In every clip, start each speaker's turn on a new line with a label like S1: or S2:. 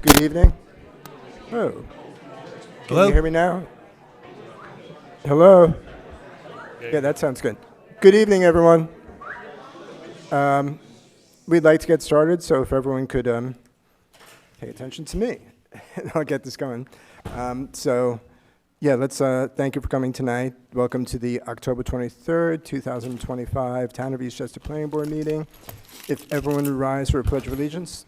S1: Good evening. Oh, can
S2: Hello?
S1: you hear me now? Hello? Yeah, that sounds good. Good evening, everyone. We'd like to get started, so if everyone could pay attention to me, and I'll get this going. Let's thank you for coming tonight. Welcome to the October 23rd, 2025 Town of Eastchester Planning Board meeting. If everyone would rise for a pledge of allegiance.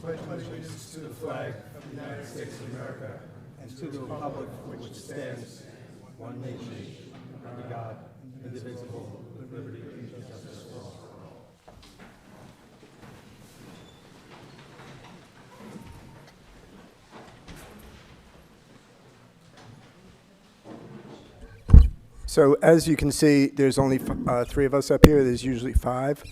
S3: Pledge allegiance to the flag of the United States of America and to the republic for which it stands, one nation, under God, indivisible, with liberty and justice for all.
S1: So as you can see, there's only three of us up here. There's usually five.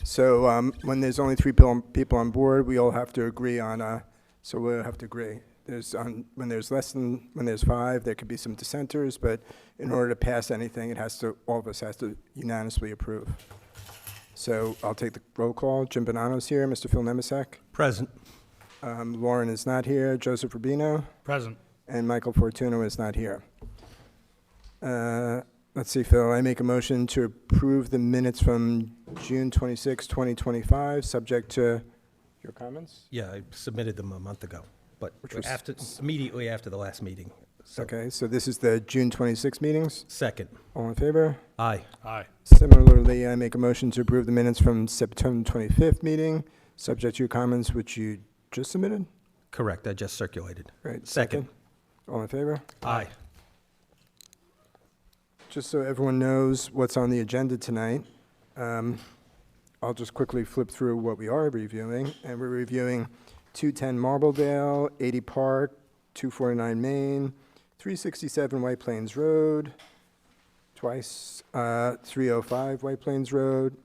S1: So when there's only three people on board, we all have to agree on. So we'll have to agree. When there's five, there could be some dissenters, but in order to pass anything, all of us has to unanimously approve. So I'll take the roll call. Jim Bonanno's here. Mr. Phil Nemisak.
S2: Present.
S1: Lauren is not here. Joseph Rubino.
S2: Present.
S1: And Michael Fortuno is not here. Let's see, Phil. I make a motion to approve the minutes from June 26, 2025, subject to your comments?
S2: Yeah, I submitted them a month ago, but
S1: Which was
S2: immediately after the last meeting. So
S1: Okay, so this is the June 26 meetings.
S2: Second.
S1: All in favor?
S2: Aye. Aye.
S1: Similarly, I make a motion to approve the minutes from September 25th meeting, subject to your comments, which you just submitted?
S2: Correct, I just circulated.
S1: Right.
S2: Second.
S1: All in favor?
S2: Aye.
S1: Just so everyone knows what's on the agenda tonight, I'll just quickly flip through what we are reviewing. And we're reviewing 210 Marbledale, 80 Park, 249 Main, 367 White Plains Road, 305 White Plains Road,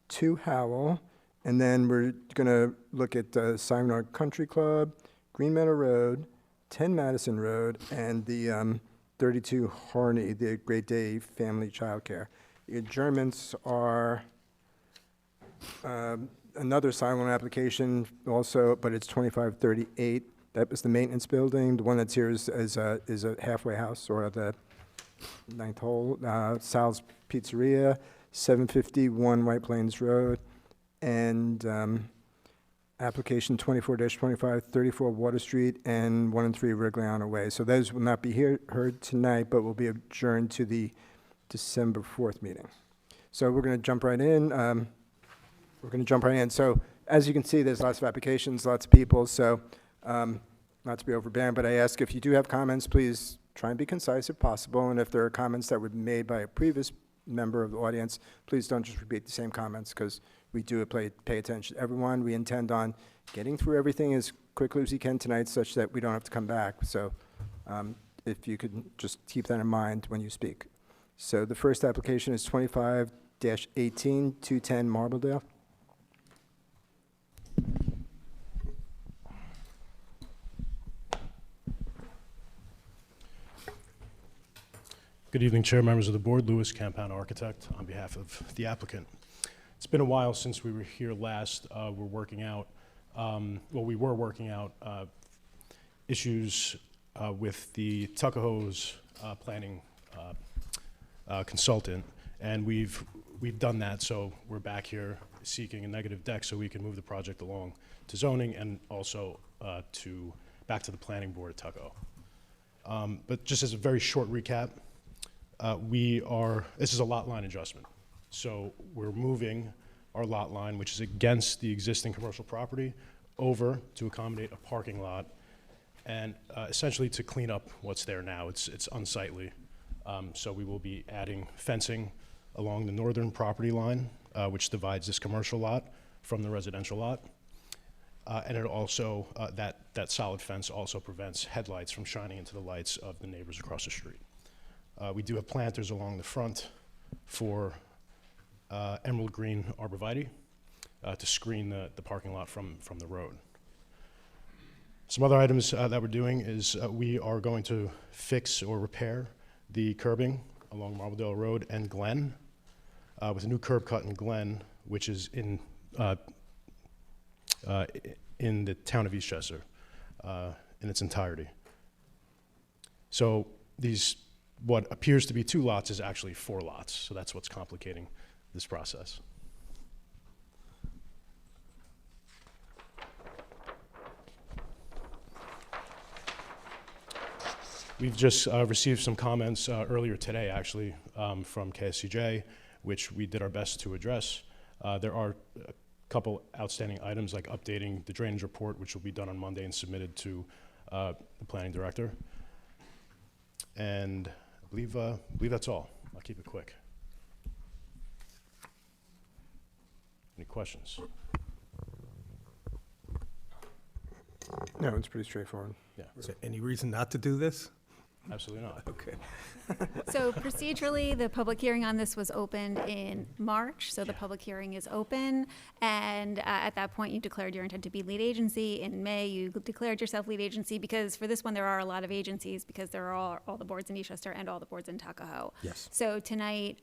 S1: 2 Howell, and then we're going to look at Simonard Country Club, Green Meadow Road, 10 Madison Road, and the 32 Harney, the Great Day Family Childcare. The adjournments are another silent application also, but it's 2538. That was the maintenance building. The one that's here is a halfway house, or the ninth hole. Sal's Pizzeria, 751 White Plains Road, and application 24-25, 34 Water Street, and 1 and 3 Rigliano Way. So those will not be heard tonight, but will be adjourned to the December 4th meeting. So we're going to jump right in. So as you can see, there's lots of applications, lots of people, so not to be overbearing, but I ask if you do have comments, please try and be concise if possible, and if there are comments that were made by a previous member of the audience, please don't just repeat the same comments, because we do pay attention to everyone. We intend on getting through everything as quickly as we can tonight, such that we don't have to come back. So if you could just keep that in mind when you speak. So the first application is 25-18, 210 Marbledale.
S4: Good evening, Chair, members of the board. Louis Campana, architect, on behalf of the applicant. It's been a while since we were here last. We were working out issues with the Tuckahoe's planning consultant, and we've done that. So we're back here seeking a negative deck so we can move the project along to zoning and also back to the planning board at Tuckahoe. But just as a very short recap. This is a lot line adjustment. So we're moving our lot line, which is against the existing commercial property, over to accommodate a parking lot and essentially to clean up what's there now. It's unsightly. So we will be adding fencing along the northern property line, which divides this commercial lot from the residential lot. And it also, that solid fence also prevents headlights from shining into the lights of the neighbors across the street. We do have planters along the front for emerald green arborvitae to screen the parking lot from the road. Some other items that we're doing is we are going to fix or repair the curbing along Marbledale Road and Glen with a new curb cut in Glen, which is in in the town of Eastchester in its entirety. So these, what appears to be 2 lots is actually 4 lots, so that's what's complicating this process. We've just received some comments earlier today, actually, from KSCJ, which we did our best to address. There are a couple outstanding items, like updating the drainage report, which will be done on Monday and submitted to the planning director. And I believe that's all. I'll keep it quick. Any questions?
S1: No, it's pretty straightforward.
S4: Yeah,
S2: Is there any reason not to do this?
S4: absolutely not.
S2: Okay.
S5: So procedurally, the public hearing on this was opened in March, so the public hearing is open. And at that point, you declared your intent to be lead agency. In May, you declared yourself lead agency because for this one, there are a lot of agencies because there are all the boards in Eastchester and all the boards in Tuckahoe.
S2: Yes.
S5: So tonight,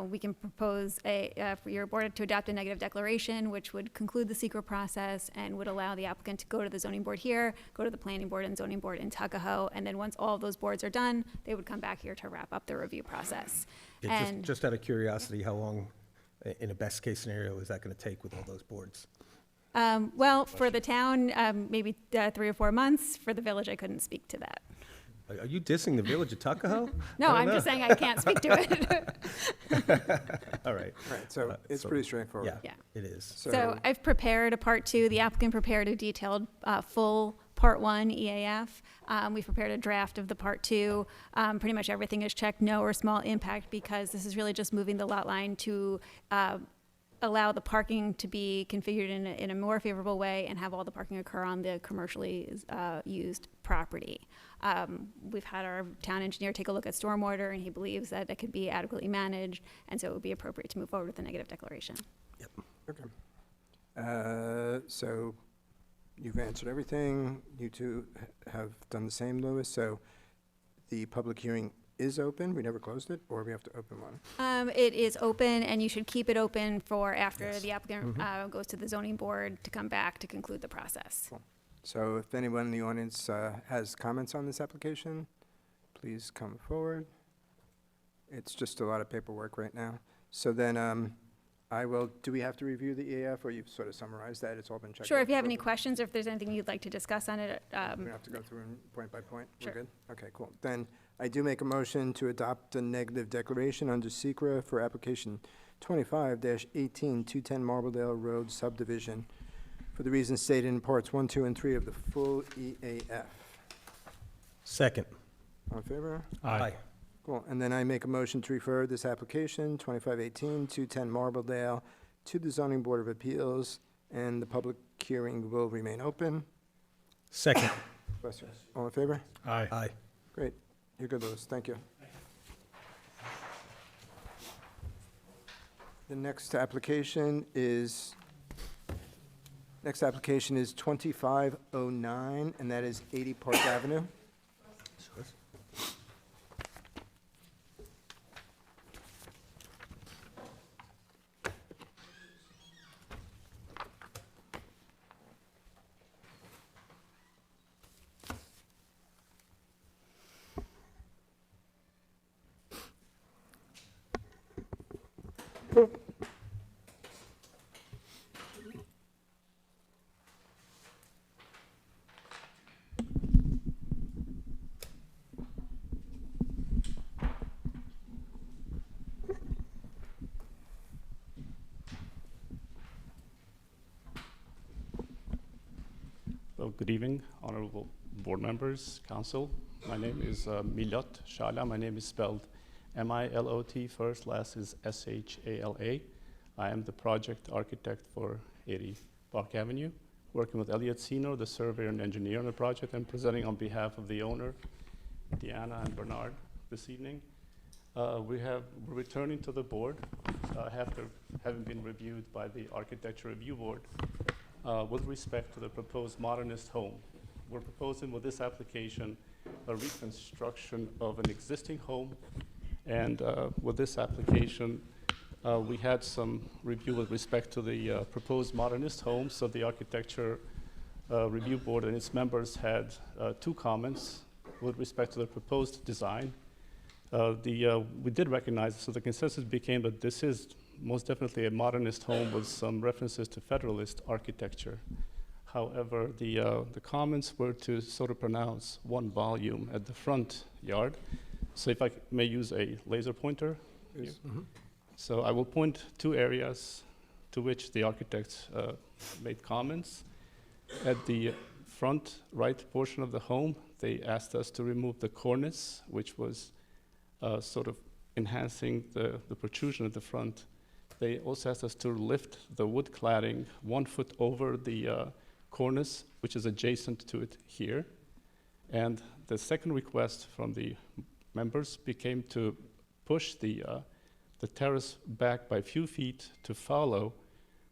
S5: we can propose for your board to adopt a negative declaration, which would conclude the secret process and would allow the applicant to go to the zoning board here, go to the planning board and zoning board in Tuckahoe, and then once all of those boards are done, they would come back here to wrap up the review process.
S2: Yeah,
S5: And
S2: just out of curiosity, how long, in a best case scenario, is that going to take with all those boards?
S5: well, for the town, maybe 3 or 4 months. For the village, I couldn't speak to that.
S2: Are you dissing the village of Tuckahoe?
S5: No, I'm just saying I can't speak to it.
S2: All right.
S1: Right, so it's
S2: so-
S1: pretty straightforward.
S2: Yeah,
S5: Yeah.
S2: it is.
S5: So I've prepared a part 2. The applicant prepared a detailed full part 1 EAF. We've prepared a draft of the part 2. Pretty much everything is checked no or small impact because this is really just moving the lot line to allow the parking to be configured in a more favorable way and have all the parking occur on the commercially used property. We've had our town engineer take a look at stormwater, and he believes that it could be adequately managed, and so it would be appropriate to move forward with a negative declaration.
S1: Okay. So you've answered everything. You two have done the same, Louis. So the public hearing is open. We never closed it, or we have to open one?
S5: It is open, and you should keep it open for after
S2: Yes.
S5: the applicant goes to the zoning board to come back to conclude the process.
S1: So if anyone in the audience has comments on this application, please come forward. It's just a lot of paperwork right now. So then do we have to review the EAF, or you've sort of summarized that? It's all been checked?
S5: Sure,
S1: out
S5: if you have any
S1: for-
S5: questions, or if there's anything you'd like to discuss on it,
S1: We don't have to go through point by point?
S5: Sure.
S1: We're good? Okay, cool. Then I do make a motion to adopt a negative declaration under SECRA for application 25-18, 210 Marbledale Road subdivision for the reasons stated in parts 1, 2, and 3 of the full EAF.
S2: Second.
S1: All in favor?
S2: Aye.
S1: Cool. And then I make a motion to refer this application, 2518, 210 Marbledale, to the Zoning Board of Appeals, and the public hearing will remain open.
S2: Second.
S1: Bless you. All in favor?
S4: Aye.
S2: Aye.
S1: Great. You're good, Louis. Thank you. The next application is 2509, and that is 80 Park Avenue.
S6: Well, good evening, honorable board members, council. My name is Milot Shala. My name is spelled M-I-L-O-T, first, last is S-H-A-L-A. I am the project architect for 80 Park Avenue, working with Elliot Senior, the surveyor and engineer on the project, and presenting on behalf of the owner, Deanna and Bernard, this evening. We're returning to the board after having been reviewed by the Architecture Review Board with respect to the proposed modernist home. We're proposing with this application a reconstruction of an existing home, and with this application, We had some review with respect to the proposed modernist home, so the architecture review board and its members had 2 comments with respect to the proposed design. We did recognize, so the consensus became that this is most definitely a modernist home with some references to Federalist architecture. However, the comments were to sort of pronounce one volume at the front yard. So if I may use a laser pointer. Here. So I will point 2 areas to which the architects made comments. At the front right portion of the home, they asked us to remove the cornice, which was sort of enhancing the protrusion at the front. They also asked us to lift the wood cladding 1 foot over the cornice, which is adjacent to it here. And the second request from the members became to push the terrace back by a few feet to follow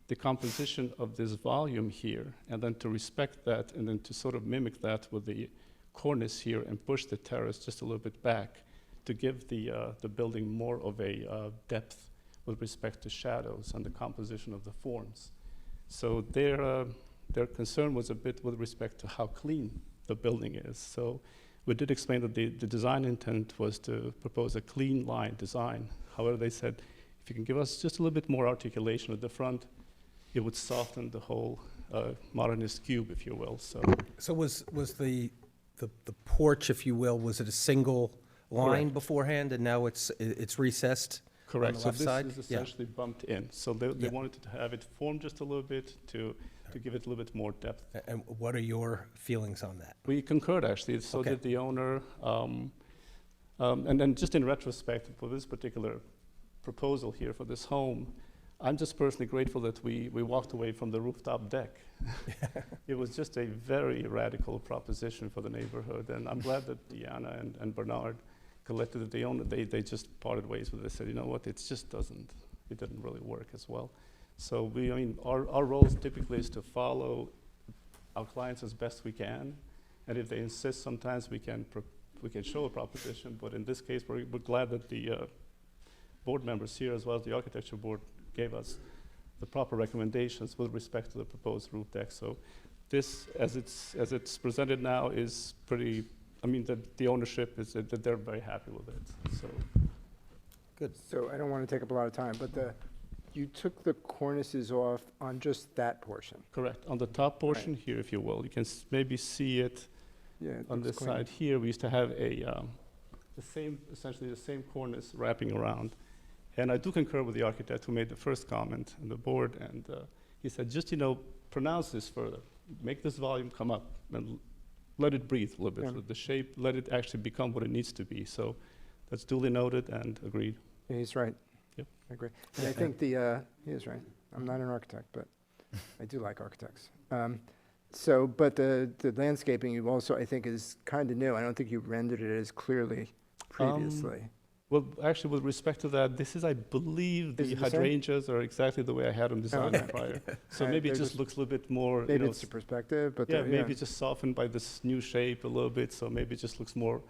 S6: the composition of this volume here, and then to respect that, and then to sort of mimic that with the cornice here and push the terrace just a little bit back to give the building more of a depth with respect to shadows and the composition of the forms. So their concern was a bit with respect to how clean the building is. So we did explain that the design intent was to propose a clean line design. However, they said, if you can give us just a little bit more articulation at the front, it would soften the whole modernist cube, if you will.
S2: So was the porch, if you will, was it a single line
S6: Correct.
S2: beforehand, and now it's recessed?
S6: Correct.
S2: On the
S6: So
S2: left
S6: this
S2: side?
S6: is
S2: Yeah.
S6: essentially bumped in. So they
S2: Yeah.
S6: wanted to have it form just a little bit to give it a little bit more depth.
S2: And what are your feelings on that?
S6: We concurred, actually. So
S2: Okay.
S6: did the owner. And then just in retrospect, for this particular proposal here for this home, I'm just personally grateful that we walked away from the rooftop deck. It was just a very radical proposition for the neighborhood. And I'm glad that Deanna and Bernard collectively, they just parted ways with it. They said, you know what, it didn't really work as well. So our role typically is to follow our clients as best we can. And if they insist, sometimes we can show a proposition. But in this case, we're glad that the board members here, as well as the architecture board, gave us the proper recommendations with respect to the proposed roof deck. So this, as it's presented now, is pretty. The ownership is that they're very happy with it. So
S2: Good.
S1: So I don't want to take up a lot of time, but you took the cornices off on just that portion?
S6: correct. On the top portion here, if you will, you can maybe see it
S1: Yeah. it
S6: on
S1: looks
S6: this
S1: clean.
S6: side here. We used to have essentially the same cornice wrapping around. And I do concur with the architect who made the first comment on the board, and he said, just, pronounce this further. Make this volume come up and let it breathe a little bit.
S1: Yeah.
S6: Let the shape, let it actually become what it needs to be. So that's duly noted and agreed.
S1: Yeah, he's right.
S6: Yep.
S1: I agree. And I think he is right. I'm not an architect, but I do like architects. But the landscaping you also, I think, is kind of new. I don't think you rendered it as clearly previously.
S6: Well, actually, with respect to that, this is, I believe,
S1: Is
S6: the
S1: it the same?
S6: hydrangeas are exactly the way I had them designed
S1: okay.
S6: prior. So
S1: Alright,
S6: maybe it
S1: they're
S6: just
S1: just-
S6: looks a little bit more,
S1: Maybe it's the perspective, but
S6: yeah, maybe just softened by this new shape a little bit, so maybe it just looks more,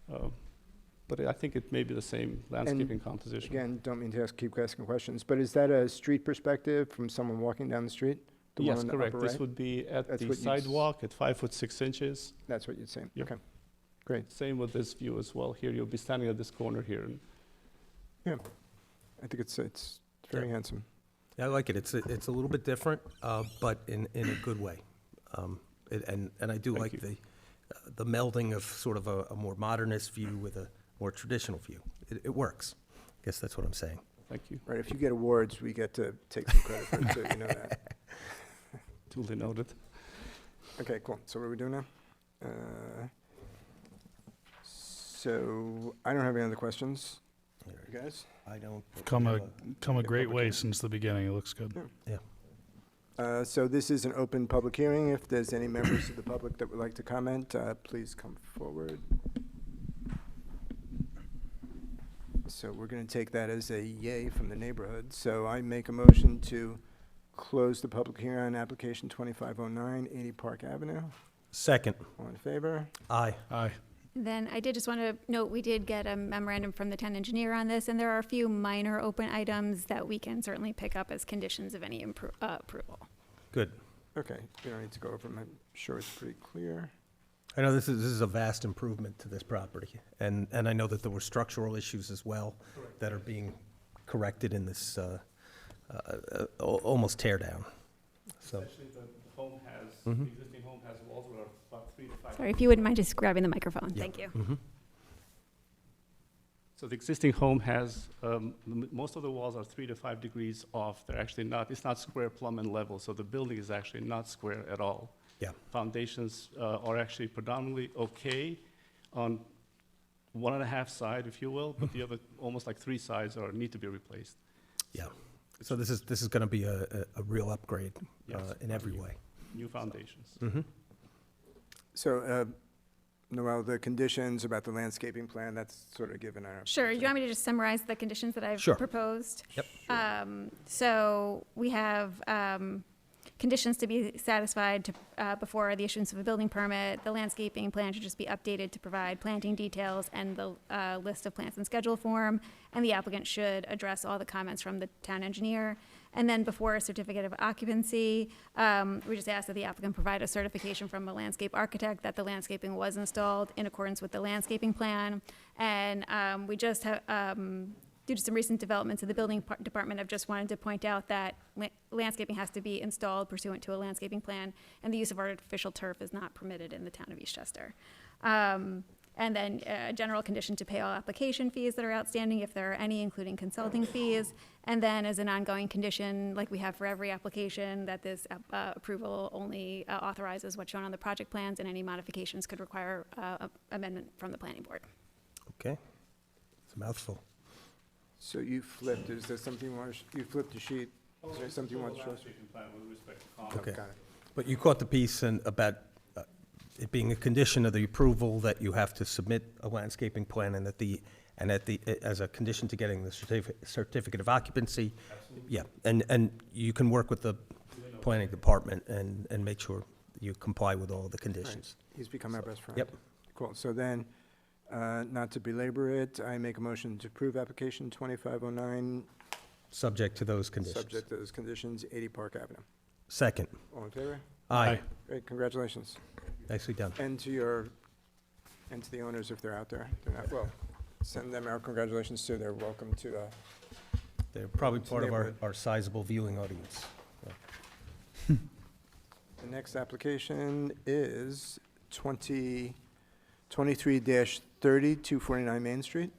S6: but I think it may be the same landscaping composition.
S1: again, don't mean to keep asking questions, but is that a street perspective from someone walking down the street? The one
S6: Yes,
S1: on the
S6: correct.
S1: upper
S6: This
S1: right?
S6: would be at
S1: That's
S6: the
S1: what you'd
S6: sidewalk at 5'6".
S1: That's what you'd say.
S6: Yep.
S1: Okay, great.
S6: Same with this view as well. Here, you'll be standing at this corner here. And
S1: I think it's very handsome.
S2: Yeah, I like it. It's a little bit different, but in a good way. And I do
S6: Thank
S2: like
S6: you.
S2: the melding of sort of a more modernist view with a more traditional view. It works. I guess that's what I'm saying.
S6: Thank you.
S1: Right, if you get awards, we get to take some credit for it, too, you know that.
S6: Duly noted.
S1: Okay, cool. So what are we doing now? So I don't have any other questions. You guys?
S2: I don't.
S7: Come a
S1: a
S7: great
S1: public
S7: way
S1: hearing.
S7: since the beginning. It looks good.
S1: So this is an open public hearing. If there's any members of the public that would like to comment, please come forward. So we're going to take that as a yay from the neighborhood. So I make a motion to close the public hearing on application 2509, 80 Park Avenue.
S2: Second.
S1: All in favor?
S2: Aye.
S7: Aye.
S5: Then I did just want to note, we did get a memorandum from the town engineer on this, and there are a few minor open items that we can certainly pick up as conditions of any approval.
S2: Good.
S1: Okay, we don't need to go over them. I'm sure it's pretty clear.
S2: I know this is a vast improvement to this property, and I know that there were structural issues as well that are being corrected in this almost tear down. So,
S6: Essentially, the home has,
S2: Mhm.
S6: the existing home has walls that are about 3 to 5.
S5: Sorry, if you wouldn't mind just grabbing the microphone.
S2: Yeah.
S5: Thank you.
S2: mhm.
S6: So the existing home has, most of the walls are 3 to 5 degrees off. They're actually not, it's not square plumb and level, so the building is actually not square at all.
S2: Yeah.
S6: Foundations are actually predominantly okay on 1.5 side, if you will, but the other, almost like 3 sides need to be replaced.
S2: Yeah. So this is going to be a real upgrade
S6: Yes.
S2: in every way.
S6: New foundations.
S2: Mhm.
S1: So, Noel, the conditions about the landscaping plan, that's sort of given our.
S5: Sure. Do you want me to just summarize the conditions that I've
S2: Sure.
S5: proposed?
S2: Yep.
S5: So we have conditions to be satisfied before the issuance of a building permit. The landscaping plan should just be updated to provide planting details and the list of plants in schedule form. And the applicant should address all the comments from the town engineer. And then before a certificate of occupancy, we just ask that the applicant provide a certification from a landscape architect that the landscaping was installed in accordance with the landscaping plan. And we just have, due to some recent developments in the building department, I've just wanted to point out that landscaping has to be installed pursuant to a landscaping plan, and the use of artificial turf is not permitted in the town of Eastchester. And then a general condition to pay all application fees that are outstanding, if there are any, including consulting fees. And then as an ongoing condition, like we have for every application, that this approval only authorizes what's shown on the project plans, and any modifications could require amendment from the planning board.
S2: Okay. It's a mouthful.
S1: So you flipped, is there something you want, you flipped the sheet? Is there something you want to show us?
S6: Landscaping plan with respect to
S1: Oh,
S2: Okay.
S1: got it.
S2: But you caught the piece about it being a condition of the approval that you have to submit a landscaping plan, and as a condition to getting the certificate of occupancy. Yeah, and you can work with the planning department and make sure you comply with all the conditions.
S1: He's become our best friend.
S2: Yep.
S1: Cool, so then, not to belabor it, I make a motion to approve application 2509,
S2: Subject to those conditions.
S1: subject to those conditions, 80 Park Avenue.
S2: Second.
S1: All in favor?
S2: Aye.
S1: Great, congratulations.
S2: Nicely done.
S1: And to the owners, if they're out there. They're not, well, send them our congratulations too. They're welcome to,
S2: They're probably part of
S1: neighborhood.
S2: our sizable viewing audience.
S1: the next application is 23-30, 249 Main Street.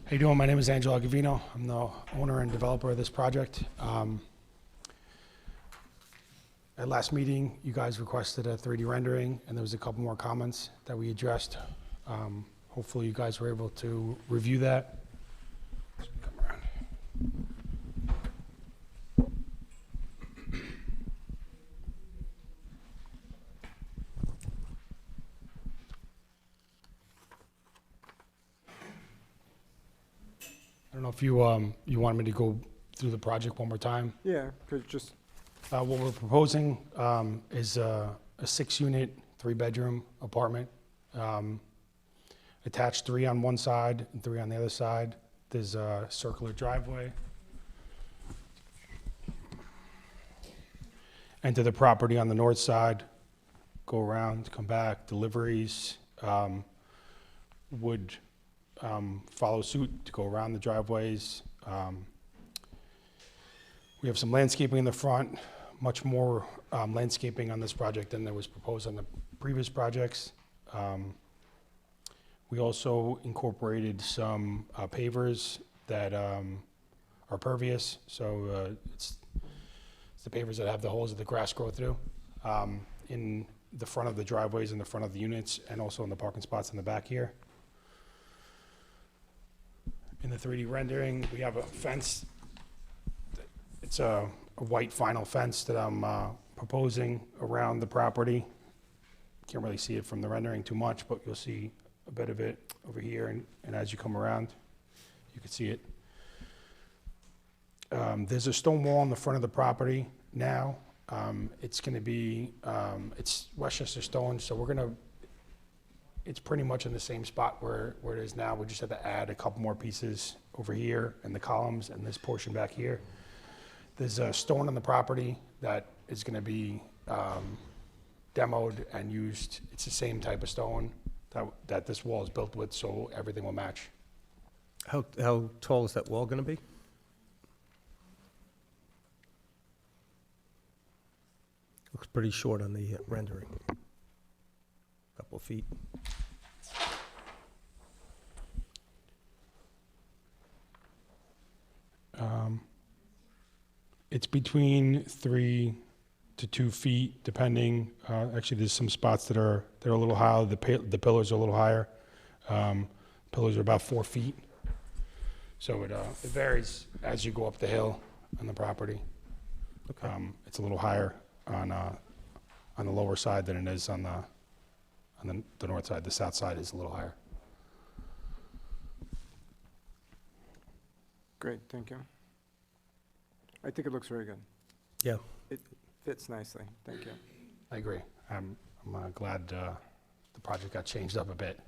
S7: How you doing? My name is Angelo Gavino. I'm the owner and developer of this project. At last meeting, you guys requested a 3D rendering, and there was a couple more comments that we addressed. Hopefully, you guys were able to review that. Come around. I don't know if you want me to go through the project one more time.
S1: Yeah, could just,
S7: What we're proposing is a 6-unit, 3-bedroom apartment. Attached 3 on one side and 3 on the other side. There's a circular driveway. Enter the property on the north side, go around, come back, deliveries would follow suit to go around the driveways. We have some landscaping in the front, much more landscaping on this project than there was proposed on the previous projects. We also incorporated some pavers that are pervious, so it's the pavers that have the holes that the grass grow through in the front of the driveways, in the front of the units, and also in the parking spots in the back here. In the 3D rendering, we have a fence. It's a white vinyl fence that I'm proposing around the property, can't really see it from the rendering too much, but you'll see a bit of it over here, and as you come around, you can see it. There's a stone wall in the front of the property now. It's going to be, it's Westchester stone, so it's pretty much in the same spot where it is now. We just have to add a couple more pieces over here and the columns and this portion back here. There's a stone on the property that is going to be demoed and used. It's the same type of stone that this wall is built with, so everything will match.
S2: How tall is that wall going to be? Looks pretty short on the rendering. Couple of feet.
S7: It's between 3 to 2 feet, depending. Actually, there's some spots they're a little higher. The pillars are a little higher. Pillars are about 4 feet. So it varies as you go up the hill on the property.
S2: Okay.
S7: It's a little higher on the lower side than it is on the north side. The south side is a little higher.
S1: Great, thank you. I think it looks very good.
S2: Yeah.
S1: It fits nicely, thank you.
S7: I agree. I'm glad the project got changed up a bit.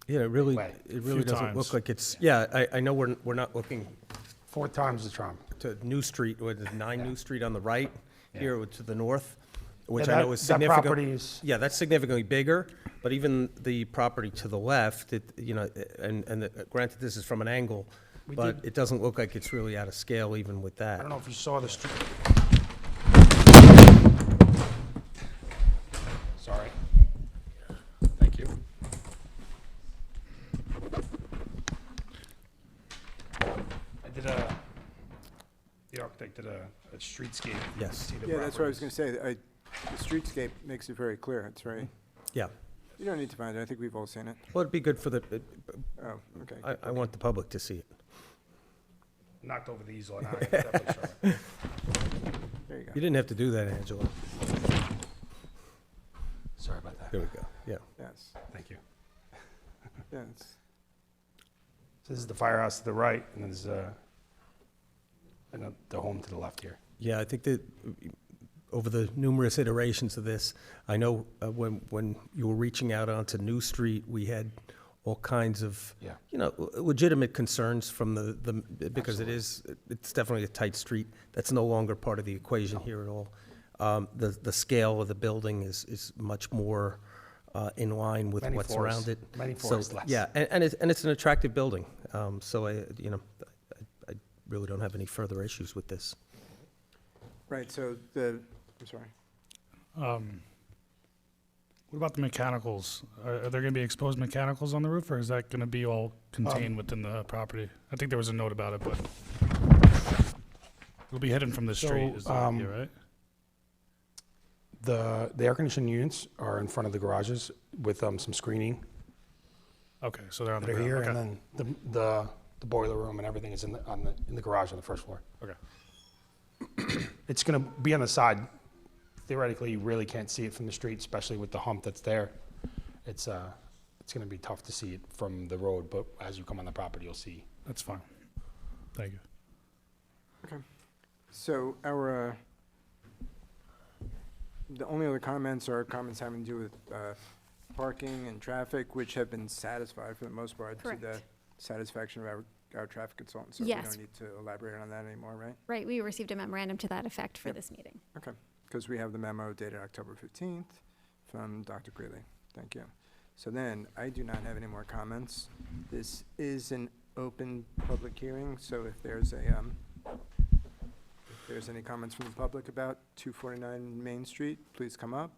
S2: Yeah, it really
S7: Way.
S2: doesn't
S3: times.
S2: look like it's, yeah, I know we're not looking
S7: 4 times the charm.
S2: to New Street, with 9
S7: Yeah.
S2: New Street on the right,
S7: Yeah.
S2: here to the north, which
S7: Yeah,
S2: I know is
S7: that
S2: significant.
S7: property is,
S2: Yeah, that's significantly bigger, but even the property to the left, granted, this is from an angle,
S7: We
S2: but
S7: did-
S2: it doesn't look like it's really out of scale even with
S7: I
S2: that.
S7: don't know if you saw the street. Sorry. Thank you. The architect did a streetscape.
S2: Yes.
S7: See the
S1: Yeah, that's what I was
S7: properties.
S1: going to say. The streetscape makes it very clear, it's very,
S2: Yeah,
S1: you don't need to find it, I think we've all seen it.
S2: well, it'd be good for
S1: Oh, okay.
S2: I want the public to see it.
S7: Knocked over the easel, and I definitely saw it.
S1: There you go.
S2: You didn't have to do that, Angela.
S7: Sorry about that.
S2: There we go, yeah.
S1: Yes,
S7: Thank you.
S1: yes.
S7: So this is the firehouse to the right, and there's the home to the left here.
S2: Yeah, I think that over the numerous iterations of this, I know when you were reaching out onto New Street, we had all kinds of,
S7: Yeah.
S2: legitimate concerns from because it's definitely a tight street. That's no longer part of the equation here at all. The scale of the building is much more in line with
S7: Many
S2: what's
S7: floors.
S2: around it.
S7: Many
S2: So,
S7: floors less.
S2: yeah, and it's an attractive building. So I really don't have any further issues with this.
S1: Right, so I'm sorry.
S3: What about the mechanicals? Are there going to be exposed mechanicals on the roof, or is that going to be all contained within the property? I think there was a note about it, but it'll be hidden from the street, is the idea, right?
S7: The air conditioning units are in front of the garages with some screening.
S3: Okay, so they're on the
S7: They're
S3: ground.
S7: here,
S3: Okay.
S7: and then the boiler room and everything is in the garage on the first floor.
S3: Okay.
S7: It's going to be on the side. Theoretically, you really can't see it from the street, especially with the hump that's there. It's going to be tough to see it from the road, but as you come on the property, you'll see.
S3: That's fine. Thank you.
S1: So the only other comments are comments having to do with parking and traffic, which have been satisfied for the most part to the
S5: Correct.
S1: satisfaction of our traffic consultant. So we
S5: Yes.
S1: don't need to elaborate on that anymore, right?
S5: Right, we received a memorandum to that effect for
S1: Yep.
S5: this meeting.
S1: Okay, because we have the memo dated October 15th from Dr. Greeley. Thank you. So then, I do not have any more comments. This is an open public hearing, so if there's any comments from the public about 249 Main Street, please come up.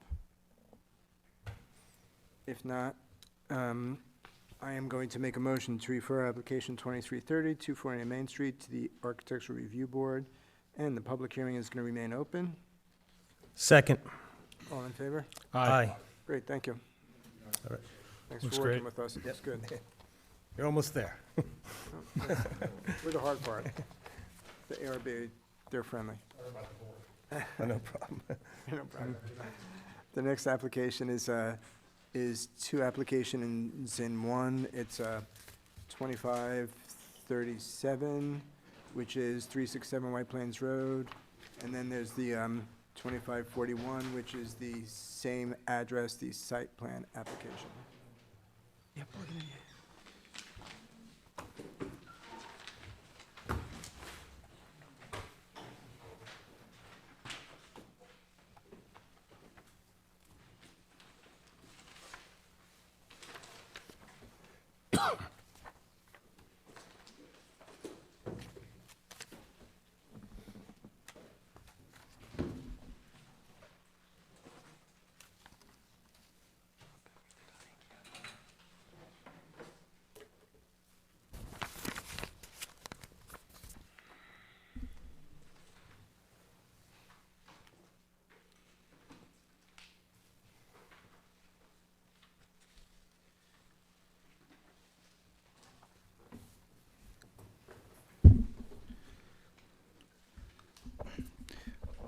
S1: If not, I am going to make a motion to refer application 2330, 249 Main Street to the Architectural Review Board, and the public hearing is going to remain open.
S2: Second.
S1: All in favor?
S2: Aye.
S1: Great, thank you.
S2: All right.
S1: Thanks
S3: Looks
S1: for working
S3: great.
S1: with us, it looks good.
S2: You're almost there.
S1: We're the hard part. The ARB, they're friendly.
S2: No problem.
S1: No problem. The next application is two applications in one. It's 2537, which is 367 White Plains Road. And then there's the 2541, which is the same address, the site plan application.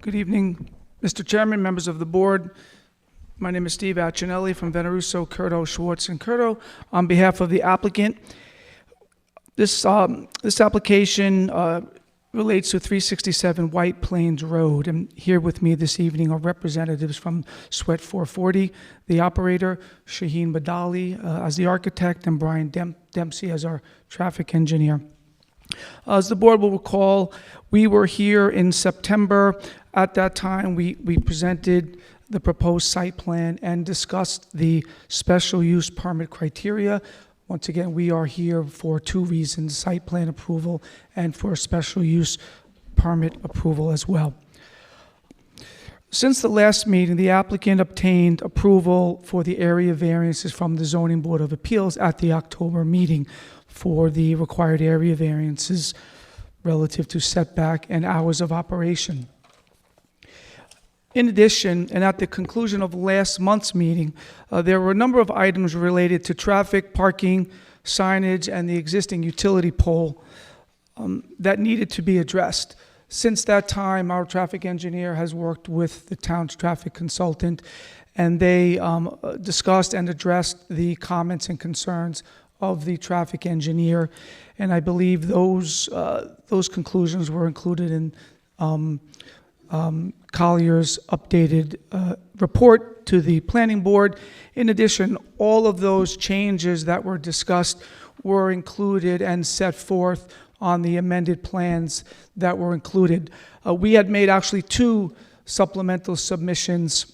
S8: Good evening, Mr. Chairman, members of the board. My name is Steve Accinelli from Veneruso, Curto, Schwartz, and Curto. On behalf of the applicant, this application relates to 367 White Plains Road. And here with me this evening are representatives from Sweat 440, the operator, Shaheen Badali as the architect, and Brian Dempsey as our traffic engineer. As the board will recall, we were here in September. At that time, we presented the proposed site plan and discussed the special use permit criteria. Once again, we are here for two reasons: site plan approval and for special use permit approval as well. Since the last meeting, the applicant obtained approval for the area variances from the Zoning Board of Appeals at the October meeting for the required area variances relative to setback and hours of operation. In addition, and at the conclusion of last month's meeting, there were a number of items related to traffic, parking, signage, and the existing utility pole that needed to be addressed. Since that time, our traffic engineer has worked with the town's traffic consultant, and they discussed and addressed the comments and concerns of the traffic engineer, and I believe those conclusions were included in Collier's updated report to the planning board. In addition, all of those changes that were discussed were included and set forth on the amended plans that were included. We had made actually two supplemental submissions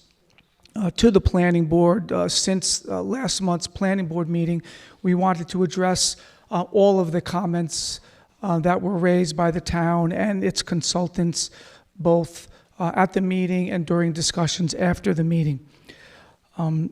S8: to the planning board since last month's planning board meeting. We wanted to address all of the comments that were raised by the town and its consultants, both at the meeting and during discussions after the meeting. In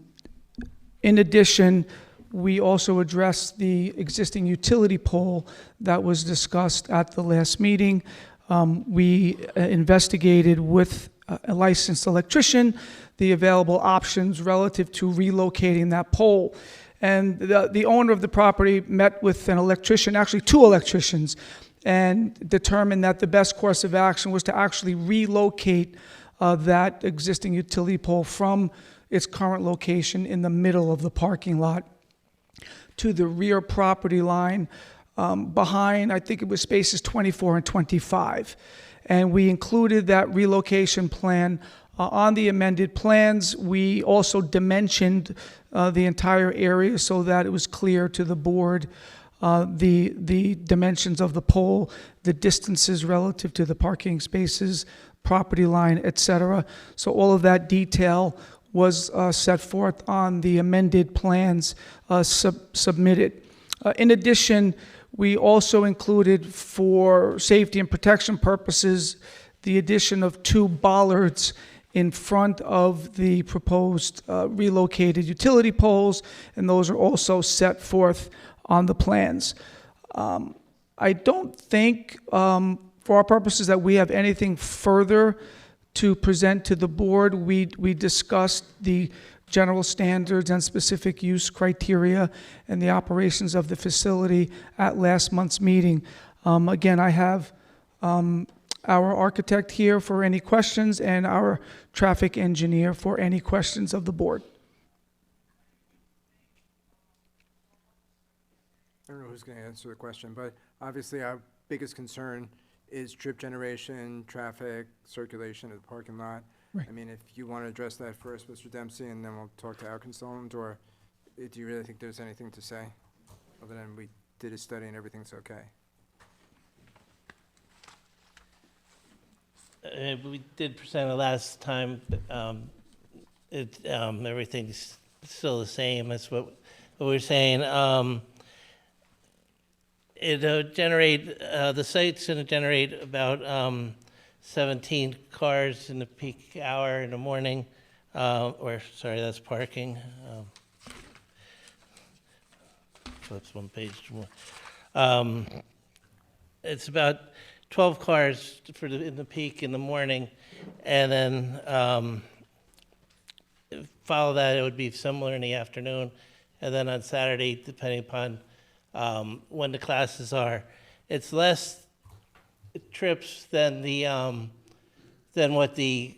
S8: addition, we also addressed the existing utility pole that was discussed at the last meeting. We investigated with a licensed electrician the available options relative to relocating that pole. And the owner of the property met with an electrician, actually two electricians, and determined that the best course of action was to actually relocate that existing utility pole from its current location in the middle of the parking lot to the rear property line behind, I think it was spaces 24 and 25. And we included that relocation plan on the amended plans. We also dimensioned the entire area so that it was clear to the board the dimensions of the pole, the distances relative to the parking spaces, property line, etc. So all of that detail was set forth on the amended plans submitted. In addition, we also included, for safety and protection purposes, the addition of two bollards in front of the proposed relocated utility poles, and those are also set forth on the plans. I don't think, for our purposes, that we have anything further to present to the board. We discussed the general standards and specific use criteria and the operations of the facility at last month's meeting. Again, I have our architect here for any questions and our traffic engineer for any questions of the board.
S1: I don't know who's going to answer the question, but obviously our biggest concern is trip generation, traffic, circulation of the parking lot.
S8: Right.
S1: I mean, if you want to address that first, Mr. Dempsey, and then we'll talk to our consultant, or do you really think there's anything to say, other than we did a study and everything's okay?
S9: We did present it last time. Everything's still the same. That's what we're saying. It'll generate, the site's going to generate about 17 cars in the peak hour in the morning, that's parking. Flips one page more. It's about 12 cars in the peak in the morning, and then follow that, it would be similar in the afternoon, and then on Saturday, depending upon when the classes are, it's less trips than what the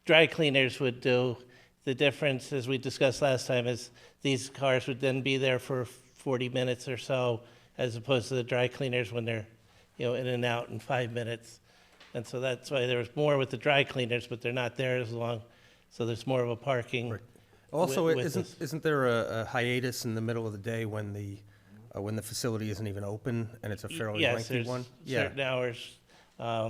S9: dry cleaners would do. The difference, as we discussed last time, is these cars would then be there for 40 minutes or so, as opposed to the dry cleaners when they're, in and out in 5 minutes. And so that's why there was more with the dry cleaners, but they're not there as long. So there's more of a parking.
S2: Right. Also,
S9: with this.
S2: isn't there a hiatus in the middle of the day when the facility isn't even open and it's a fairly
S9: Yes,
S2: lengthy
S9: there's
S2: one?
S9: certain hours.
S2: I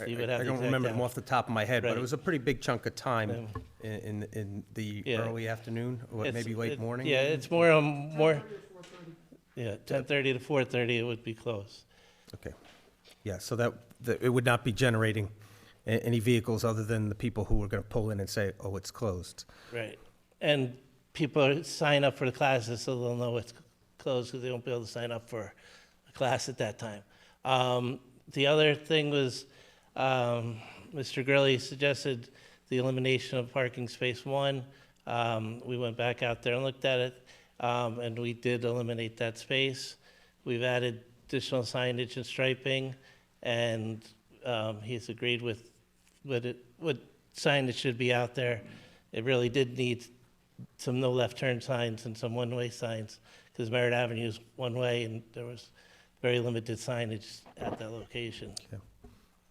S9: You would have the
S2: don't
S9: exact
S2: remember them
S9: hours.
S2: off the top of my head, but
S9: Right.
S2: it was a pretty big chunk of time in the
S9: Yeah.
S2: early afternoon, or maybe late morning?
S9: Yeah, it's more, yeah, 10:30 to 4:30 it would be closed.
S2: Okay. Yeah, so that it would not be generating any vehicles other than the people who are going to pull in and say, oh, it's closed.
S9: Right. And people sign up for the classes so they'll know it's closed because they won't be able to sign up for a class at that time. The other thing was, Mr. Gurley suggested the elimination of parking space 1. We went back out there and looked at it, and we did eliminate that space. We've added additional signage and striping, and he's agreed with what signage should be out there. It really did need some no left turn signs and some one-way signs, because Merritt Avenue is one way, and there was very limited signage at that location.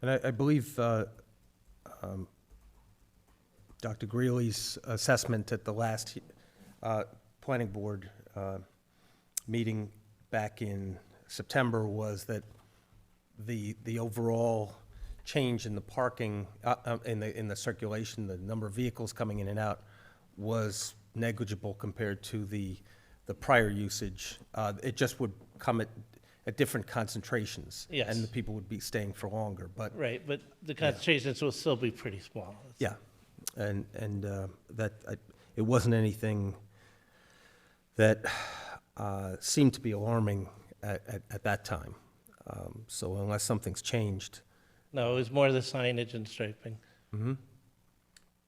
S2: And I believe Dr. Greeley's assessment at the last planning board meeting back in September was that the overall change in the parking, in the circulation, the number of vehicles coming in and out was negligible compared to the prior usage. It just would come at different concentrations.
S9: Yes.
S2: And the people would be staying for longer, but.
S9: Right, but the concentrations will still be pretty small.
S2: Yeah, and it wasn't anything that seemed to be alarming at that time. So unless something's changed.
S9: No, it was more the signage and striping.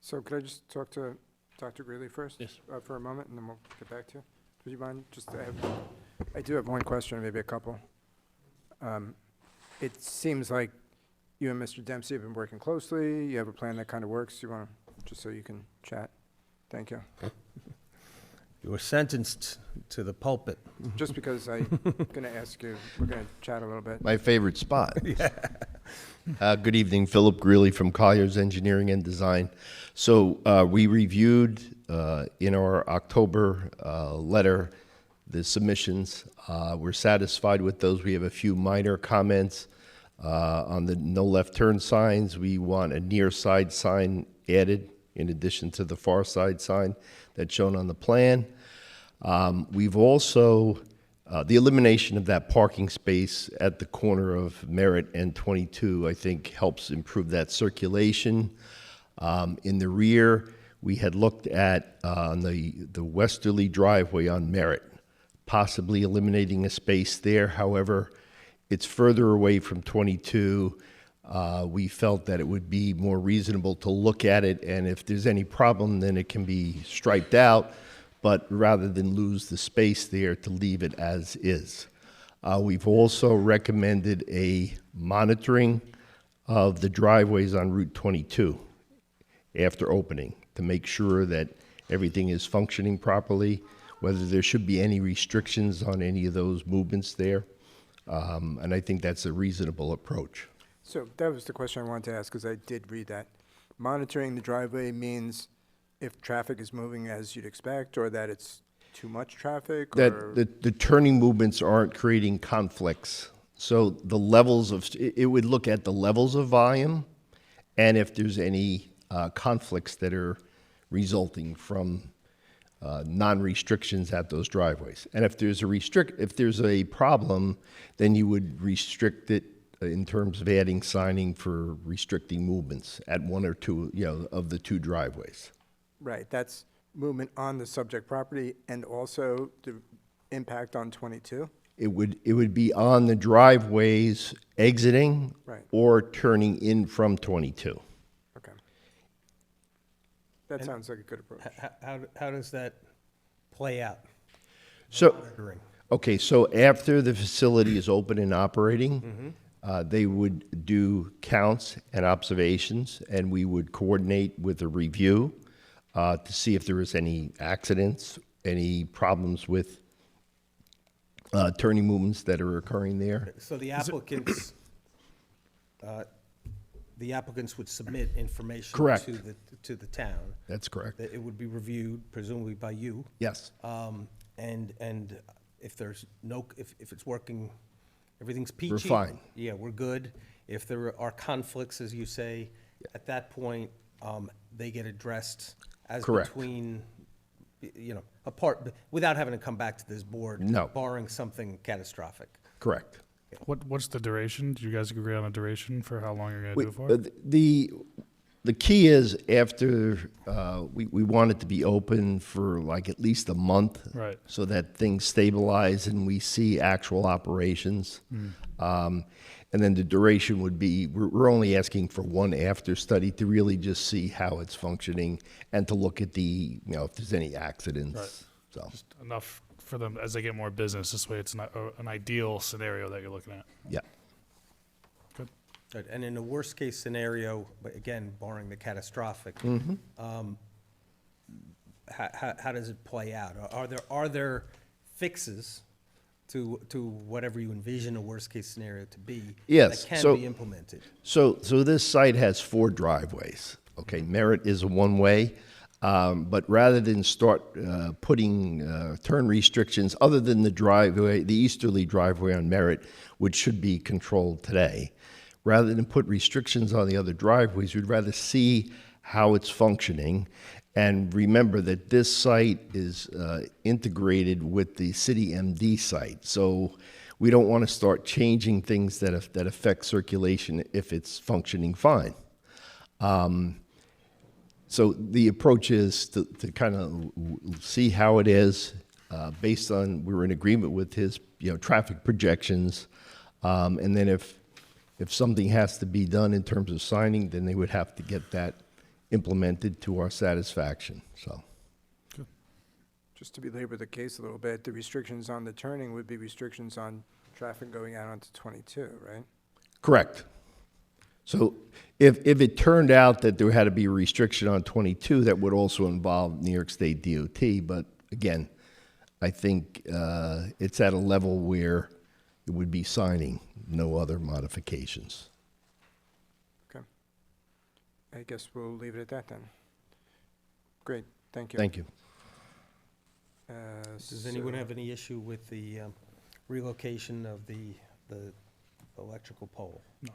S1: So could I just talk to Dr. Greeley first?
S9: Yes.
S1: For a moment, and then we'll get back to you. Would you mind, I do have one question, or maybe a couple. It seems like you and Mr. Dempsey have been working closely. You have a plan that kind of works. You want to, just so you can chat? Thank you.
S2: You were sentenced to the pulpit.
S1: Just because I'm going to ask you, we're going to chat a little bit.
S10: My favorite spot. Good evening, Philip Greeley from Colliers Engineering and Design. So we reviewed in our October letter the submissions. We're satisfied with those. We have a few minor comments on the no left turn signs. We want a near side sign added in addition to the far side sign that's shown on the plan. We've also, the elimination of that parking space at the corner of Merritt and 22, I think helps improve that circulation. In the rear, we had looked at the westerly driveway on Merritt, possibly eliminating a space there. However, it's further away from 22. We felt that it would be more reasonable to look at it, and if there's any problem, then it can be striped out, but rather than lose the space there, to leave it as is. We've also recommended a monitoring of the driveways on Route 22 after opening to make sure that everything is functioning properly, whether there should be any restrictions on any of those movements there. And I think that's a reasonable approach.
S1: So that was the question I wanted to ask, because I did read that. Monitoring the driveway means if traffic is moving as you'd expect, or that it's too much traffic, or?
S10: That the turning movements aren't creating conflicts. So the levels of, it would look at the levels of volume and if there's any conflicts that are resulting from non-restrictions at those driveways. And if there's a problem, then you would restrict it in terms of adding signing for restricting movements at one or two, of the two driveways.
S1: Right, that's movement on the subject property and also the impact on 22?
S10: It would be on the driveways exiting
S1: Right.
S10: or turning in from 22.
S1: Okay. That sounds like a good approach.
S2: How does that play out?
S10: So,
S2: Monitoring.
S10: okay, so after the facility is open and operating, they would do counts and observations, and we would coordinate with a review to see if there was any accidents, any problems with turning movements that are occurring there.
S2: So the applicants, would submit information
S10: Correct.
S2: to the town.
S10: That's correct.
S2: That it would be reviewed presumably by you.
S10: Yes.
S2: And if there's if it's working, everything's peachy.
S10: We're fine.
S2: Yeah, we're good. If there are conflicts, as you say, at that point, they get addressed as
S10: Correct.
S2: between, apart, without having to come back to this board.
S10: No.
S2: Barring something catastrophic.
S10: Correct.
S11: What's the duration? Do you guys agree on a duration for how long you're going to do it for?
S10: The key is after, we want it to be open for like at least a month.
S11: Right.
S10: So that things stabilize and we see actual operations. And then the duration would be, we're only asking for one after study to really just see how it's functioning and to look at if there's any accidents.
S11: Right.
S10: So,
S11: Just enough for them as they get more business. This way, it's not an ideal scenario that you're looking at.
S10: yeah.
S11: Good.
S2: Good. And in the worst-case scenario, but again, barring the catastrophic, how does it play out? Are there fixes to whatever you envision a worst-case scenario to be?
S10: Yes,
S2: That can
S10: so-
S2: be implemented?
S10: So this site has 4 driveways. Okay, Merritt is a one-way, but rather than start putting turn restrictions, other than the easterly driveway on Merritt, which should be controlled today, rather than put restrictions on the other driveways, we'd rather see how it's functioning. And remember that this site is integrated with the city MD site. So we don't want to start changing things that affect circulation if it's functioning fine. So the approach is to kind of see how it is based on, we're in agreement with his traffic projections. And then if something has to be done in terms of signing, then they would have to get that implemented to our satisfaction, so.
S1: Just to belabor the case a little bit, the restrictions on the turning would be restrictions on traffic going out onto 22, right?
S10: Correct. So if it turned out that there had to be a restriction on 22, that would also involve New York State DOT, but again, I think it's at a level where it would be signing, no other modifications.
S1: Okay. I guess we'll leave it at that then. Great, thank you.
S10: Thank you.
S2: Does anyone have any issue with the relocation of the electrical pole?
S11: No.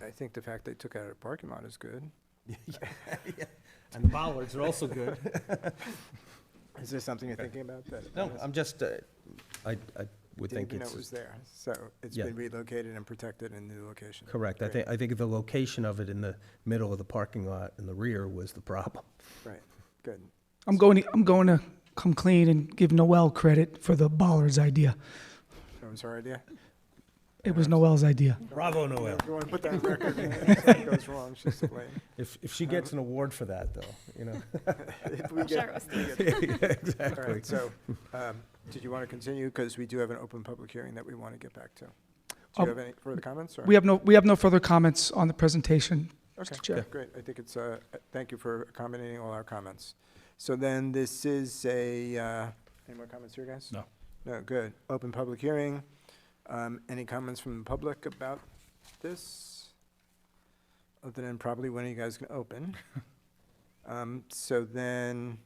S1: I think the fact they took out a parking lot is good.
S2: And the bollards are also good.
S1: Is there something you're thinking about that?
S2: No, I'm just, I would
S1: Didn't
S2: think
S1: even know
S2: it's.
S1: it was there, so it's
S2: Yeah.
S1: been relocated and protected in the new location.
S2: Correct.
S1: Great.
S2: I think the location of it in the middle of the parking lot in the rear was the problem.
S1: Right, good.
S8: I'm going to come clean and give Noel credit for the bollards idea.
S1: That was our idea?
S8: It was Noel's idea.
S2: Bravo, Noel.
S1: If you want to put that on record, and anything goes wrong, she's to blame.
S2: If she gets an award for that, though,
S1: If we
S5: I'm sure
S1: get-
S5: it was
S1: All right, so, did you want to continue? Because we do have an open public hearing that we want to get back to. Do you have any further comments? Or?
S8: We have no further comments on the presentation,
S1: Okay,
S8: Mr. Chair.
S1: great. I think it's, thank you for accommodating all our comments. So then this is any more comments here, guys?
S11: No.
S1: No, good. Open public hearing. Any comments from the public about this? Other than probably when are you guys going to open? So then,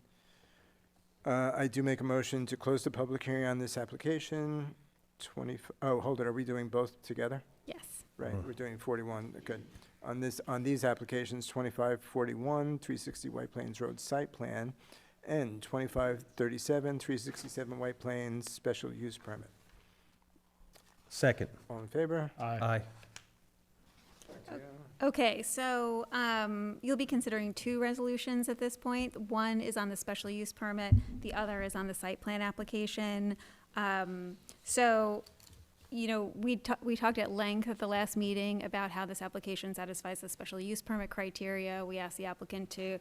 S1: I do make a motion to close the public hearing on this application. Hold it, are we doing both together?
S5: Yes.
S1: Right, we're doing 41, good. On these applications, 2541, 360 White Plains Road Site Plan, and 2537, 367 White Plains Special Use Permit.
S2: Second.
S1: All in favor?
S2: Aye.
S5: Okay, so you'll be considering two resolutions at this point. One is on the special use permit, the other is on the site plan application. So, you know, we talked at length at the last meeting about how this application satisfies the special use permit criteria. We asked the applicant to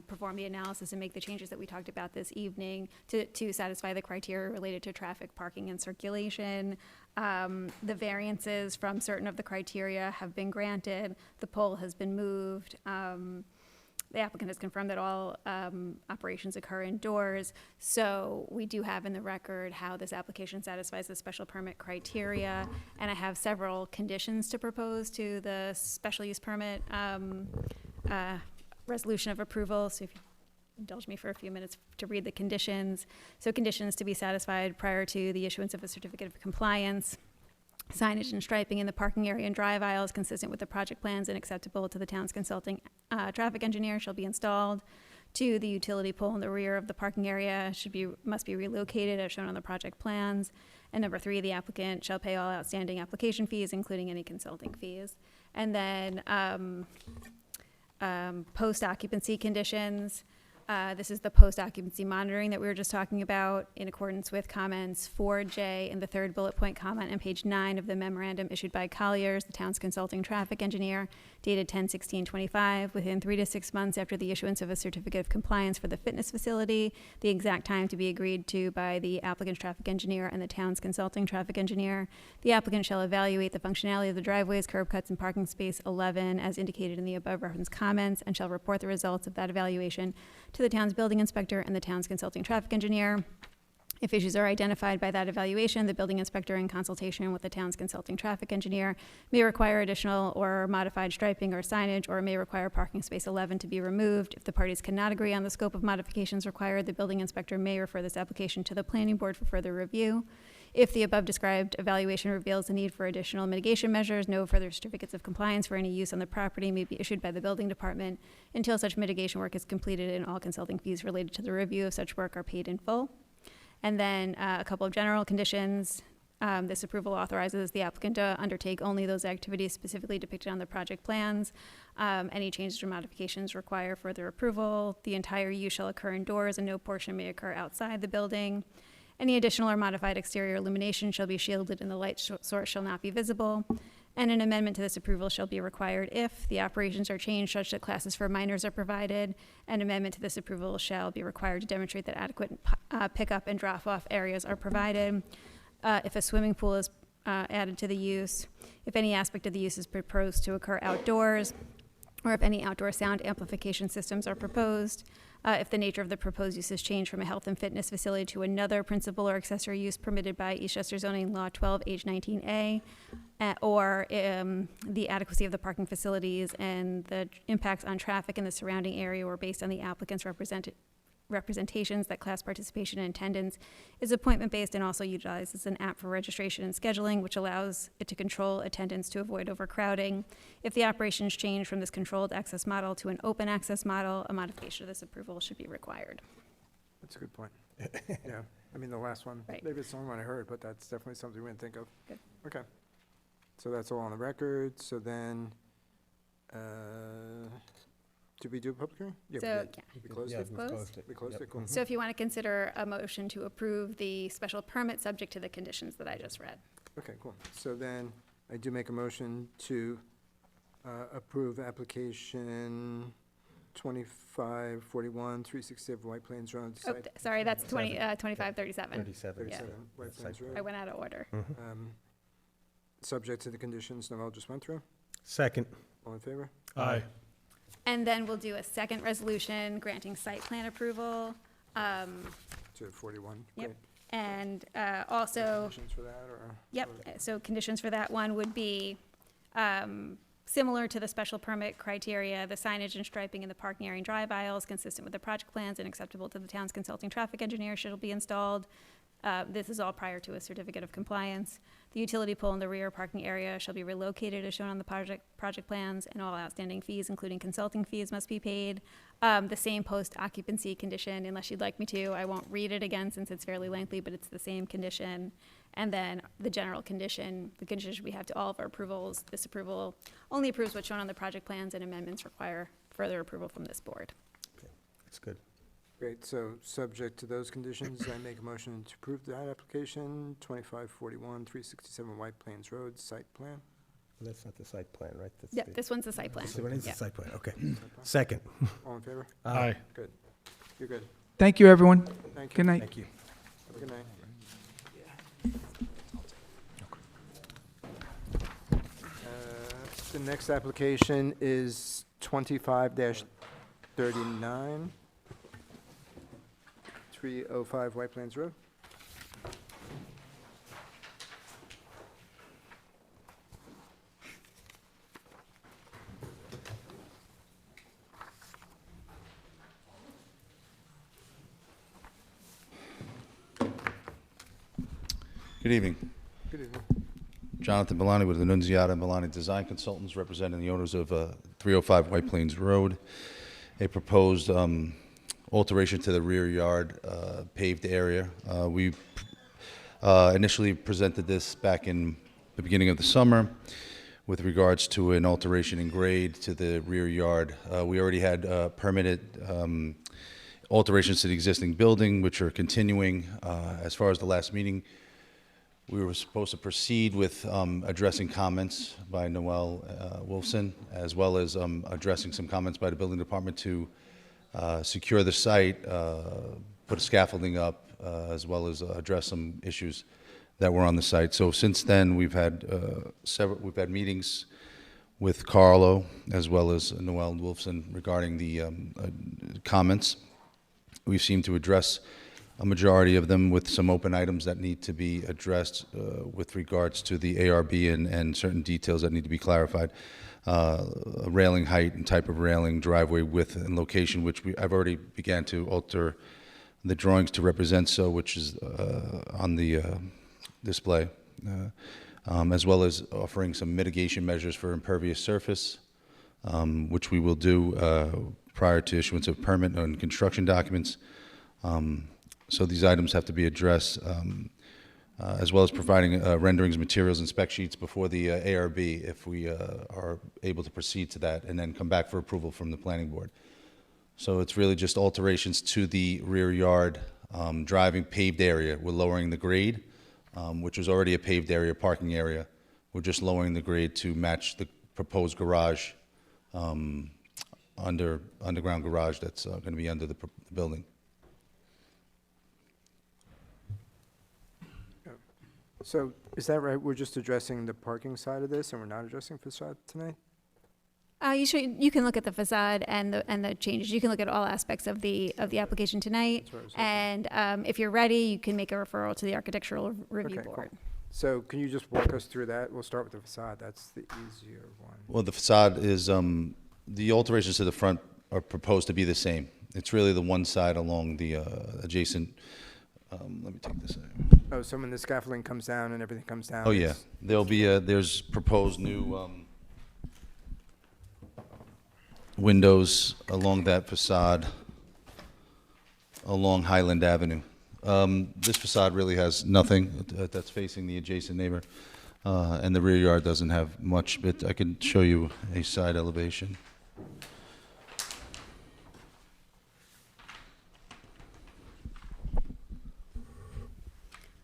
S5: perform the analysis and make the changes that we talked about this evening to satisfy the criteria related to traffic, parking, and circulation. The variances from certain of the criteria have been granted. The pole has been moved. The applicant has confirmed that all operations occur indoors. So we do have in the record how this application satisfies the special permit criteria. And I have several conditions to propose to the special use permit resolution of approval. So if you indulge me for a few minutes to read the conditions. So conditions to be satisfied prior to the issuance of a certificate of compliance. Signage and striping in the parking area and drive aisles consistent with the project plans and acceptable to the town's consulting traffic engineer shall be installed. 2, the utility pole in the rear of the parking area must be relocated as shown on the project plans. And number 3, the applicant shall pay all outstanding application fees, including any consulting fees. And then post-occupancy conditions. This is the post-occupancy monitoring that we were just talking about in accordance with comments 4J in the third bullet point comment on page 9 of the memorandum issued by Colliers, the town's consulting traffic engineer, dated 10/16/25, within 3 to 6 months after the issuance of a certificate of compliance for the fitness facility, the exact time to be agreed to by the applicant's traffic engineer and the town's consulting traffic engineer. The applicant shall evaluate the functionality of the driveways, curb cuts, and parking space 11 as indicated in the above referenced comments and shall report the results of that evaluation to the town's building inspector and the town's consulting traffic engineer. If issues are identified by that evaluation, the building inspector, in consultation with the town's consulting traffic engineer, may require additional or modified striping or signage, or may require parking space 11 to be removed. If the parties cannot agree on the scope of modifications required, the building inspector may refer this application to the planning board for further review. If the above described evaluation reveals the need for additional mitigation measures, no further certificates of compliance for any use on the property may be issued by the building department until such mitigation work is completed and all consulting fees related to the review of such work are paid in full. And then a couple of general conditions. This approval authorizes the applicant to undertake only those activities specifically depicted on the project plans. Any changes or modifications require further approval. The entire use shall occur indoors and no portion may occur outside the building. Any additional or modified exterior illumination shall be shielded and the light source shall not be visible. And an amendment to this approval shall be required if the operations are changed such that classes for minors are provided. An amendment to this approval shall be required to demonstrate that adequate pickup and drop-off areas are provided. If a swimming pool is added to the use, if any aspect of the use is proposed to occur outdoors, or if any outdoor sound amplification systems are proposed, if the nature of the proposed use is changed from a health and fitness facility to another principal or accessory use permitted by Eastchester zoning law 12H19A, or the adequacy of the parking facilities and the impacts on traffic in the surrounding area were based on the applicant's representations that class participation and attendance is appointment-based and also utilizes an app for registration and scheduling, which allows it to control attendance to avoid overcrowding. If the operations change from this controlled access model to an open access model, a modification of this approval should be required.
S1: That's a good point. Yeah, I mean, the last one,
S5: Right.
S1: maybe it's the only one I heard, but that's definitely something we didn't think of.
S5: Good.
S1: Okay. So that's all on the record. So then, did we do a public hearing? Yeah,
S5: So,
S1: we did.
S5: yeah.
S1: We closed
S2: Yeah,
S1: it?
S2: we've
S5: Closed?
S2: closed it.
S1: We closed it, cool.
S5: So if you want to consider a motion to approve the special permit subject to the conditions that I just read.
S1: Okay, cool. So then, I do make a motion to approve application 2541, 367 White Plains Road.
S5: Oh,
S1: site
S5: sorry, that's 2537.
S2: 37.
S1: 37 White
S5: I
S1: Plains
S2: went
S5: went out of order.
S1: Road.
S2: Mm-hmm.
S1: subject to the conditions Noel just went through.
S2: Second.
S1: All in favor?
S11: Aye.
S5: And then we'll do a second resolution granting site plan approval.
S1: To 41.
S5: Yep.
S1: Great.
S5: And also,
S1: Conditions for that, or?
S5: yep, so conditions for that one would be similar to the special permit criteria, the signage and striping in the parking area and drive aisles consistent with the project plans and acceptable to the town's consulting traffic engineer should be installed. This is all prior to a certificate of compliance. The utility pole in the rear parking area shall be relocated as shown on the project plans, and all outstanding fees, including consulting fees, must be paid. The same post-occupancy condition, unless you'd like me to. I won't read it again since it's fairly lengthy, but it's the same condition. And then the general condition, the condition we have to all of our approvals. This approval only approves what's shown on the project plans, and amendments require further approval from this board.
S2: That's good.
S1: Great, so subject to those conditions, I make a motion to approve that application, 2541, 367 White Plains Road, site plan.
S2: That's not the site plan, right? That's
S5: Yep,
S2: the-
S5: this one's the site plan.
S2: This one is the
S5: Yep.
S2: site plan, okay. Second.
S1: All in favor?
S11: Aye.
S1: Good. You're good.
S8: Thank you, everyone.
S1: Thank you.
S8: Good night.
S2: Thank you.
S1: Have a good night. The next application is 25-39, 305 White Plains Road.
S12: Good evening.
S1: Good evening.
S12: Jonathan Milani with the Nunziata Milani Design Consultants, representing the owners of 305 White Plains Road. A proposed alteration to the rear yard paved area. We initially presented this back in the beginning of the summer with regards to an alteration in grade to the rear yard. We already had permitted alterations to the existing building, which are continuing. As far as the last meeting, we were supposed to proceed with addressing comments by Noel Wolfson, as well as addressing some comments by the building department to secure the site, put scaffolding up, as well as address some issues that were on the site. So since then, we've had meetings with Carlo, as well as Noel Wolfson, regarding the comments. We seem to address a majority of them, with some open items that need to be addressed with regards to the ARB and certain details that need to be clarified. Railing height and type of railing, driveway width and location, which I've already began to alter the drawings to represent so, which is on the display, as well as offering some mitigation measures for impervious surface, which we will do prior to issuance of permit and construction documents. So these items have to be addressed, as well as providing renderings, materials, and spec sheets before the ARB if we are able to proceed to that, and then come back for approval from the planning board. So it's really just alterations to the rear yard driving paved area. We're lowering the grade, which was already a paved area, parking area. We're just lowering the grade to match the proposed garage, underground garage that's going to be under the building.
S1: So is that right? We're just addressing the parking side of this, and we're not addressing facade tonight?
S5: You can look at the facade and the changes. You can look at all aspects of the application tonight.
S1: That's what I was hoping.
S5: And if you're ready, you can make a referral to the architectural review
S1: Okay, cool.
S5: board.
S1: So can you just walk us through that? We'll start with the facade. That's the easier one.
S12: Well, the facade is, the alterations to the front are proposed to be the same. It's really the one side along the adjacent, let me take this out.
S1: Oh, so when the scaffolding comes down and everything comes down?
S12: Oh, yeah.
S1: it's-
S12: There'll be, there's proposed new windows along that facade, along Highland Avenue. This facade really has nothing that's facing the adjacent neighbor, and the rear yard doesn't have much, but I can show you a side elevation.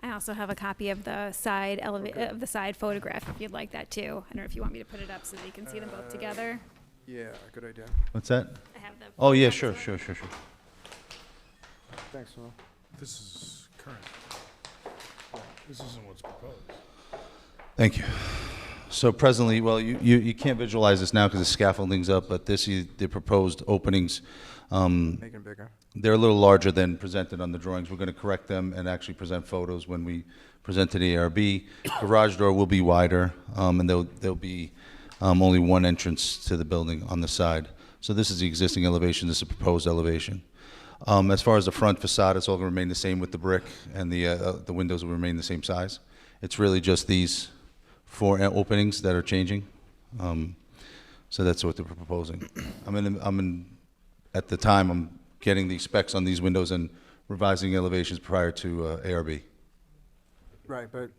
S5: I also have a copy of the side of the side photograph if you'd like that too. I don't know if you want me to put it up so that you can see them both together.
S1: Yeah, good idea.
S12: What's that?
S5: I have the.
S12: Oh, yeah,
S5: photograph
S12: sure,
S5: as well.
S12: sure.
S1: Thanks, Noel.
S11: This is current. This isn't what's proposed.
S12: Thank you. So presently, well, you can't visualize this now because the scaffolding's up, but the proposed openings,
S1: Make it bigger.
S12: they're a little larger than presented on the drawings. We're going to correct them and actually present photos when we present to the ARB. Garage door will be wider, and there'll be only one entrance to the building on the side. So this is the existing elevation, this is the proposed elevation. As far as the front facade, it's all going to remain the same with the brick, and the windows will remain the same size. It's really just these 4 openings that are changing. So that's what they're proposing. At the time, I'm getting the specs on these windows and revising elevations prior to ARB.
S1: Right, but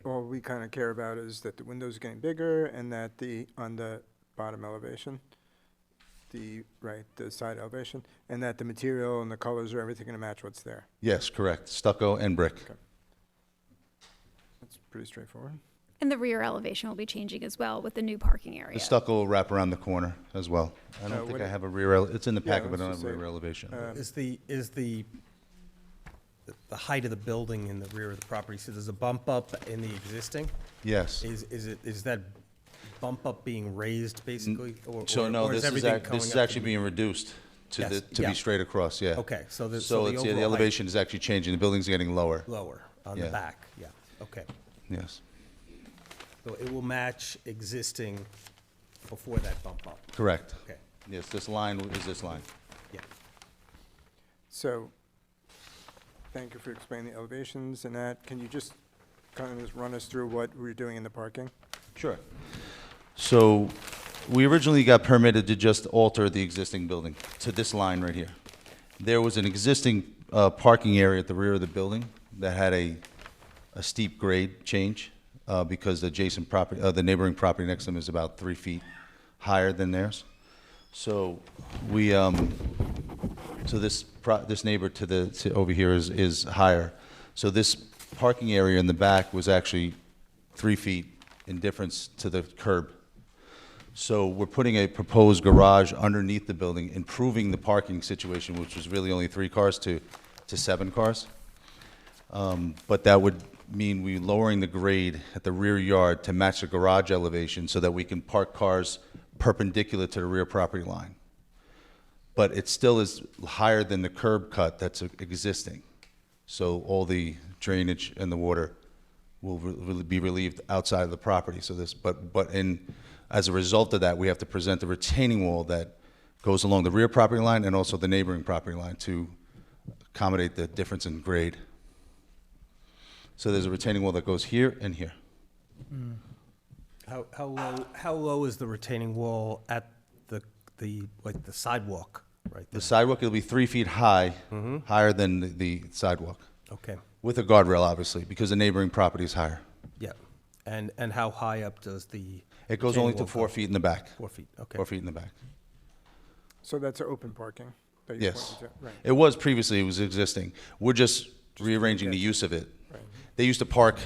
S1: all we kind of care about is that the windows are getting bigger and that on the bottom elevation, the side elevation, and that the material and the colors are everything going to match what's there.
S12: Yes, correct. Stucco and brick.
S1: Okay. That's pretty straightforward.
S5: And the rear elevation will be changing as well with the new parking area.
S12: The stucco will wrap around the corner as well. I don't think
S1: what-
S12: I have a rear, it's in the
S1: Yeah,
S12: packet, but I don't
S1: let's
S12: have a
S1: just
S12: rear
S1: say,
S12: elevation.
S2: Is the height of the building in the rear of the property, so there's a bump up in the existing?
S12: Yes.
S2: Is that bump up being raised basically?
S12: So no,
S2: or
S12: this is,
S2: everything
S12: this
S2: coming
S12: is
S2: up
S12: actually being reduced
S2: Yes,
S12: to
S2: yeah.
S12: be straight across, yeah.
S2: Okay, so the
S12: So it's, yeah, the
S2: overall height-
S12: elevation is actually changing, the building's getting lower,
S2: Lower on the
S12: Yeah.
S2: back, yeah, okay.
S12: yes.
S2: So it will match existing before that bump up,
S12: Correct.
S2: okay,
S12: Yes, this line is this line.
S2: yeah.
S1: So, thank you for explaining the elevations and that. Can you just kind of just run us through what we're doing in the parking?
S12: Sure. So we originally got permitted to just alter the existing building to this line right here. There was an existing parking area at the rear of the building that had a steep grade change because the adjacent property, the neighboring property next to them is about 3 feet higher than theirs. So we, so this neighbor to over here is higher. So this parking area in the back was actually 3 feet in difference to the curb. So we're putting a proposed garage underneath the building, improving the parking situation, which was really only 3 cars to 7 cars. But that would mean we lowering the grade at the rear yard to match the garage elevation so that we can park cars perpendicular to the rear property line. But it still is higher than the curb cut that's existing. So all the drainage and the water will be relieved outside of the property. So this, but as a result of that, we have to present a retaining wall that goes along the rear property line and also the neighboring property line to accommodate the difference in grade. So there's a retaining wall that goes here and here.
S2: How low is the retaining wall at the sidewalk, right?
S12: The sidewalk will be 3 feet high, higher than the sidewalk,
S2: Okay,
S12: with a guardrail, obviously, because the neighboring property is higher.
S2: yeah. And how high up does the?
S12: It goes
S2: retaining
S12: only to
S2: wall
S12: 4
S2: go?
S12: feet in the back.
S2: 4 feet, okay.
S12: 4 feet in the back.
S1: So that's open parking that you
S12: Yes.
S1: pointed to? Right.
S12: It was previously, it was existing. We're just rearranging the use of it.
S1: Right.
S12: They used to park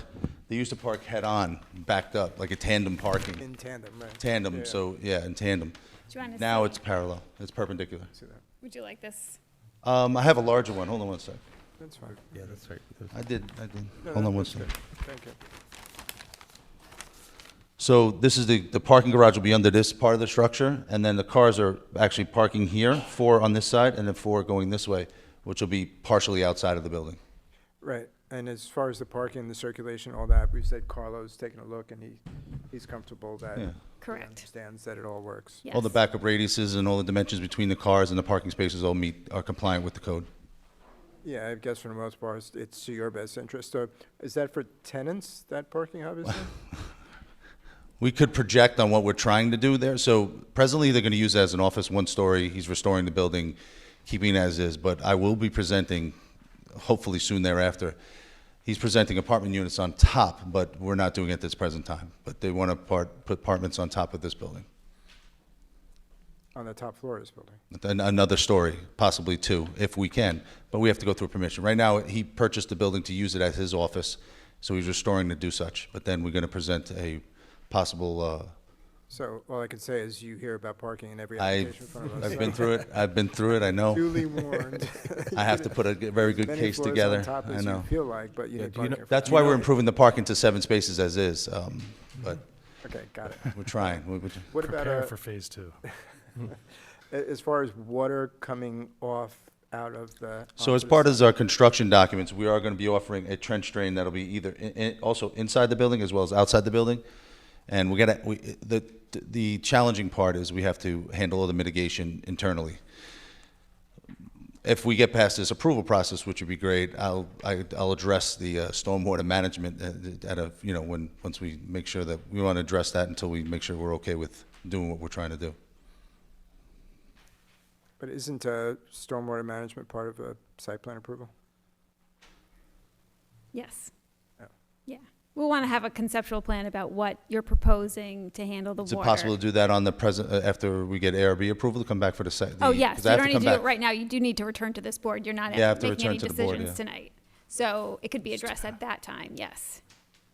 S12: head-on, backed up, like a tandem parking.
S1: In tandem, right?
S12: Tandem,
S1: Yeah.
S12: so, yeah, in tandem.
S5: Do you want to
S12: Now
S5: see-
S12: it's parallel, it's perpendicular.
S1: See that?
S5: Would you like this?
S12: I have a larger one, hold on one sec.
S1: That's fine.
S2: Yeah, that's right.
S12: I did.
S1: No,
S12: Hold on one
S1: that's
S12: sec.
S1: good. Thank you.
S12: So this is the parking garage will be under this part of the structure, and then the cars are actually parking here, 4 on this side, and then 4 going this way, which will be partially outside of the building.
S1: Right, and as far as the parking, the circulation, all that, we've said Carlo's taken a look and he's comfortable that
S12: Yeah.
S1: he
S5: Correct.
S1: understands that it all works.
S5: Yes.
S12: All the backup radiuses and all the dimensions between the cars and the parking spaces all are compliant with the code.
S1: Yeah, I guess for the most part, it's to your best interest. So is that for tenants, that parking obviously?
S12: We could project on what we're trying to do there. So presently, they're going to use it as an office, 1 story. He's restoring the building, keeping it as is. But I will be presenting, hopefully soon thereafter, he's presenting apartment units on top, but we're not doing it at this present time. But they want to put apartments on top of this building.
S1: On the top floor of this building?
S12: Another story, possibly 2, if we can. But we have to go through permission. Right now, he purchased the building to use it as his office, so he's restoring to do such. But then we're going to present a possible
S1: So all I can say is you hear about parking in every
S12: I've,
S1: application in front of us.
S12: I've
S1: so
S12: been through it. I've been through it. I know.
S1: Duly warned.
S12: I have to put a very good
S1: Many
S12: case
S1: floors
S12: together.
S1: on top
S12: I
S1: as you
S12: know.
S1: feel like, but you need
S2: do you know-
S1: parking.
S12: That's why we're improving the parking to 7 spaces as is. But
S1: Okay, got it.
S12: we're trying.
S1: What about,
S11: Prepare for phase 2.
S1: as far as water coming off out of the?
S12: So as part of our construction documents, we are going to be offering a trench drain that'll be either also inside the building as well as outside the building. And the challenging part is we have to handle all the mitigation internally. If we get past this approval process, which would be great, I'll address the stormwater management once we make sure that we want to address that until we make sure we're okay with doing what we're trying to do.
S1: But isn't stormwater management part of a site plan approval?
S5: Yes.
S1: Oh.
S5: Yeah. We'll want to have a conceptual plan about what you're proposing to handle the
S12: Is it
S5: water.
S12: possible to do that on the present, after we get ARB approval, to come back for the site?
S5: Oh, yes. You don't need to do it right now. You do need to return to this board. You're not
S12: Yeah, I have to
S5: making
S12: return
S5: any
S12: to the board,
S5: decisions
S12: yeah.
S5: tonight. So it could be addressed at that time, yes.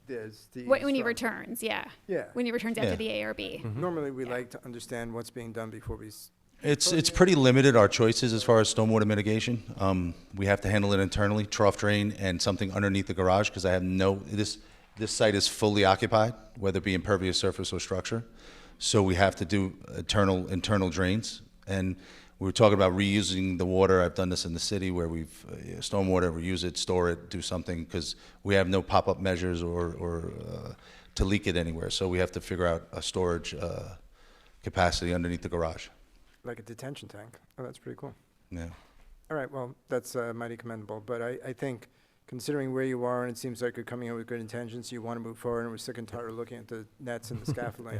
S1: There's the.
S5: When he
S1: storm-
S5: returns, yeah.
S1: Yeah.
S5: When he returns after
S12: Yeah.
S5: the ARB.
S1: Normally, we like to understand what's being done before we.
S12: It's pretty limited, our choices as far as stormwater mitigation. We have to handle it internally, trough drain and something underneath the garage, because I have this site is fully occupied, whether it be impervious surface or structure. So we have to do internal drains. And we were talking about reusing the water. I've done this in the city where we've, stormwater, reuse it, store it, do something, because we have no pop-up measures or to leak it anywhere. So we have to figure out a storage capacity underneath the garage.
S1: Like a detention tank. Oh, that's pretty cool.
S12: Yeah.
S1: All right, well, that's mighty commendable, but I think considering where you are, and it seems like you're coming in with good intentions, you want to move forward, and we're sick and tired of looking at the nets and the scaffolding,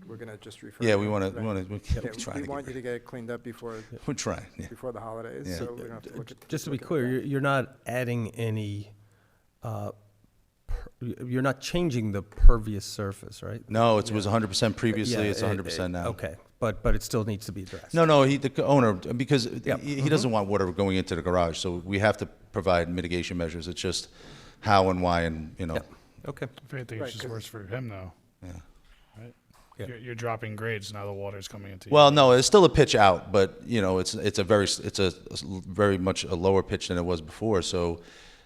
S1: we're going to just refer.
S12: Yeah,
S1: to
S12: we
S1: it,
S12: want
S1: right?
S12: to, we're
S1: Yeah,
S12: trying
S1: we
S12: to
S1: want you
S12: get,
S1: to get it cleaned up before
S12: we're trying, yeah.
S1: the holidays,
S12: Yeah.
S1: so we don't have to look at.
S2: Just to be
S1: look at
S2: clear,
S1: that.
S2: you're not adding any, you're not changing the pervious surface, right?
S12: No, it was 100% previously,
S2: Yeah,
S12: it's 100% now.
S2: Okay, but it still needs to be addressed.
S12: No, the owner, because
S2: Yep.
S12: he doesn't want water going into the garage, so we have to provide mitigation measures. It's just how and why and,
S2: Yep. Okay.
S11: If anything,
S1: Right,
S11: it's just
S1: 'cause-
S11: worse for him, though.
S12: Yeah.
S11: Right?
S2: Yeah.
S11: You're dropping grades, now the water's coming into you.
S12: Well, no, it's still a pitch out, but, it's a very much a lower pitch than it was before, so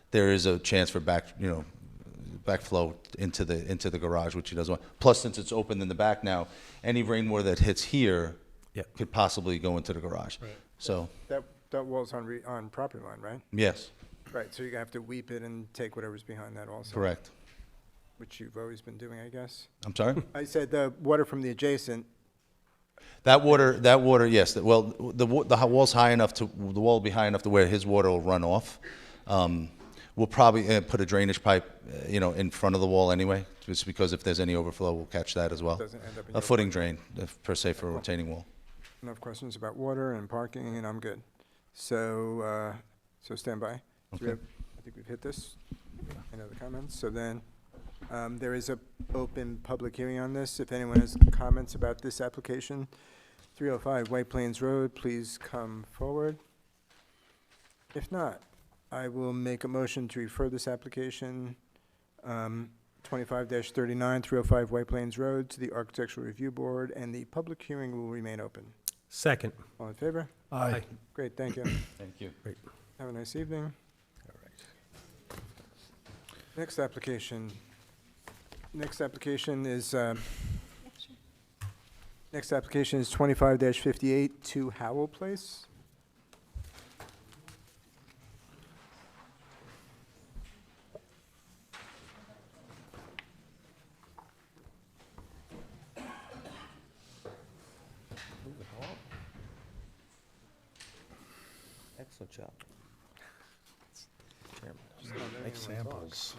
S12: there is a chance for backflow into the garage, which he doesn't want. Plus, since it's open in the back now, any rainwater that hits here
S2: Yep.
S12: could possibly go into the garage.
S11: Right.
S12: So,
S1: That wall's on property line, right?
S12: yes,
S1: Right, so you're going to have to weep it and take whatever's behind that also.
S12: correct.
S1: Which you've always been doing, I guess.
S12: I'm sorry?
S1: I said the water from the adjacent,
S12: That water, yes. Well, the wall's high enough the wall will be high enough to where his water will run off. We'll probably put a drainage pipe, in front of the wall anyway, just because if there's any overflow, we'll catch that as well.
S1: doesn't end up in
S12: A
S1: your.
S12: footing drain, per se, for a retaining wall.
S1: Enough questions about water and parking, and I'm good. So stand by. So we
S12: Okay.
S1: have, I think we've hit this. Any other comments? So then, there is a open public hearing on this. If anyone has comments about this application, 305 White Plains Road, please come forward. If not, I will make a motion to refer this application, 25-39, 305 White Plains Road, to the Architectural Review Board, and the public hearing will remain open.
S2: Second.
S1: All in favor?
S2: Aye.
S1: Great, thank you.
S12: Thank you.
S1: Have a nice evening. Next application. Next application is 25-58 to Howell Place.
S2: Excellent job.
S11: Make samples.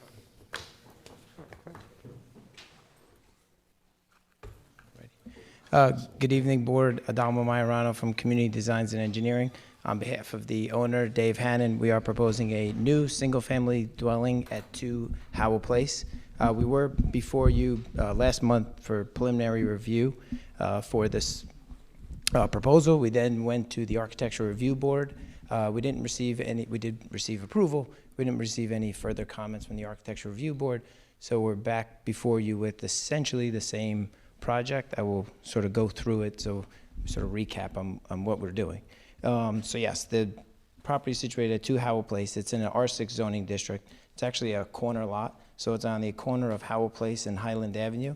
S13: Good evening, Board. Adamo Majorano from Community Designs and Engineering. On behalf of the owner, Dave Hannon, we are proposing a new single-family dwelling at 2 Howell Place. We were before you last month for preliminary review for this proposal. We then went to the Architectural Review Board. We did receive approval. We didn't receive any further comments from the Architectural Review Board. So we're back before you with essentially the same project. I will sort of go through it, so sort of recap on what we're doing. So yes, the property is situated at 2 Howell Place. It's in an R6 zoning district. It's actually a corner lot, so it's on the corner of Howell Place and Highland Avenue.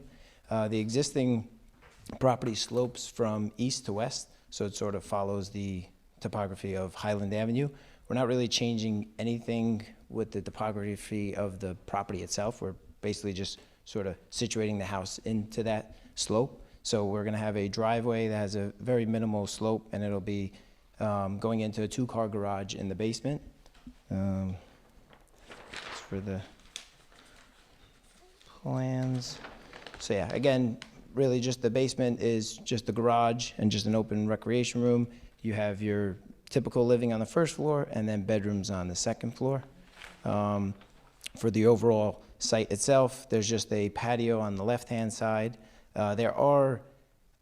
S13: The existing property slopes from east to west, so it sort of follows the topography of Highland Avenue. We're not really changing anything with the topography of the property itself. We're basically just sort of situating the house into that slope. So we're gonna have a driveway that has a very minimal slope, and it'll be going into a 2-car garage in the basement. As for the plans, so yeah, again, really just the basement is just the garage and just an open recreation room. You have your typical living on the first floor and then bedrooms on the second floor. For the overall site itself, there's just a patio on the left-hand side. There are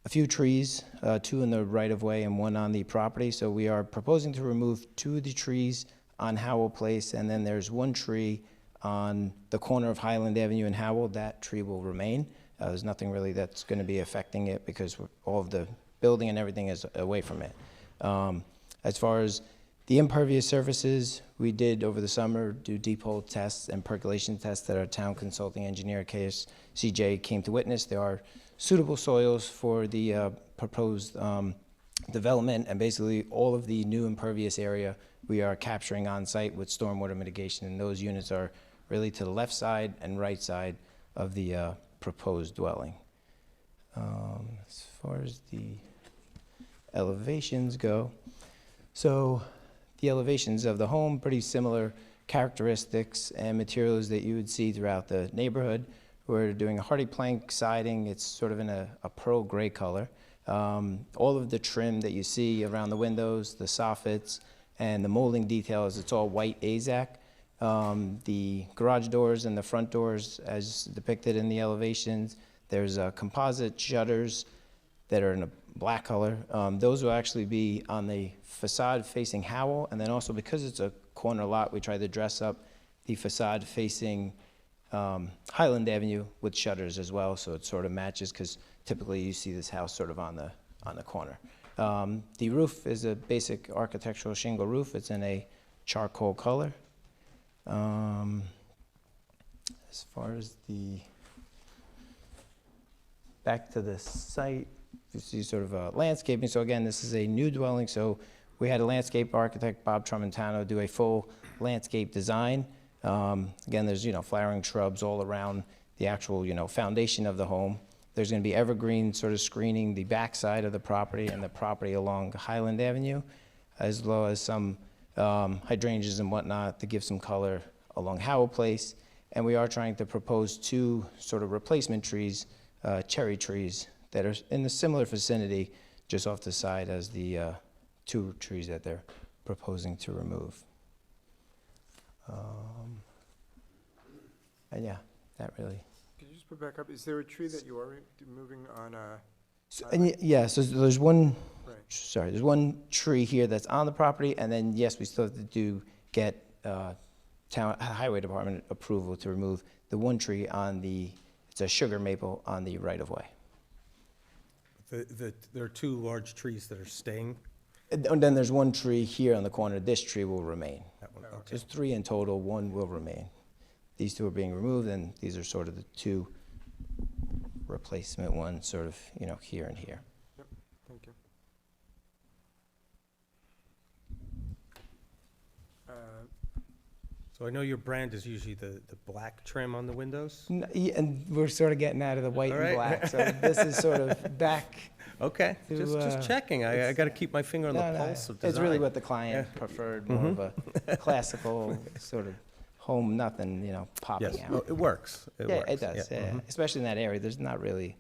S13: a few trees, 2 in the right-of-way and 1 on the property. So we are proposing to remove 2 of the trees on Howell Place, and then there's 1 tree on the corner of Highland Avenue and Howell. That tree will remain. There's nothing really that's going to be affecting it because all of the building and everything is away from it. As far as the impervious surfaces, we did over the summer do deep hole tests and percolation tests that our town consulting engineer, KSCJ, came to witness. There are suitable soils for the proposed development, and basically all of the new impervious area we are capturing on site with stormwater mitigation, and those units are really to the left side and right side of the proposed dwelling. As far as the elevations go, so the elevations of the home, pretty similar characteristics and materials that you would see throughout the neighborhood. We're doing a hardy plank siding. It's sort of in a pearl gray color. All of the trim that you see around the windows, the soffits, and the molding details, it's all white AZAC. The garage doors and the front doors, as depicted in the elevations, there's composite shutters that are in a black color. Those will actually be on the facade facing Howell, and then also because it's a corner lot, we try to dress up the facade facing Highland Avenue with shutters as well, so it sort of matches, because typically you see this house sort of on the corner. The roof is a basic architectural shingle roof. It's in a charcoal color. As far as the back to the site, you see sort of landscaping. So again, this is a new dwelling, so we had a landscape architect, Bob Tramontano, do a full landscape design. Again, there's, flowering shrubs all around the actual, foundation of the home. There's going to be evergreen sort of screening the back side of the property and the property along Highland Avenue, as well as some hydrangeas and whatnot to give some color along Howell Place. And we are trying to propose 2 sort of replacement trees, cherry trees, that are in a similar vicinity just off the side as the 2 trees that they're proposing to remove. And yeah, that really.
S1: Can you just put back up? Is there a tree that you are removing on
S13: So, and yeah, so there's one.
S1: Right.
S13: Sorry, there's 1 tree here that's on the property, and then yes, we still have to get town highway department approval to remove the 1 tree on the. It's a sugar maple on the right of way.
S2: There are 2 large trees that are staying.
S13: And then there's 1 tree here on the corner. This tree will remain.
S2: That one, okay.
S13: There's 3 in total. 1 will remain. These 2 are being removed, and these are sort of the 2 replacement ones, sort of, here and here.
S1: Yep, thank you.
S2: So I know your brand is usually the black trim on the windows?
S13: Yeah, and we're sort of getting out of the white
S2: All
S13: and
S2: right.
S13: black, so this is sort of back.
S2: Okay,
S13: to,
S2: just checking. I got to keep my finger on the pulse of design.
S13: It's really what the client preferred, more of a classical sort of home, nothing, popping
S2: Yes,
S13: out.
S2: well, it works. It
S13: Yeah,
S2: works.
S13: it does, yeah. Especially in that area, there's not really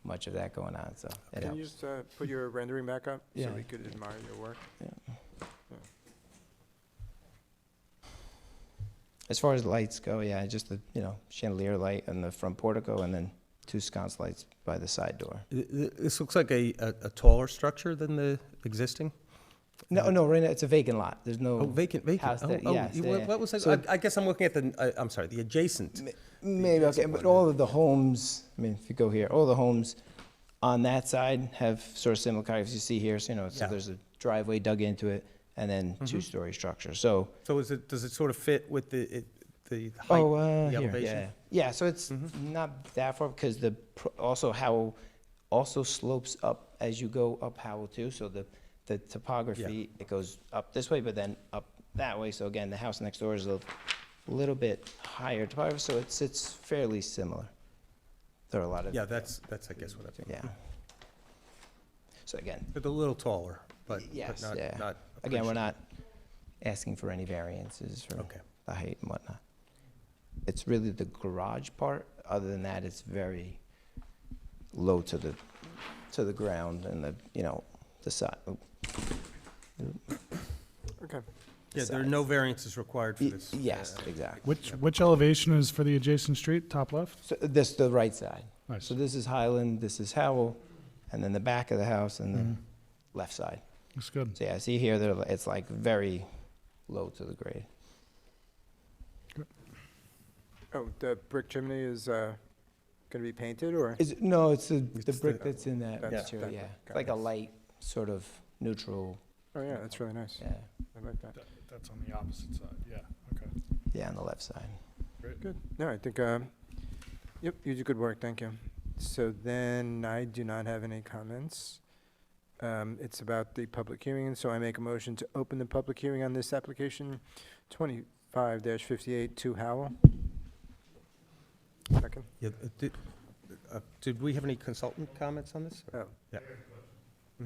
S13: much of that going on, so it
S1: Can
S13: helps.
S1: you just put your rendering back up
S13: Yeah.
S1: so we could admire your work?
S13: Yeah. As far as lights go, yeah, just the, chandelier light on the front portico, and then 2 sconce lights by the side door.
S2: This looks like a taller structure than the existing?
S13: No, right now, it's a vacant lot. There's no
S2: Vacant.
S13: house there. Yes,
S2: What was that?
S13: So-
S2: I guess I'm looking at I'm sorry, the adjacent.
S13: Maybe, okay, but all of the homes, if you go here, all the homes on that side have sort of similar kind, as you see here, so, you know, so
S2: Yeah.
S13: there's a driveway dug into it, and then two-story structure, so.
S2: So does it sort of fit with the height,
S13: Oh,
S2: the
S13: here,
S2: elevation?
S13: yeah. Yeah, so it's not that far, because also Howell also slopes up as you go up Howell too, so the topography, it goes up this way, but then up that way, so again, the house next door is a little bit higher topography, so it's fairly similar. There are a lot of.
S2: Yeah, that's I guess what I'm.
S13: Yeah. So again,
S2: But a little taller, but
S13: yes,
S2: not,
S13: yeah.
S2: not
S13: Again, we're
S2: appreciable.
S13: not asking for any variances for
S2: Okay.
S13: the height and whatnot. It's really the garage part. Other than that, it's very low to the ground and the side.
S1: Okay.
S2: Yeah, there are no variances required for this.
S13: Yes, exactly.
S11: Which elevation is for the adjacent street, top left?
S13: So this the right side.
S11: Nice.
S13: So this is Highland, this is Howell, and then the back of the house and the left side.
S11: That's good.
S13: So yeah, see here, it's like very low to the grade.
S1: Oh, the brick chimney is going to be painted, or?
S13: No, it's the
S2: It's
S13: brick
S2: the-
S13: that's in that
S1: That's-
S13: material,
S1: that-
S13: yeah.
S1: got
S13: Like
S1: it.
S13: a light, sort of neutral,
S1: Oh, yeah, that's really nice.
S13: yeah,
S1: I like that.
S11: That's on the opposite side, yeah, okay.
S13: yeah, on the left side.
S1: Good. No, I think, yep, you did good work, thank you. So then I do not have any comments. It's about the public hearing, so I make a motion to open the public hearing on this application 25-58 to Howell. Second?
S2: Yeah, did we have any consultant comments on this? or-
S1: Oh.
S2: Yeah.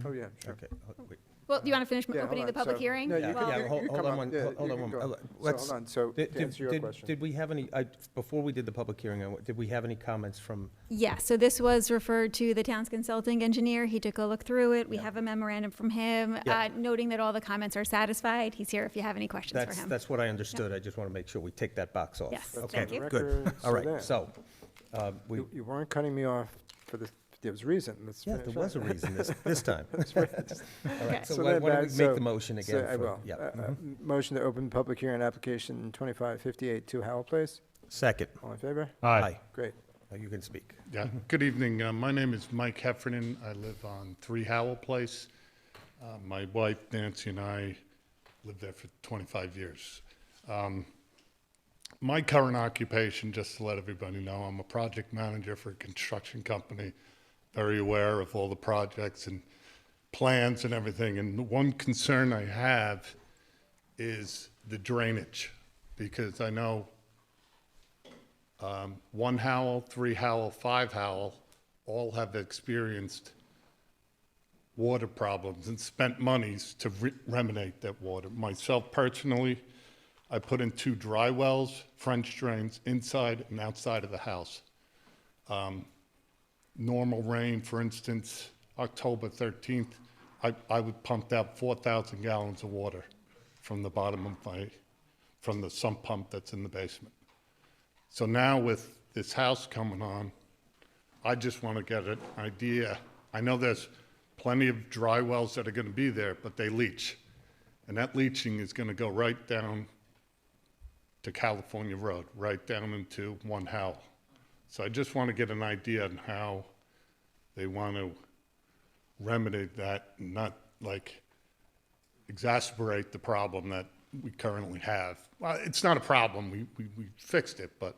S1: Oh, yeah, sure.
S2: Okay. Wait.
S5: Well, do you want to finish
S1: Yeah, hold
S5: opening the
S1: on.
S5: public
S1: So-
S5: hearing?
S1: No, you
S5: Well-
S1: can,
S2: hold
S1: you
S2: on
S1: come
S2: one-
S1: up. Yeah,
S2: hold
S1: you
S2: on
S1: can
S2: one-
S1: go.
S2: hold on.
S1: So
S2: Let's-
S1: hold on, so to answer your question.
S2: Did we have any, before we did the public hearing, did we have any comments from,
S5: Yeah, so this was referred to the town's consulting engineer. He took a look through it. We
S2: Yeah.
S5: have a memorandum from him,
S2: Yeah.
S5: noting that all the comments are satisfied. He's here if you have any questions for him.
S2: that's what I understood. I just want to make sure we take that box off.
S5: Yes,
S2: Okay,
S5: thank you.
S2: good.
S1: Record,
S2: All right,
S1: then,
S2: so, we,
S1: You weren't cutting me off for the, there was a reason. Let's
S2: yeah,
S1: finish
S2: there was a
S1: that.
S2: reason this time. All
S5: Okay.
S2: right, so
S1: So
S2: why
S1: then
S2: don't
S1: that-
S2: we
S1: so-
S2: make the motion again?
S1: So I
S2: for-
S1: will.
S2: Yeah.
S1: Motion to open public hearing application 2558 to Howell Place.
S2: Second.
S1: All in favor?
S2: Aye.
S1: Great.
S2: Now you can speak.
S14: Yeah, good evening. My name is Mike Heffernan. I live on 3 Howell Place. My wife Nancy and I lived there for 25 years. My current occupation, just to let everybody know, I'm a project manager for a construction company, very aware of all the projects and plans and everything. And the one concern I have is the drainage, because I know 1 Howell, 3 Howell, 5 Howell, all have experienced water problems and spent monies to remediate that water. Myself personally, I put in 2 dry wells, French drains, inside and outside of the house. Normal rain, for instance, October 13th, I would pump out 4,000 gallons of water from the bottom of from the sump pump that's in the basement. So now with this house coming on, I just want to get an idea. I know there's plenty of dry wells that are going to be there, but they leach. And that leaching is going to go right down to California Road, right down into 1 Howell. So I just want to get an idea on how they want to remedy that, and not like exacerbate the problem that we currently have. Well, it's not a problem, we fixed it, but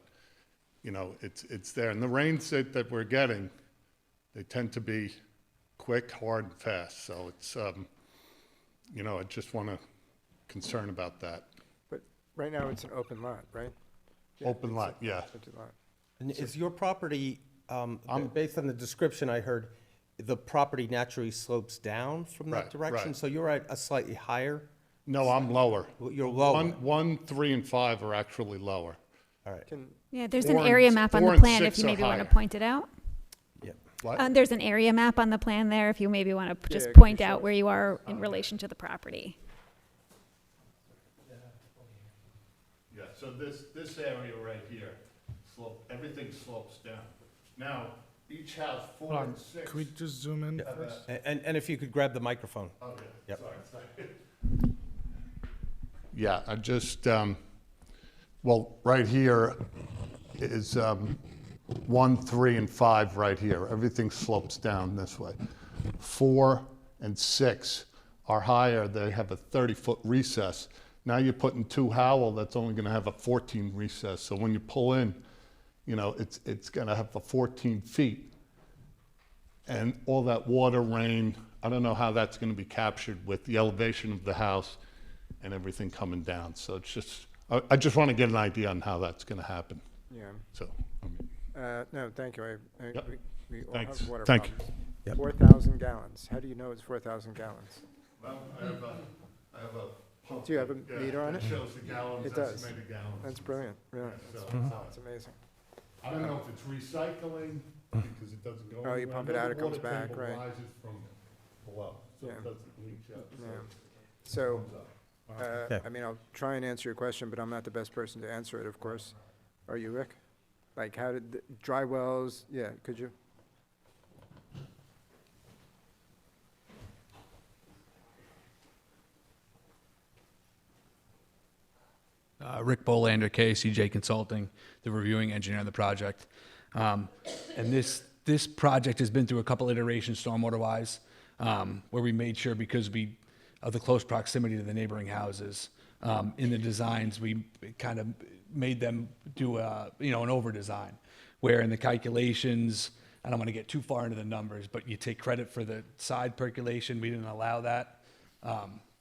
S14: you know, it's there. And the rains that we're getting, they tend to be quick, hard, and fast. So it's, you know, I just want to concern about that.
S1: But right now, it's an open lot, right?
S14: Open lot, yeah.
S1: Empty lot.
S2: And is your property, based on the description I heard, the property naturally slopes down from that
S14: Right,
S2: direction?
S14: right.
S2: So you're at a slightly higher?
S14: No, I'm lower.
S2: You're lower?
S14: 1, 3, and 5 are actually lower.
S2: All right.
S1: Can,
S5: Yeah, there's an
S14: 4
S5: area
S14: and-
S5: map on
S14: 4
S5: the
S14: and
S5: plan if
S14: 6
S5: you
S14: are
S5: maybe want to
S14: higher.
S5: point it out.
S2: Yeah.
S14: What?
S5: There's an area map on the plan there if you maybe want to just
S1: Yeah, can
S5: point
S1: you show
S5: out
S1: it?
S5: where you are in relation to the property.
S14: Yeah, so this area right here, everything slopes down. Now, each house, 4
S11: Hold on,
S14: and 6.
S11: Can we just zoom in first?
S2: And if you could grab the microphone.
S14: Okay,
S2: Yep.
S14: sorry. Yeah, I just, well, right here is 1, 3, and 5 right here. Everything slopes down this way. 4 and 6 are higher. They have a 30-foot recess. Now you're putting 2 Howell that's only going to have a 14 recess. So when you pull in, you know, it's going to have a 14 feet. And all that water, rain, I don't know how that's going to be captured with the elevation of the house and everything coming down. So it's just, I just want to get an idea on how that's going to happen.
S1: Yeah.
S14: So, I mean,
S1: No, thank you.
S14: Yep.
S1: We all
S14: Thanks.
S1: have water
S14: Thank you.
S1: problems.
S2: Yep.
S1: 4,000 gallons. How do you know it's 4,000 gallons?
S14: well, I have a pump.
S1: Do you have a meter on it?
S14: It shows the gallons,
S1: It does.
S14: estimated gallons.
S1: That's brilliant, really.
S14: So,
S1: That's amazing.
S14: I don't know if it's recycling, because it doesn't go
S1: Oh, you
S14: anywhere.
S1: pump
S14: I
S1: it
S14: know
S1: out,
S14: the
S1: it comes
S14: water
S1: back,
S14: table
S1: right.
S14: rises from below, so
S1: Yeah.
S14: it doesn't leach out.
S1: Yeah. So,
S2: Yeah.
S1: I mean, I'll try and answer your question, but I'm not the best person to answer it, of course. Are you, Rick? Like, how did, dry wells, yeah, could you?
S15: Rick Bolander, KCJ Consulting, the reviewing engineer on the project. And this project has been through a couple iterations stormwater-wise, where we made sure, because of the close proximity to the neighboring houses, in the designs, we kind of made them do an over-design, where in the calculations, I don't want to get too far into the numbers, but you take credit for the side percolation. We didn't allow that.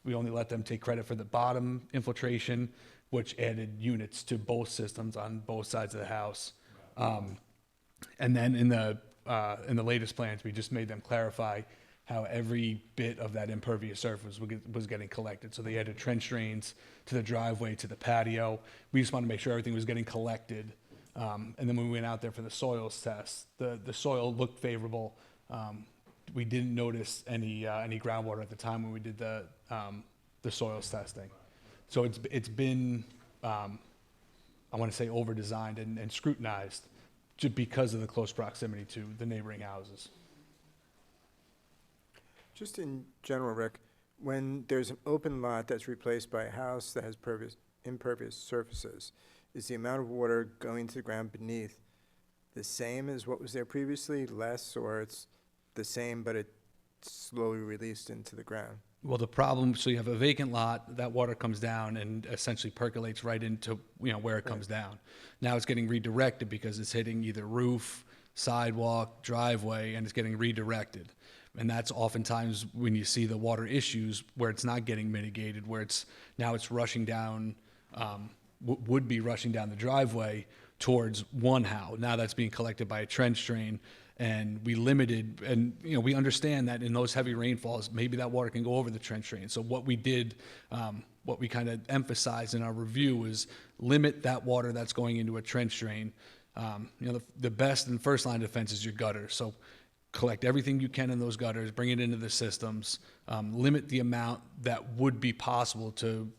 S15: We only let them take credit for the bottom infiltration, which added units to both systems on both sides of the house. And then in the latest plans, we just made them clarify how every bit of that impervious surface was getting collected. So they added trench drains to the driveway, to the patio. We just wanted to make sure everything was getting collected. And then when we went out there for the soils test, the soil looked favorable. We didn't notice any groundwater at the time when we did the soils testing. So it's been, I want to say, over-designed and scrutinized just because of the close proximity to the neighboring houses.
S1: Just in general, Rick, when there's an open lot that's replaced by a house that has impervious surfaces, is the amount of water going to the ground beneath the same as what was there previously, less, or it's the same but it's slowly released into the ground?
S15: Well, the problem, so you have a vacant lot, that water comes down and essentially percolates right into, where it comes down. Now it's getting redirected because it's hitting either roof, sidewalk, driveway, and it's getting redirected. And that's oftentimes when you see the water issues where it's not getting mitigated, where now it's rushing down, would be rushing down the driveway towards one house. Now that's being collected by a trench drain. And we limited, and we understand that in those heavy rainfalls, maybe that water can go over the trench drain. So what we did, what we kind of emphasized in our review is limit that water that's going into a trench drain. The best and first line of defense is your gutters. So collect everything you can in those gutters, bring it into the systems, limit the amount that would be possible to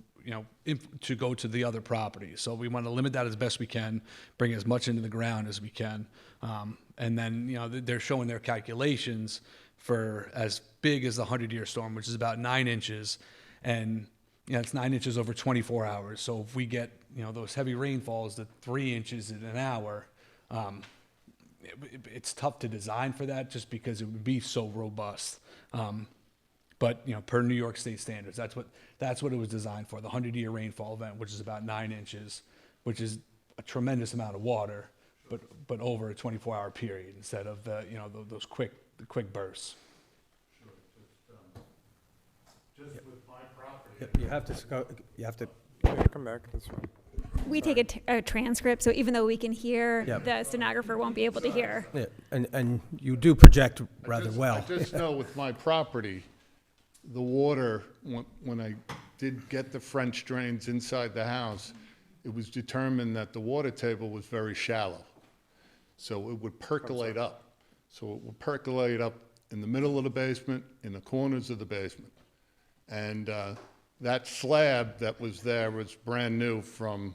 S15: to go to the other properties. So we want to limit that as best we can, bring as much into the ground as we can. And then, they're showing their calculations for as big as the 100-year storm, which is about 9 inches. And, it's 9 inches over 24 hours. So if we get, those heavy rainfalls to 3 inches in an hour, it's tough to design for that just because it would be so robust. But per New York State standards, that's what it was designed for. The 100-year rainfall event, which is about 9 inches, which is a tremendous amount of water, but over a 24-hour period instead of those quick bursts.
S14: Just with my property.
S2: You have to.
S1: Come back, that's fine.
S5: We take a transcript, so even though we can hear,
S2: Yep.
S5: the stenographer won't be able to hear.
S2: Yeah, and you do project rather well.
S14: I just know with my property, the water, when I did get the French drains inside the house, it was determined that the water table was very shallow. So it would percolate up. So it would percolate up in the middle of the basement, in the corners of the basement. And that slab that was there was brand new from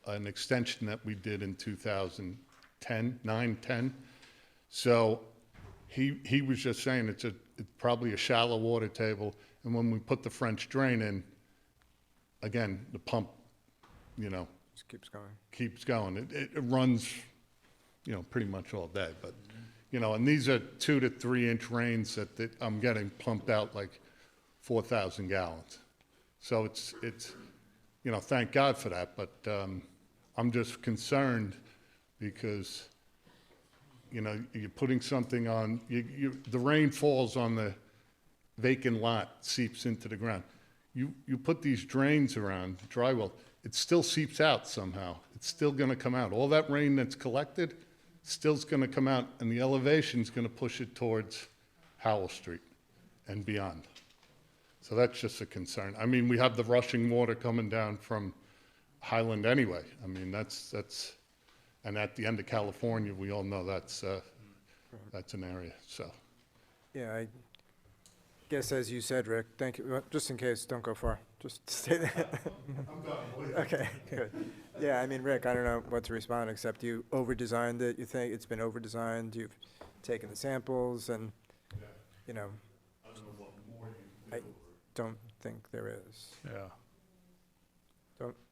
S14: an extension that we did in 2010, 9-10. So he was just saying it's probably a shallow water table, and when we put the French drain in, again, the pump,
S1: Just keeps going.
S14: keeps going. It runs you know, pretty much all day. But, you know, and these are 2 to 3 inch rains that I'm getting pumped out like 4,000 gallons. So it's, you know, thank God for that, but I'm just concerned because, you know, you're putting something on, the rain falls on the vacant lot, seeps into the ground. You put these drains around, dry well, it still seeps out somehow. It's still gonna come out. All that rain that's collected, still's gonna come out, and the elevation's gonna push it towards Howell Street and beyond. So that's just a concern. I mean, we have the rushing water coming down from Highland anyway. I mean, that's, and at the end of California, we all know that's an area, so.
S1: Yeah, I guess as you said, Rick, thank you. Well, just in case, don't go far. Just stay there.
S14: I'm done.
S1: Okay, good. Yeah, I mean, Rick, I don't know what to respond, except you over-designed it. You think it's been over-designed. You've taken the samples and, you know, I don't think there is.
S11: Yeah.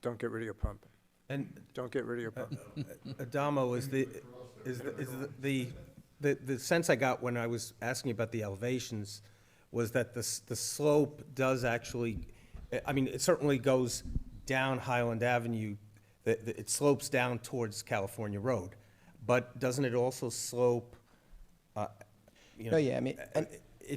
S1: Don't get rid of your pump.
S2: And
S1: Don't get rid of your pump.
S2: Adamo, the sense I got when I was asking about the elevations was that the slope does actually, I mean, it certainly goes down Highland Avenue, it slopes down towards California Road, but doesn't it also slope, you know?
S13: No, yeah, I mean,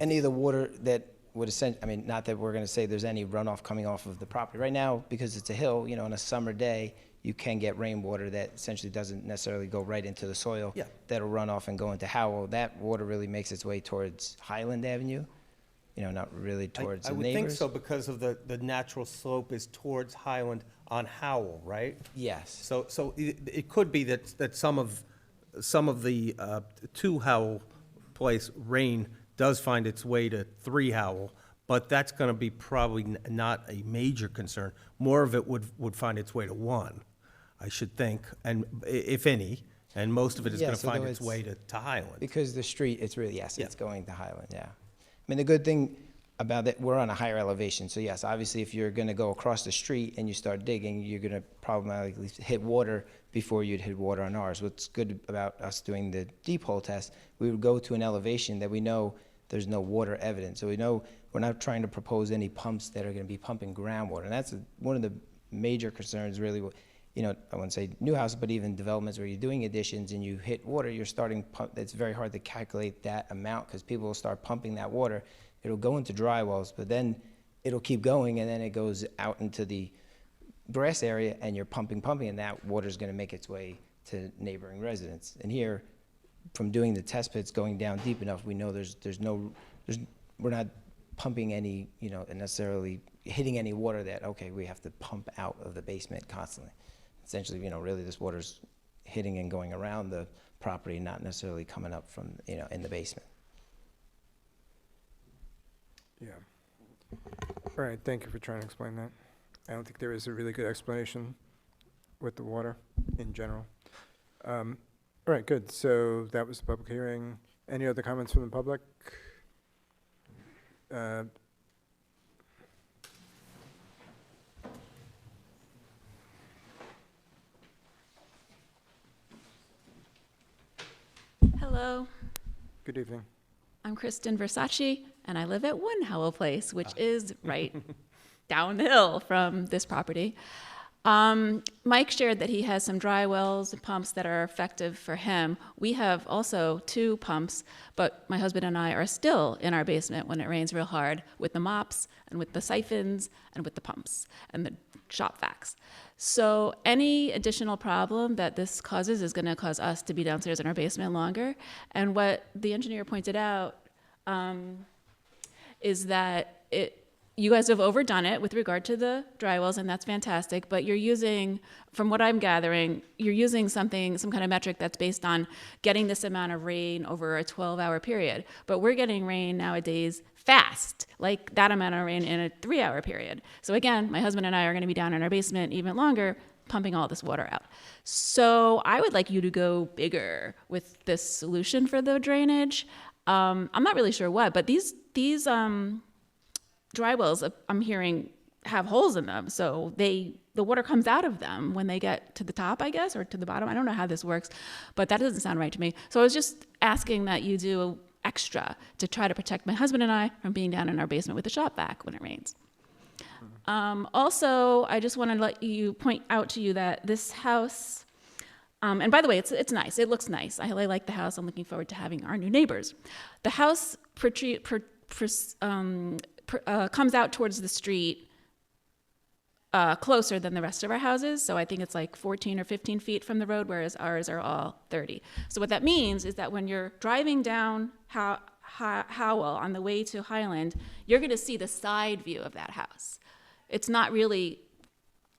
S13: any of the water that would I mean, not that we're gonna say there's any runoff coming off of the property. Right now, because it's a hill, you know, on a summer day, you can get rainwater that essentially doesn't necessarily go right into the soil.
S2: Yeah.
S13: That'll run off and go into Howell. That water really makes its way towards Highland Avenue, you know, not really towards
S2: I
S13: the
S2: would
S13: neighbors.
S2: think so because of the natural slope is towards Highland on Howell, right?
S13: Yes.
S2: So it could be that some of the to Howell Place rain does find its way to 3 Howell, but that's going to be probably not a major concern. More of it would find its way to 1, I should think, and if any, and most of it is
S13: Yeah,
S2: going to
S13: so
S2: find
S13: though
S2: its way to Highland.
S13: Because the street, it's really, yes,
S2: Yeah.
S13: it's going to Highland, yeah. I mean, the good thing about it, we're on a higher elevation, so yes, obviously, if you're gonna go across the street and you start digging, you're gonna probably hit water before you'd hit water on ours. What's good about us doing the deep hole test, we would go to an elevation that we know there's no water evidence. So we know we're not trying to propose any pumps that are gonna be pumping groundwater. And that's one of the major concerns, really, you know, I wouldn't say new houses, but even developments where you're doing additions and you hit water, you're starting pump. It's very hard to calculate that amount because people will start pumping that water. It'll go into dry wells, but then it'll keep going, and then it goes out into the grass area, and you're pumping, and that water's gonna make its way to neighboring residents. And here, from doing the test pits, going down deep enough, we know we're not pumping any, you know, necessarily hitting any water that, okay, we have to pump out of the basement constantly. Essentially, you know, really this water's hitting and going around the property, not necessarily coming up from, you know, in the basement.
S1: Yeah. All right, thank you for trying to explain that. I don't think there is a really good explanation with the water in general. All right, good. So that was the public hearing. Any other comments from the public?
S16: Hello,
S1: Good evening.
S16: I'm Kristen Versace, and I live at 1 Howell Place, which is right down the hill from this property. Mike shared that he has some dry wells and pumps that are effective for him. We have also 2 pumps, but my husband and I are still in our basement when it rains real hard with the mops and with the siphons and with the pumps and the shop vacs. So any additional problem that this causes is going to cause us to be downstairs in our basement longer. And what the engineer pointed out is that you guys have overdone it with regard to the dry wells, and that's fantastic, but you're using, from what I'm gathering, you're using some kind of metric that's based on getting this amount of rain over a 12-hour period. But we're getting rain nowadays fast, like that amount of rain in a 3-hour period. So again, my husband and I are gonna be down in our basement even longer, pumping all this water out. So I would like you to go bigger with this solution for the drainage. I'm not really sure what, but these dry wells, I'm hearing have holes in them, so the water comes out of them when they get to the top, I guess, or to the bottom. I don't know how this works, but that doesn't sound right to me. So I was just asking that you do extra to try to protect my husband and I from being down in our basement with the shop vac when it rains. Also, I just want to point out to you that this house, and by the way, it's nice. It looks nice. I like the house. I'm looking forward to having our new neighbors. The house comes out towards the street closer than the rest of our houses. So I think it's like 14 or 15 feet from the road, whereas ours are all 30. So what that means is that when you're driving down Howell on the way to Highland, you're going to see the side view of that house. It's not really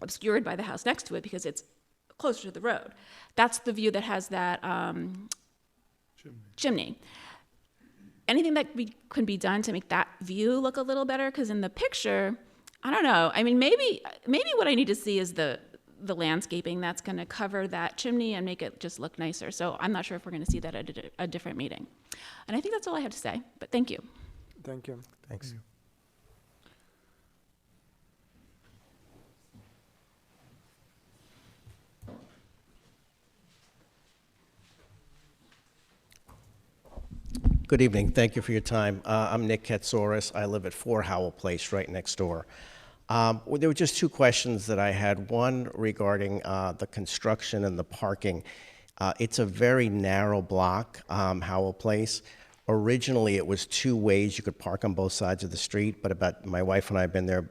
S16: obscured by the house next to it because it's closer to the road. That's the view that has that chimney. Anything that can be done to make that view look a little better? Because in the picture, I don't know. I mean, maybe what I need to see is the landscaping that's going to cover that chimney and make it just look nicer. So I'm not sure if we're going to see that at a different meeting. And I think that's all I have to say. But thank you.
S1: Thank you.
S2: Thanks. Good evening. Thank you for your time. I'm Nick Katsoris. I live at 4 Howell Place, right next door. There were just two questions that I had. One regarding the construction and the parking. It's a very narrow block, Howell Place. Originally, it was 2 ways you could park on both sides of the street, but my wife and I have been there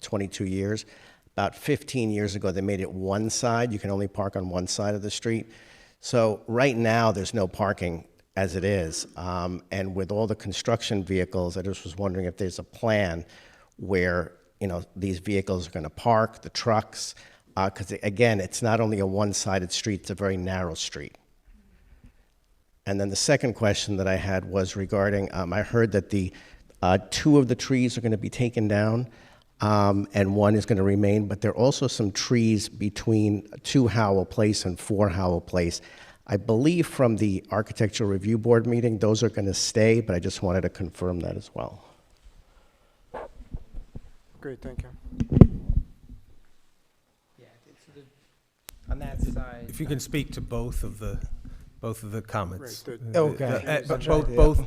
S2: 22 years. About 15 years ago, they made it one side. You can only park on one side of the street. So right now, there's no parking as it is. And with all the construction vehicles, I just was wondering if there's a plan where, these vehicles are going to park, the trucks, because again, it's not only a one-sided street, it's a very narrow street. And then the second question that I had was regarding, I heard that the 2 of the trees are going to be taken down, and 1 is going to remain, but there are also some trees between 2 Howell Place and 4 Howell Place. I believe from the Architectural Review Board meeting, those are going to stay, but I just wanted to confirm that as well.
S1: Great, thank you.
S13: Yeah, on that side.
S2: If you can speak to both of the comments.
S1: Right,
S13: Okay.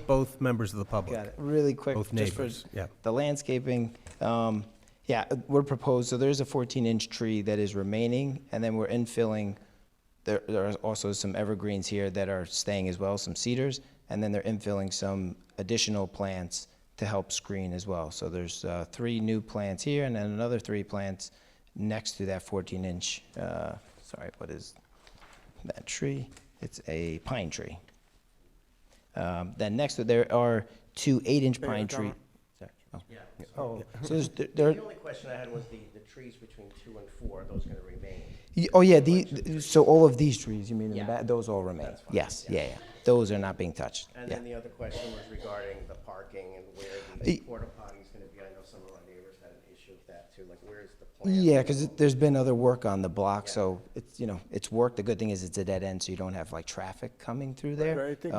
S2: Both members of the public.
S13: Got it. Really quick,
S2: Both
S13: just
S2: neighbors,
S13: for
S2: yeah.
S13: the landscaping. We're proposed, so there's a 14-inch tree that is remaining, and then we're infilling. There are also some evergreens here that are staying as well, some cedars, and then they're infilling some additional plants to help screen as well. So there's 3 new plants here, and then another 3 plants next to that 14-inch, what is that tree? It's a pine tree. Then next to there are 2 8-inch pine trees. So there's,
S2: The only question I had was the trees between 2 and 4, are those going to remain?
S13: So all of these trees, you mean in the
S2: Yeah.
S13: back, those all remain?
S2: That's fine.
S13: Yes,
S2: Yeah.
S13: yeah. Those are not being touched.
S2: And
S13: Yeah.
S2: then the other question was regarding the parking and where the porta potty is going to be. I know some of our neighbors had an issue with that too. Like, where's the plan?
S13: Yeah, because there's been other work on the block, so it's work. The good thing is it's a dead end, so you don't have like traffic coming through there.
S1: Right,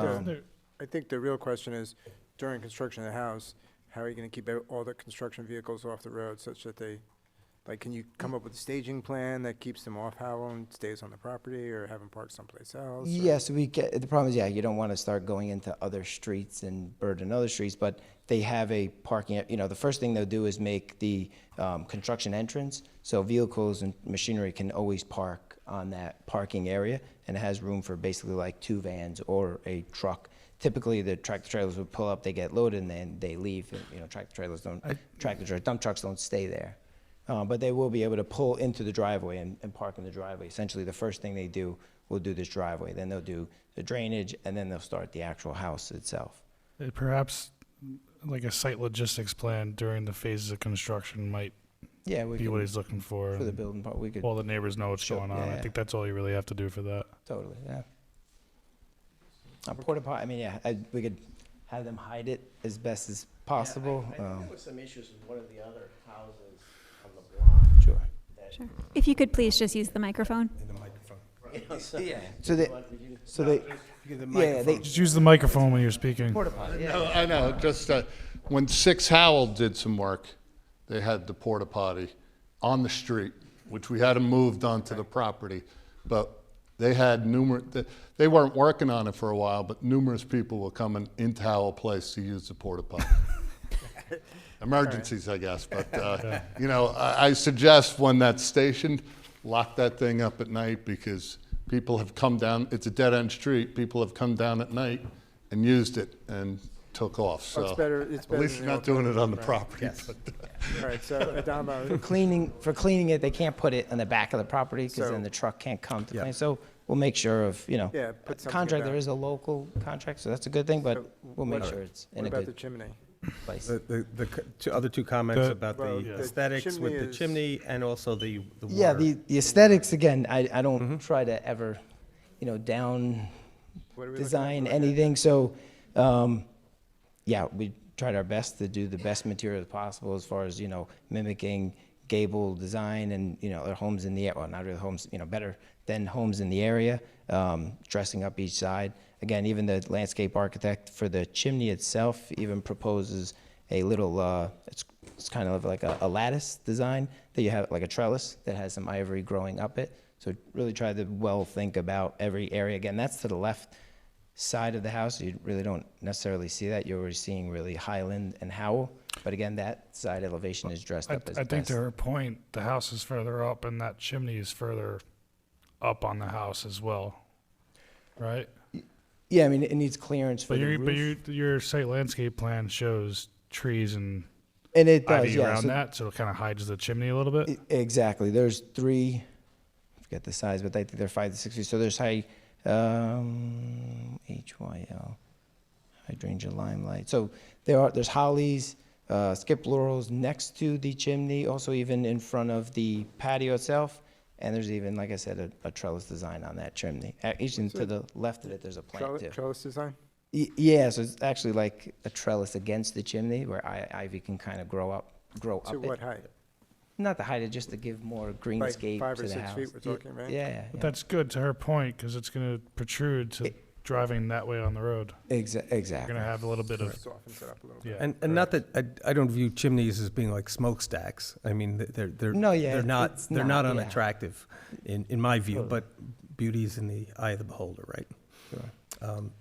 S1: I think the real question is, during construction of the house, how are you going to keep all the construction vehicles off the road such that they, can you come up with a staging plan that keeps them off Howell and stays on the property, or have them parked someplace else?
S13: Yes, the problem is, you don't want to start going into other streets and burden other streets, but they have a parking, the first thing they'll do is make the construction entrance, so vehicles and machinery can always park on that parking area, and it has room for basically like 2 vans or a truck. Typically, the tractor trailers would pull up, they get loaded, and then they leave. And, dump trucks don't stay there. But they will be able to pull into the driveway and park in the driveway. Essentially, the first thing they do will do this driveway. Then they'll do the drainage, and then they'll start the actual house itself.
S11: Perhaps like a site logistics plan during the phases of construction might be what he's looking for.
S13: For the building part, we could.
S11: All the neighbors know what's going on. I think that's all you really have to do for that.
S13: Totally, yeah. Porta potty, we could have them hide it as best as possible.
S2: I think there was some issues with one of the other houses on the block.
S13: Sure.
S5: Sure. If you could please just use the microphone.
S2: In the microphone.
S11: Just use the microphone when you're speaking.
S14: No, I know, just when 6 Howell did some work, they had the porta potty on the street, which we had them moved onto the property. But they had they weren't working on it for a while, but numerous people were coming into Howell Place to use the porta potty. Emergencies, I guess, but, you know, I suggest when that's stationed, lock that thing up at night, because people have come down, it's a dead-end street, people have come down at night and used it and took off, so.
S1: Well, it's better
S14: At
S1: than
S14: least
S1: the
S14: you're not doing it on the
S1: alternative, right.
S14: property.
S2: Yes.
S14: but,
S1: All right, so Adamo,
S13: For cleaning it, they can't put it on the back of the property because
S1: So-
S13: then the truck can't come to
S2: Yeah.
S13: clean. So we'll make sure of, you know,
S1: Yeah, put something
S13: contract,
S1: about
S13: there
S1: it.
S13: is a local contract, so that's a good thing, but
S1: So
S13: we'll make
S1: what-
S13: sure it's
S1: what
S13: in a
S1: about the
S13: good
S1: chimney?
S13: place.
S2: The other two comments about
S1: Well,
S2: the
S1: the
S2: aesthetics with
S1: chimney
S2: the
S1: is-
S2: chimney and also the water.
S13: Yeah, the aesthetics, again, I don't try to ever, you know, down
S1: What are we looking at?
S13: design anything. So, yeah, we tried our best to do the best materials possible as far as, you know, mimicking gable design and, you know, their homes in the, well, not really homes, you know, better than homes in the area, dressing up each side. Again, even the landscape architect for the chimney itself even proposes a little, it's kind of like a lattice design that you have, like a trellis that has some ivory growing up it. So really try to well think about every area. Again, that's to the left side of the house. You really don't necessarily see that. You're already seeing really Highland and Howell. But again, that side elevation is dressed up as
S11: I think
S13: best.
S11: to her point, the house is further up and that chimney is further up on the house as well, right?
S13: Yeah, I mean, it needs clearance for
S11: But
S13: the roof.
S11: your site landscape plan shows trees and
S13: And it does,
S11: ivy
S13: yeah.
S11: around
S13: So
S11: that, so it kind of hides the chimney a little bit.
S13: Exactly. There's three, I forget the size, but I think they're 5 to 6 feet. So there's HYL, hydrangea limelight. So there's hollies, skip laurels next to the chimney, also even in front of the patio itself. And there's even, like I said, a trellis design on that chimney. Even to the left of it, there's a plant too.
S1: Trellis design?
S13: Yeah, so it's actually like a trellis against the chimney where ivy can kind of grow up
S1: To
S13: it.
S1: what height?
S13: Not the height, it's just to give more greenscape
S1: Like 5
S13: to
S1: or
S13: the
S1: 6
S13: house.
S1: feet we're talking, right?
S13: Yeah.
S11: But that's good to her point, because it's going to protrude to driving that way on the road.
S13: Exactly.
S11: You're going to have a little bit of,
S1: Softens it up a little bit.
S11: yeah.
S2: And not that, I don't view chimneys as being like smokestacks. I mean, they're
S13: No, yeah,
S2: they're not,
S13: it's
S2: they're
S13: not,
S2: not
S13: yeah.
S2: unattractive in my view, but beauty's in the eye of the beholder, right?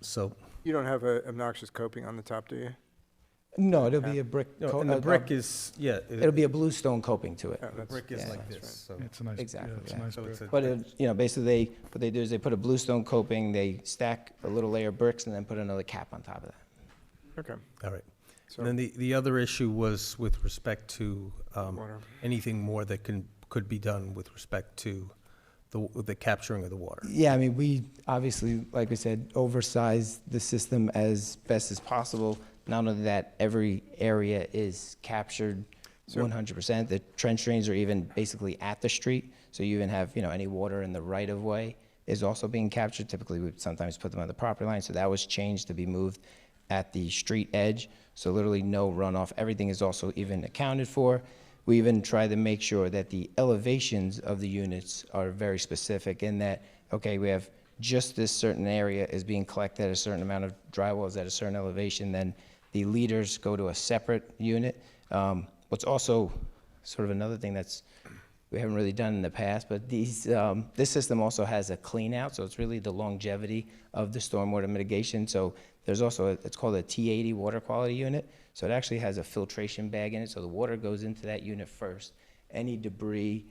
S2: So,
S1: You don't have a obnoxious coping on the top, do you?
S13: No, it'll be a brick.
S2: no, and the brick is, yeah.
S13: It'll be a bluestone coping to it.
S1: Oh,
S2: The
S1: that's-
S2: brick is
S13: yeah,
S2: like
S1: that's
S2: this, so.
S11: It's a nice,
S13: Exactly,
S11: yeah, it's a
S13: yeah.
S11: nice
S2: So it's
S11: brick.
S2: a-
S13: But basically, what they do is they put a bluestone coping, they stack a little layer of bricks, and then put another cap on top of that.
S1: Okay.
S2: All right.
S1: So-
S2: And then the other issue was with respect to
S1: Water.
S2: anything more that could be done with respect to the capturing of the water.
S13: Yeah, I mean, we obviously, like we said, oversized the system as best as possible. Not only that, every area is captured 100%. The trench drains are even basically at the street, so you even have, you know, any water in the right of way is also being captured. Typically, we sometimes put them on the property line, so that was changed to be moved at the street edge. So literally no runoff. Everything is also even accounted for. We even try to make sure that the elevations of the units are very specific in that, okay, we have just this certain area is being collected at a certain amount of drywall at a certain elevation, then the leaders go to a separate unit. What's also sort of another thing we haven't really done in the past, but this system also has a clean out, so it's really the longevity of the stormwater mitigation. So there's also, it's called a T80 water quality unit. So it actually has a filtration bag in it, so the water goes into that unit first. Any debris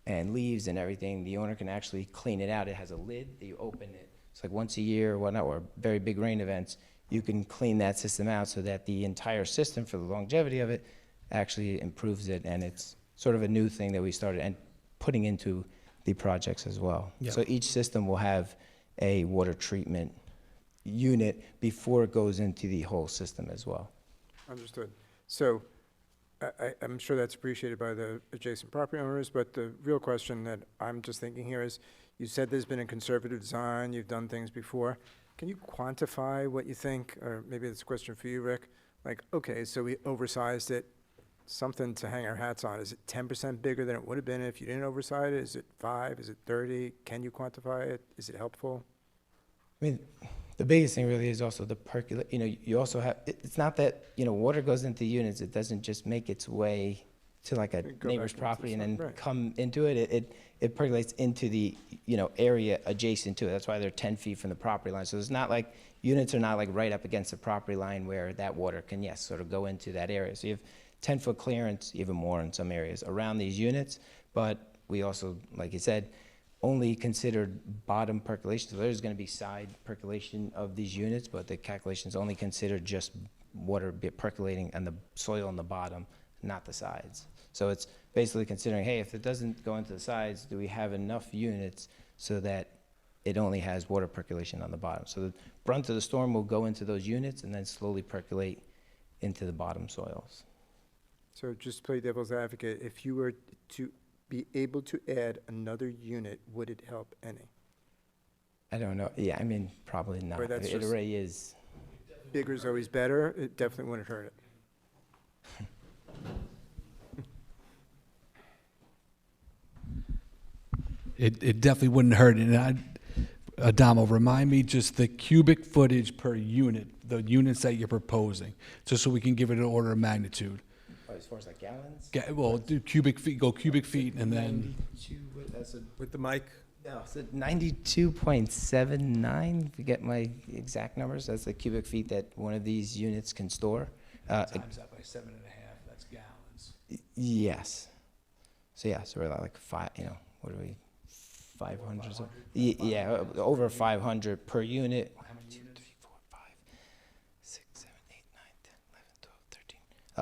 S13: and leaves and everything, the owner can actually clean it out. It has a lid that you open it. It's like once a year or whatnot, or very big rain events, you can clean that system out so that the entire system, for the longevity of it, actually improves it. And it's sort of a new thing that we started and putting into the projects as well.
S2: Yeah.
S13: So each system will have a water treatment unit before it goes into the whole system as well.
S1: Understood. So I'm sure that's appreciated by the adjacent property owners, but the real question that I'm just thinking here is, you said there's been a conservative design, you've done things before. Can you quantify what you think, or maybe it's a question for you, Rick? Like, okay, so we oversized it, something to hang our hats on. Is it 10% bigger than it would have been if you didn't oversize it? Is it 5? Is it 30? Can you quantify it? Is it helpful?
S13: I mean, the biggest thing really is also the percolate. You know, you also have, it's not that, you know, water goes into units, it doesn't just make its way to like a
S1: Go
S13: neighbor's
S1: back into
S13: property and
S1: some-
S13: then
S1: right.
S13: come into it, it percolates into the, area adjacent to it. That's why they're 10 feet from the property line. So it's not like, units are not like right up against the property line where that water can, yes, sort of go into that area. So you have 10-foot clearance, even more in some areas, around these units. But we also, like you said, only considered bottom percolation. So there's going to be side percolation of these units, but the calculations only consider just water percolating and the soil on the bottom, not the sides. So it's basically considering, hey, if it doesn't go into the sides, do we have enough units so that it only has water percolation on the bottom? So the brunt of the storm will go into those units and then slowly percolate into the bottom soils.
S1: So just to play devil's advocate, if you were to be able to add another unit, would it help any?
S13: I don't know. Yeah, I mean, probably not.
S1: Or that's
S13: It
S1: just-
S13: already is.
S1: Bigger is always better. It definitely wouldn't hurt it.
S15: It definitely wouldn't hurt. And Adamo, remind me just the cubic footage per unit, the units that you're proposing, just so we can give it an order of magnitude.
S13: Oh, as far as like gallons?
S15: Well, do cubic feet, go cubic feet, and then
S13: 92, that's a,
S2: With the mic?
S13: no, it's a 92.79, if you get my exact numbers. That's the cubic feet that one of these units can store.
S15: times that by 7.5, that's gallons.
S13: Yes. So yeah, so we're like five, what are we, 500? Yeah, over 500 per unit. 1, 2, 3, 4, 5, 6, 7, 8, 9, 10, 11, 12,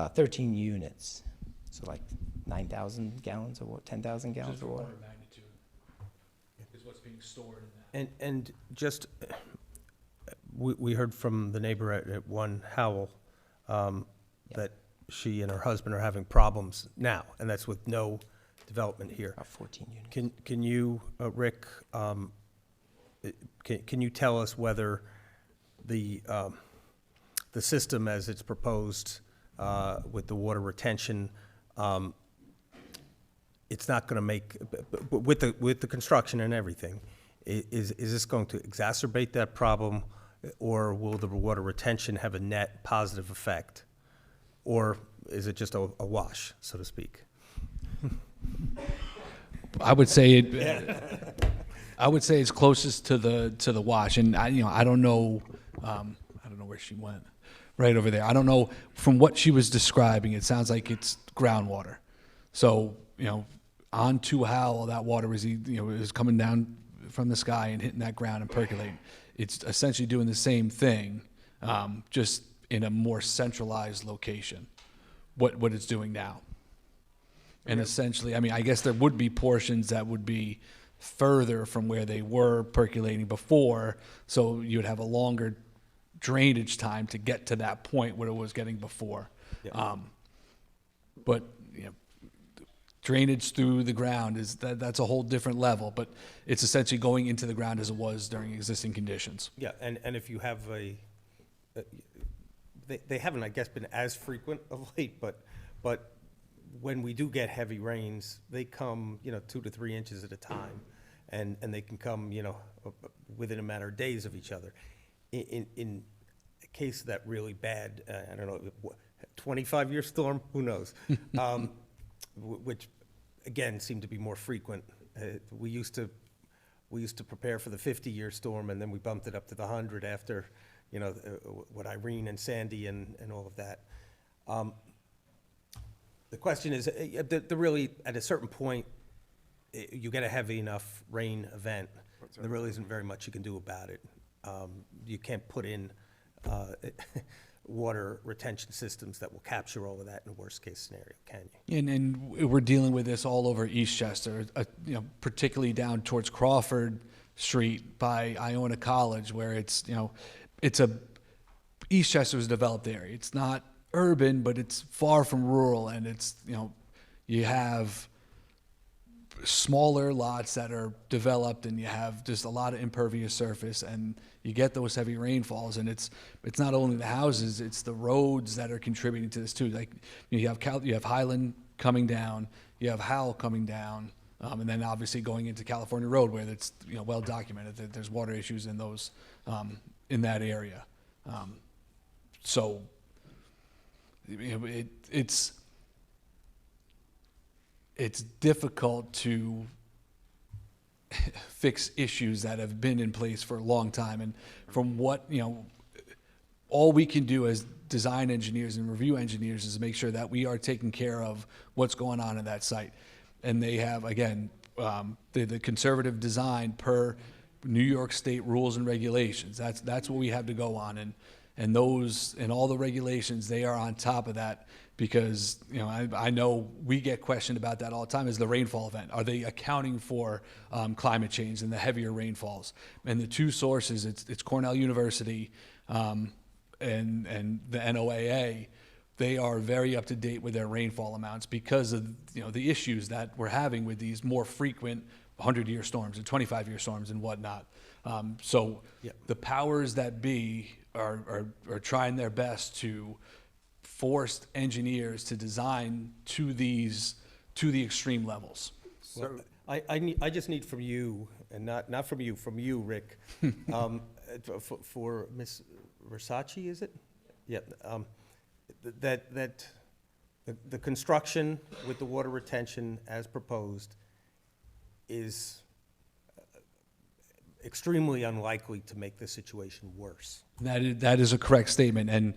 S13: 13. 13 units. So like 9,000 gallons of water, 10,000 gallons
S15: Just
S13: of
S15: for
S13: water.
S15: order of magnitude is what's being stored in that.
S2: And just, we heard from the neighbor at 1 Howell that she and her husband are having problems now, and that's with no development here.
S13: About 14 units.
S2: Can you, Rick, can you tell us whether the system as it's proposed with the water retention, it's not going to make, with the construction and everything, is this going to exacerbate that problem, or will the water retention have a net positive effect? Or is it just a wash, so to speak?
S15: I would say I would say it's closest to the wash, and I don't know where she went. Right over there. I don't know. From what she was describing, it sounds like it's groundwater. So on 2 Howell, that water is coming down from the sky and hitting that ground and percolating. It's essentially doing the same thing, just in a more centralized location. What it's doing now. And essentially, I guess there would be portions that would be further from where they were percolating before, so you'd have a longer drainage time to get to that point where it was getting before.
S2: Yeah.
S15: But drainage through the ground that's a whole different level, but it's essentially going into the ground as it was during existing conditions.
S2: Yeah, and if you have they haven't, I guess, been as frequent of late, but when we do get heavy rains, they come, 2 to 3 inches at a time, and they can come, within a matter of days of each other. In a case of that really bad, I don't know, 25-year storm, who knows? Which, again, seemed to be more frequent. We used to prepare for the 50-year storm, and then we bumped it up to the 100 after, what Irene and Sandy and all of that. The question is, the really, at a certain point, you get a heavy enough rain event, there really isn't very much you can do about it. You can't put in water retention systems that will capture all of that in a worst-case scenario, can you?
S15: And we're dealing with this all over Eastchester, particularly down towards Crawford Street by Iona College, where it's Eastchester is a developed area. It's not urban, but it's far from rural, and it's, you have smaller lots that are developed, and you have just a lot of impervious surface, and you get those heavy rainfalls, and it's not only the houses, it's the roads that are contributing to this too. Like you have Highland coming down, you have Howell coming down, and then obviously going into California Road, where it's well documented that there's water issues in those in that area. So it's it's difficult to fix issues that have been in place for a long time. And from what, all we can do as design engineers and review engineers is make sure that we are taking care of what's going on in that site. And they have, again, the conservative design per New York State rules and regulations. That's what we have to go on. And those, and all the regulations, they are on top of that, because I know we get questioned about that all the time. Is the rainfall event, are they accounting for climate change and the heavier rainfalls? And the two sources, it's Cornell University and the NOAA. They are very up to date with their rainfall amounts because of the issues that we're having with these more frequent 100-year storms and 25-year storms and whatnot. So the powers that be are trying their best to force engineers to design to the extreme levels.
S2: So I just need from you, and not from you, Rick, for Ms. Versace, is it? Yeah. That the construction with the water retention as proposed is extremely unlikely to make the situation worse.
S15: That is a correct statement, and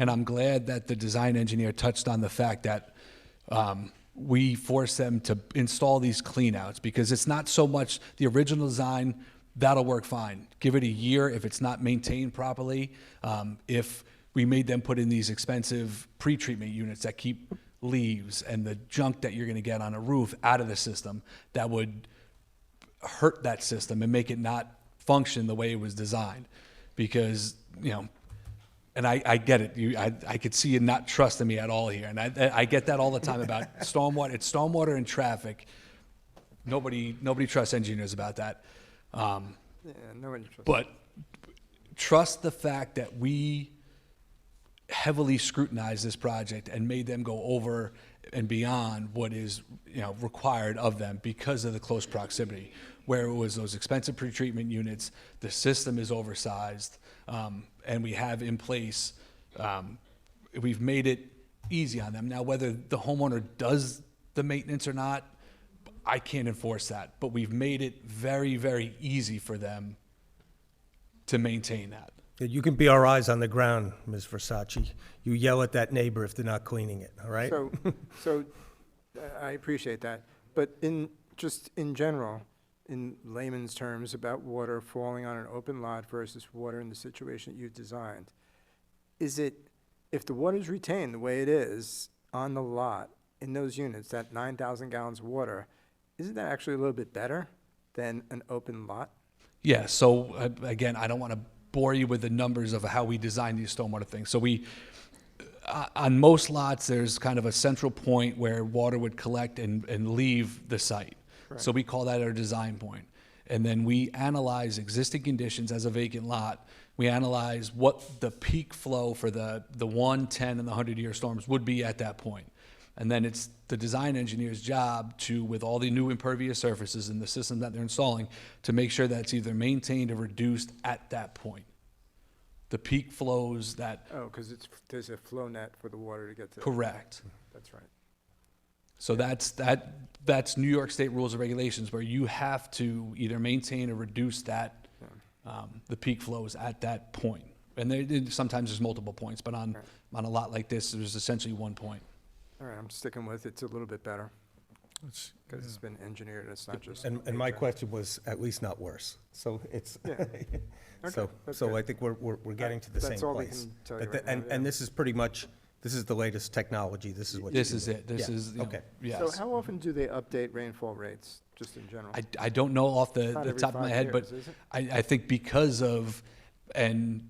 S15: I'm glad that the design engineer touched on the fact that we force them to install these cleanouts, because it's not so much the original design. That'll work fine. Give it a year if it's not maintained properly. If we made them put in these expensive pre-treatment units that keep leaves and the junk that you're going to get on a roof out of the system, that would hurt that system and make it not function the way it was designed. Because, and I get it. I could see you not trusting me at all here. And I get that all the time about stormwater. It's stormwater and traffic. Nobody trusts engineers about that.
S1: Nobody trusts.
S15: But trust the fact that we heavily scrutinized this project and made them go over and beyond what is required of them because of the close proximity. Where it was those expensive pretreatment units, the system is oversized, and we have in place, we've made it easy on them. Now, whether the homeowner does the maintenance or not, I can't enforce that, but we've made it very, very easy for them to maintain that.
S2: You can be our eyes on the ground, Ms. Versace. You yell at that neighbor if they're not cleaning it, all right?
S1: So I appreciate that. But in general, in layman's terms, about water falling on an open lot versus water in the situation that you've designed, is it, if the water is retained the way it is on the lot in those units, that 9,000 gallons of water, isn't that actually a little bit better than an open lot?
S15: Yeah, so again, I don't want to bore you with the numbers of how we design these stormwater things. So we, on most lots, there's kind of a central point where water would collect and leave the site. Right. So we call that our design point. And then we analyze existing conditions as a vacant lot. We analyze what the peak flow for the 1, 10, and the 100-year storms would be at that point. And then it's the design engineer's job to, with all the new impervious surfaces and the system that they're installing, to make sure that it's either maintained or reduced at that point. The peak flows that...
S1: Oh, because there's a flow net for the water to get to...
S15: Correct.
S1: That's right.
S15: So that's New York State rules and regulations, where you have to either maintain or reduce that, the peak flows at that point. And sometimes there's multiple points, but on a lot like this, there's essentially one point.
S1: All right, I'm sticking with it's a little bit better. Because it's been engineered, it's not just...
S2: And my question was at least not worse. So it's...
S1: Yeah. Okay,
S2: So I think we're getting to the same place.
S1: That's all we can tell you right now,
S2: And this is pretty much, this is the latest technology. This is what
S15: This is it. This is,
S2: okay.
S15: Yes.
S1: So how often do they update rainfall rates, just in general?
S15: I don't know off the
S1: Not every
S15: top of my
S1: 5
S15: head,
S1: years,
S15: but
S1: is it?
S15: I think because of, and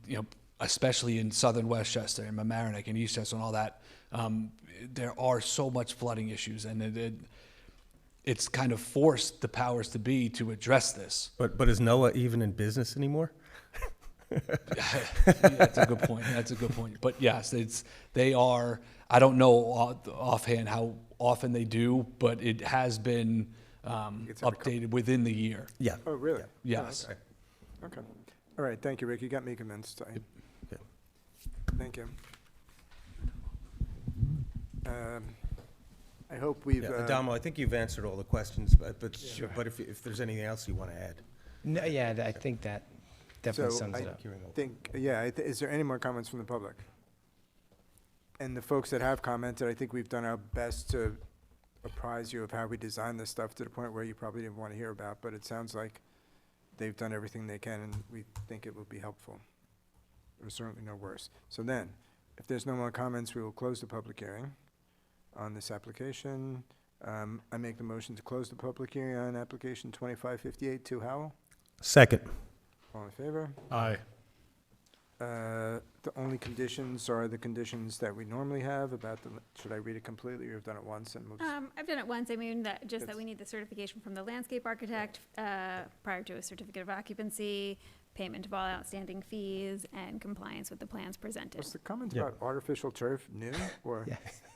S15: especially in southern Westchester and Mamaroneck and Eastchester and all that, there are so much flooding issues, and it's kind of forced the powers to be to address this.
S2: But is NOAA even in business anymore?
S15: That's a good point. That's a good point. But yes, they are. I don't know offhand how often they do, but it has been updated within the year.
S2: Yeah.
S1: Oh, really?
S15: Yes.
S1: Oh, okay. All right, thank you, Rick. You got me convinced. Thank you. I hope we've.
S2: Yeah, Adamo, I think you've answered all the questions, but if there's anything else you want to add.
S13: No, yeah, I think that definitely
S1: So
S13: sums
S1: I
S13: it up.
S1: think, yeah, is there any more comments from the public? And the folks that have commented, I think we've done our best to apprise you of how we designed this stuff to the point where you probably didn't want to hear about, but it sounds like they've done everything they can, and we think it will be helpful. Or certainly no worse. So then, if there's no more comments, we will close the public hearing on this application. I make the motion to close the public hearing on application 2558 2 Howell.
S2: Second.
S1: All in favor?
S4: Aye.
S1: The only conditions are the conditions that we normally have about the, should I read it completely, or you've done it once and we'll just.
S5: I've done it once. I mean, that we need the certification from the landscape architect prior to a certificate of occupancy, payment of all outstanding fees, and compliance with the plans presented.
S1: Was the comment about artificial turf new, or?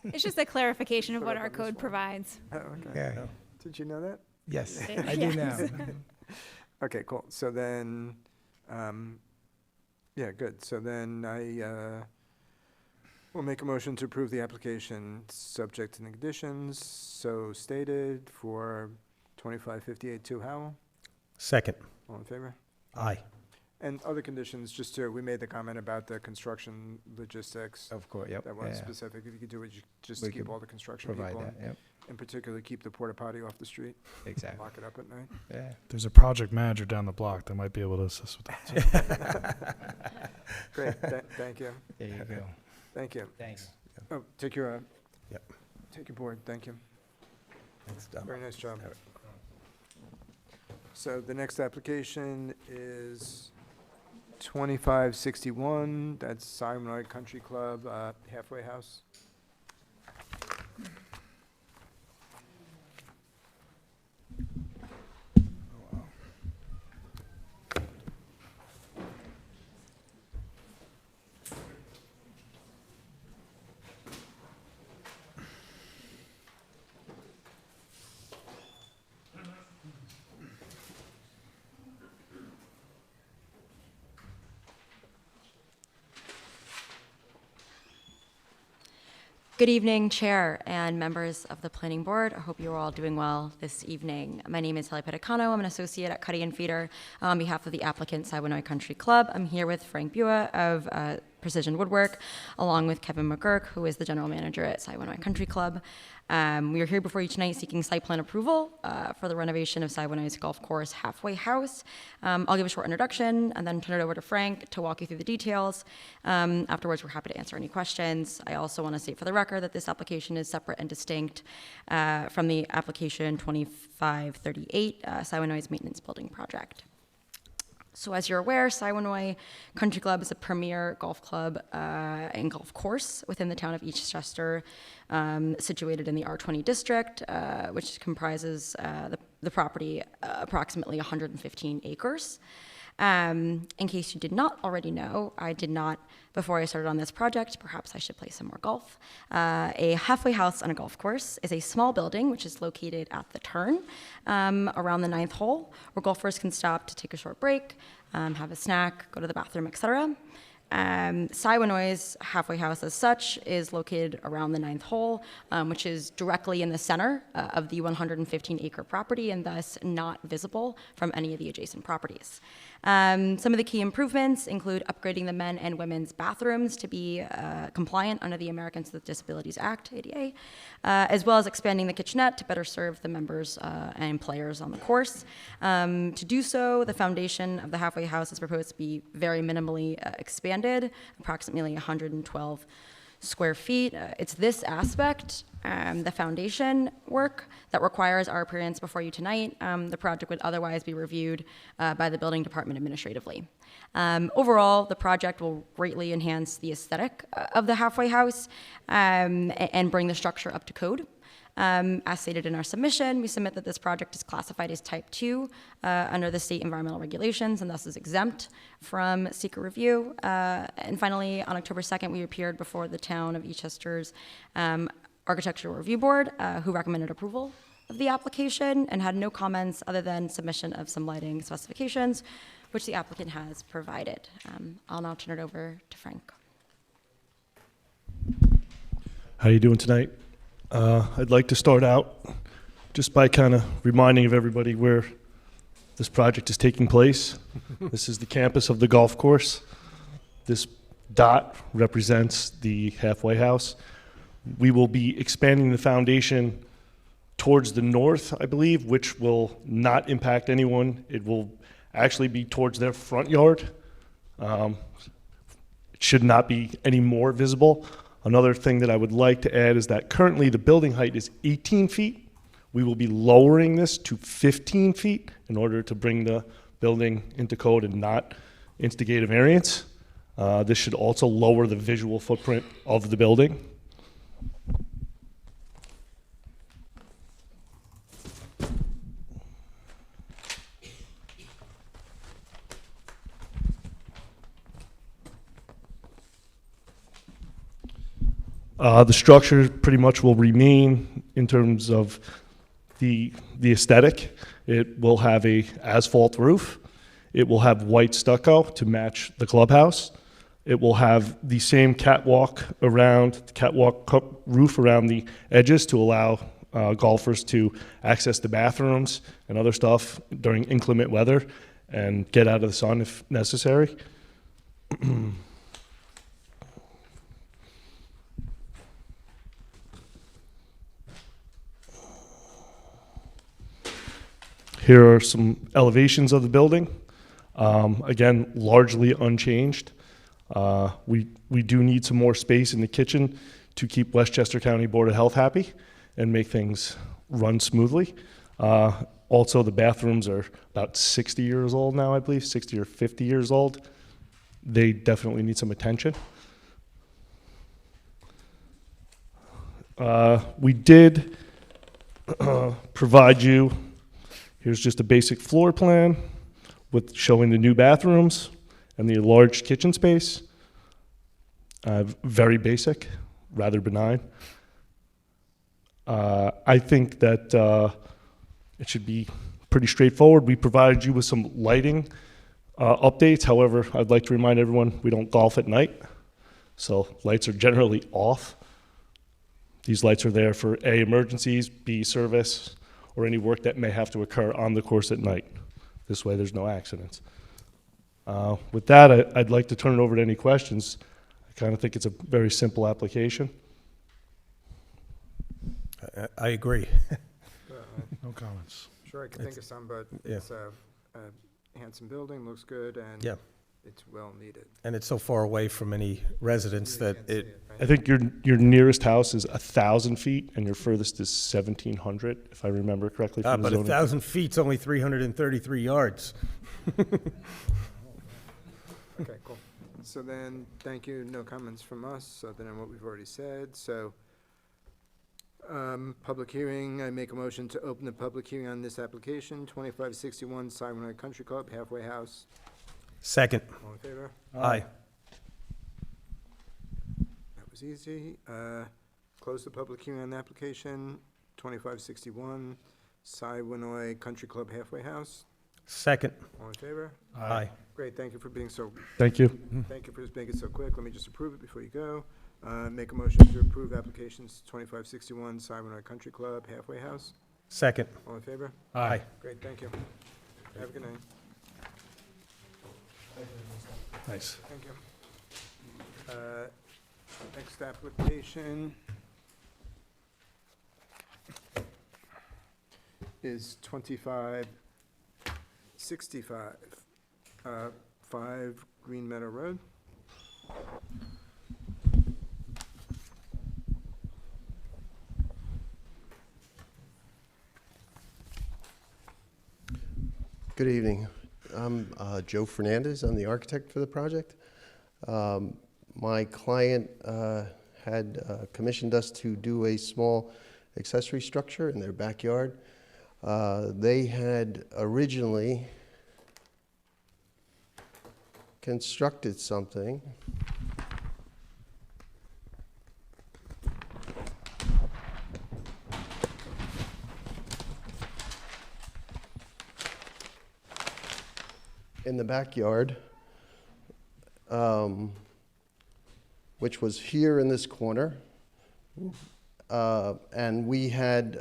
S5: It's just a clarification of
S1: Put
S5: what
S1: up
S5: our
S1: on this
S5: code
S1: one.
S5: provides.
S1: Oh, okay.
S13: Yeah.
S1: Did you know that?
S13: Yes,
S5: Yeah.
S13: I do now.
S1: Okay, cool. So then, yeah, good. So then I will make a motion to approve the application subject to the conditions so stated for 2558 2 Howell.
S2: Second.
S1: All in favor?
S2: Aye.
S1: And other conditions, just to, we made the comment about the construction logistics.
S13: Of course, yep.
S1: That wasn't
S13: yeah.
S1: specific. If you could do it, just
S13: We
S1: to keep
S13: could
S1: all the construction
S13: Provide
S1: people.
S13: that, yep,
S1: In particular, keep the porta potty off the street.
S13: exactly.
S1: Lock it up at night.
S13: Yeah.
S11: There's a project manager down the block that might be able to assist with that.
S1: Great, thank you.
S13: There you go.
S1: Thank you.
S13: Thanks.
S1: Oh, take your,
S2: Yep.
S1: take your board, thank you.
S2: Thanks, Dom.
S1: Very nice job.
S2: All right.
S1: So the next application is 2561, that's Simonite Country Club, halfway house.
S17: Good evening, Chair and members of the Planning Board. I hope you're all doing well this evening. My name is Helly Pedicano. I'm an associate at Cuddy and Feeder. On behalf of the applicant, Siwanoy Country Club, I'm here with Frank Bua of Precision Woodwork, along with Kevin McGurk, who is the general manager at Siwanoy Country Club. We are here before you tonight seeking site plan approval for the renovation of Siwanoy's golf course halfway house. I'll give a short introduction and then turn it over to Frank to walk you through the details. Afterwards, we're happy to answer any questions. I also want to state for the record that this application is separate and distinct from the application 2538, Siwanoy's maintenance building project. So as you're aware, Siwanoy Country Club is a premier golf club and golf course within the town of Eastchester, situated in the R20 district, which comprises the property approximately 115 acres. In case you did not already know, I did not, before I started on this project, perhaps I should play some more golf. A halfway house on a golf course is a small building which is located at the turn around the 9th hole, where golfers can stop to take a short break, have a snack, go to the bathroom, etc. Siwanoy's halfway house as such is located around the 9th hole, which is directly in the center of the 115-acre property and thus not visible from any of the adjacent properties. Some of the key improvements include upgrading the men and women's bathrooms to be compliant under the Americans with Disabilities Act, ADA, as well as expanding the kitchenette to better serve the members and players on the course. To do so, the foundation of the halfway house is proposed to be very minimally expanded, approximately 112 square feet. It's this aspect, the foundation work, that requires our appearance before you tonight. The project would otherwise be reviewed by the building department administratively. Overall, the project will greatly enhance the aesthetic of the halfway house and bring the structure up to code. As stated in our submission, we submit that this project is classified as Type 2 under the state environmental regulations and thus is exempt from seeker review. And finally, on October 2nd, we appeared before the town of Eastchester's Architectural Review Board, who recommended approval of the application and had no comments other than submission of some lighting specifications, which the applicant has provided. I'll now turn it over to Frank.
S4: How are you doing tonight? I'd like to start out just by kind of reminding of everybody where this project is taking place. This is the campus of the golf course. This dot represents the halfway house. We will be expanding the foundation towards the north, I believe, which will not impact anyone. It will actually be towards their front yard. It should not be any more visible. Another thing that I would like to add is that currently the building height is 18 feet. We will be lowering this to 15 feet in order to bring the building into code and not instigate a variance. This should also lower the visual footprint of the building. The structure pretty much will remain in terms of the aesthetic. It will have a asphalt roof. It will have white stucco to match the clubhouse. It will have the same catwalk roof around the edges to allow golfers to access the bathrooms and other stuff during inclement weather and get out of the sun if necessary. Here are some elevations of the building. Again, largely unchanged. We do need some more space in the kitchen to keep Westchester County Board of Health happy and make things run smoothly. Also, the bathrooms are about 60 years old now, I believe, 60 or 50 years old. They definitely need some attention. We did provide you, here's just a basic floor plan with showing the new bathrooms and the enlarged kitchen space. Very basic, rather benign. I think that it should be pretty straightforward. We provided you with some lighting updates. However, I'd like to remind everyone we don't golf at night, so lights are generally off. These lights are there for A, emergencies, B, service, or any work that may have to occur on the course at night. This way there's no accidents. With that, I'd like to turn it over to any questions. I kind of think it's a very simple application.
S2: I agree.
S11: No comments.
S1: Sure, I can think of some, but
S2: yeah.
S1: it's a handsome building, looks good, and
S2: Yeah.
S1: it's well needed.
S2: And it's so far away from any residents that it,
S4: I think your nearest house is 1,000 feet, and your furthest is 1,700, if I remember correctly. From the
S2: but
S4: zoning.
S2: 1,000 feet's only 333 yards.
S1: Okay, cool. So then, thank you, no comments from us, other than what we've already said, so, public hearing, I make a motion to open the public hearing on this application, 2561 Simonite Country Club, halfway house.
S2: Second.
S1: All in favor?
S2: Aye.
S1: That was easy. Close the public hearing on the application, 2561 Simonite Country Club, halfway house.
S2: Second.
S1: All in favor?
S2: Aye.
S1: Great, thank you for being so.
S4: Thank you.
S1: Thank you for just making it so quick. Let me just approve it before you go. Make a motion to approve applications 2561 Simonite Country Club, halfway house.
S2: Second.
S1: All in favor?
S2: Aye.
S1: Great, thank you. Have a good night.
S4: Nice.
S1: Thank you. Next application is 2565, 5 Green Meadow Road.
S10: Good evening. I'm Joe Fernandez. I'm the architect for the project. My client had commissioned us to do a small accessory structure in their backyard. They had originally constructed something in the backyard, which was here in this corner.
S18: and we had,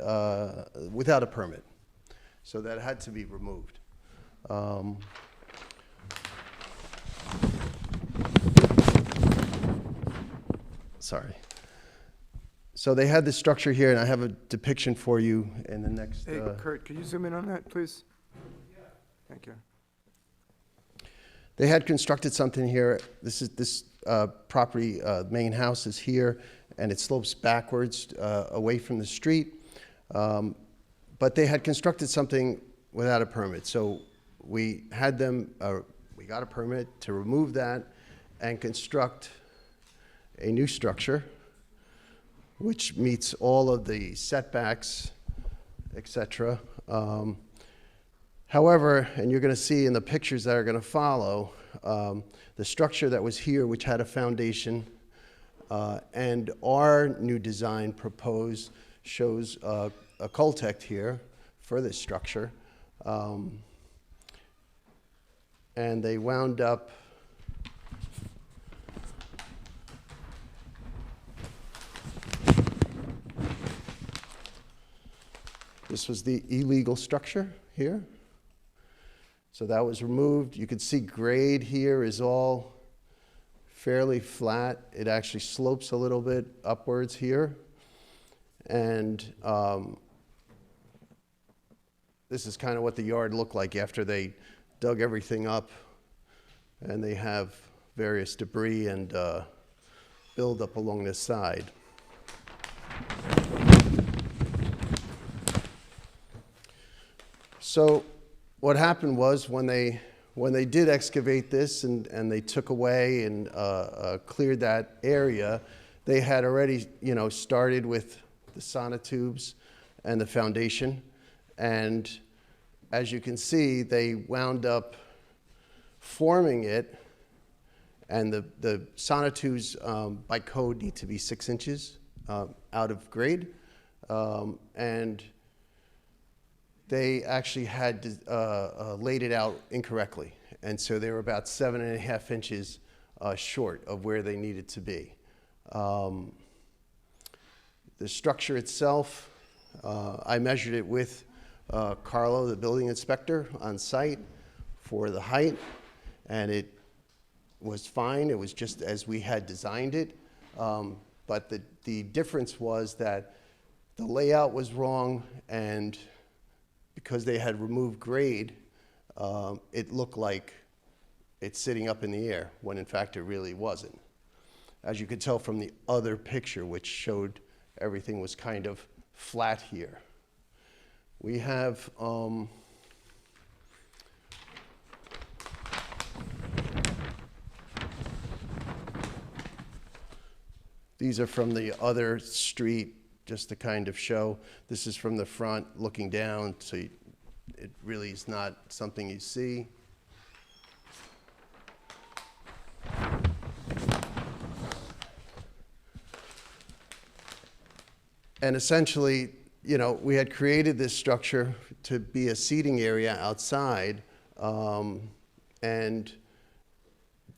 S18: without a permit. So that had to be removed. Sorry. So they had this structure here, and I have a depiction for you in the next.
S1: Hey, Kurt, could you zoom in on that, please? Thank you.
S18: They had constructed something here. This property, main house is here, and it slopes backwards away from the street. But they had constructed something without a permit. So we had them, we got a permit to remove that and construct a new structure, which meets all of the setbacks, et cetera. However, and you're going to see in the pictures that are going to follow, the structure that was here, which had a foundation, and our new design proposed shows a Coltect here for this structure. And they wound up this was the illegal structure here. So that was removed. You could see grade here is all fairly flat. It actually slopes a little bit upwards here. And this is kind of what the yard looked like after they dug everything up. And they have various debris and buildup along this side. So what happened was when they did excavate this and they took away and cleared that area, they had already started with the sonotubes and the foundation. And as you can see, they wound up forming it, and the sonotubes by code need to be 6 inches out of grade. And they actually had laid it out incorrectly. And so they were about 7.5 inches short of where they needed to be. The structure itself, I measured it with Carlo, the building inspector, on site for the height, and it was fine. It was just as we had designed it. But the difference was that the layout was wrong, and because they had removed grade, it looked like it's sitting up in the air, when in fact it really wasn't. As you could tell from the other picture, which showed everything was kind of flat here. We have these are from the other street, just to kind of show. This is from the front looking down, so it really is not something you see. And essentially, we had created this structure to be a seating area outside, and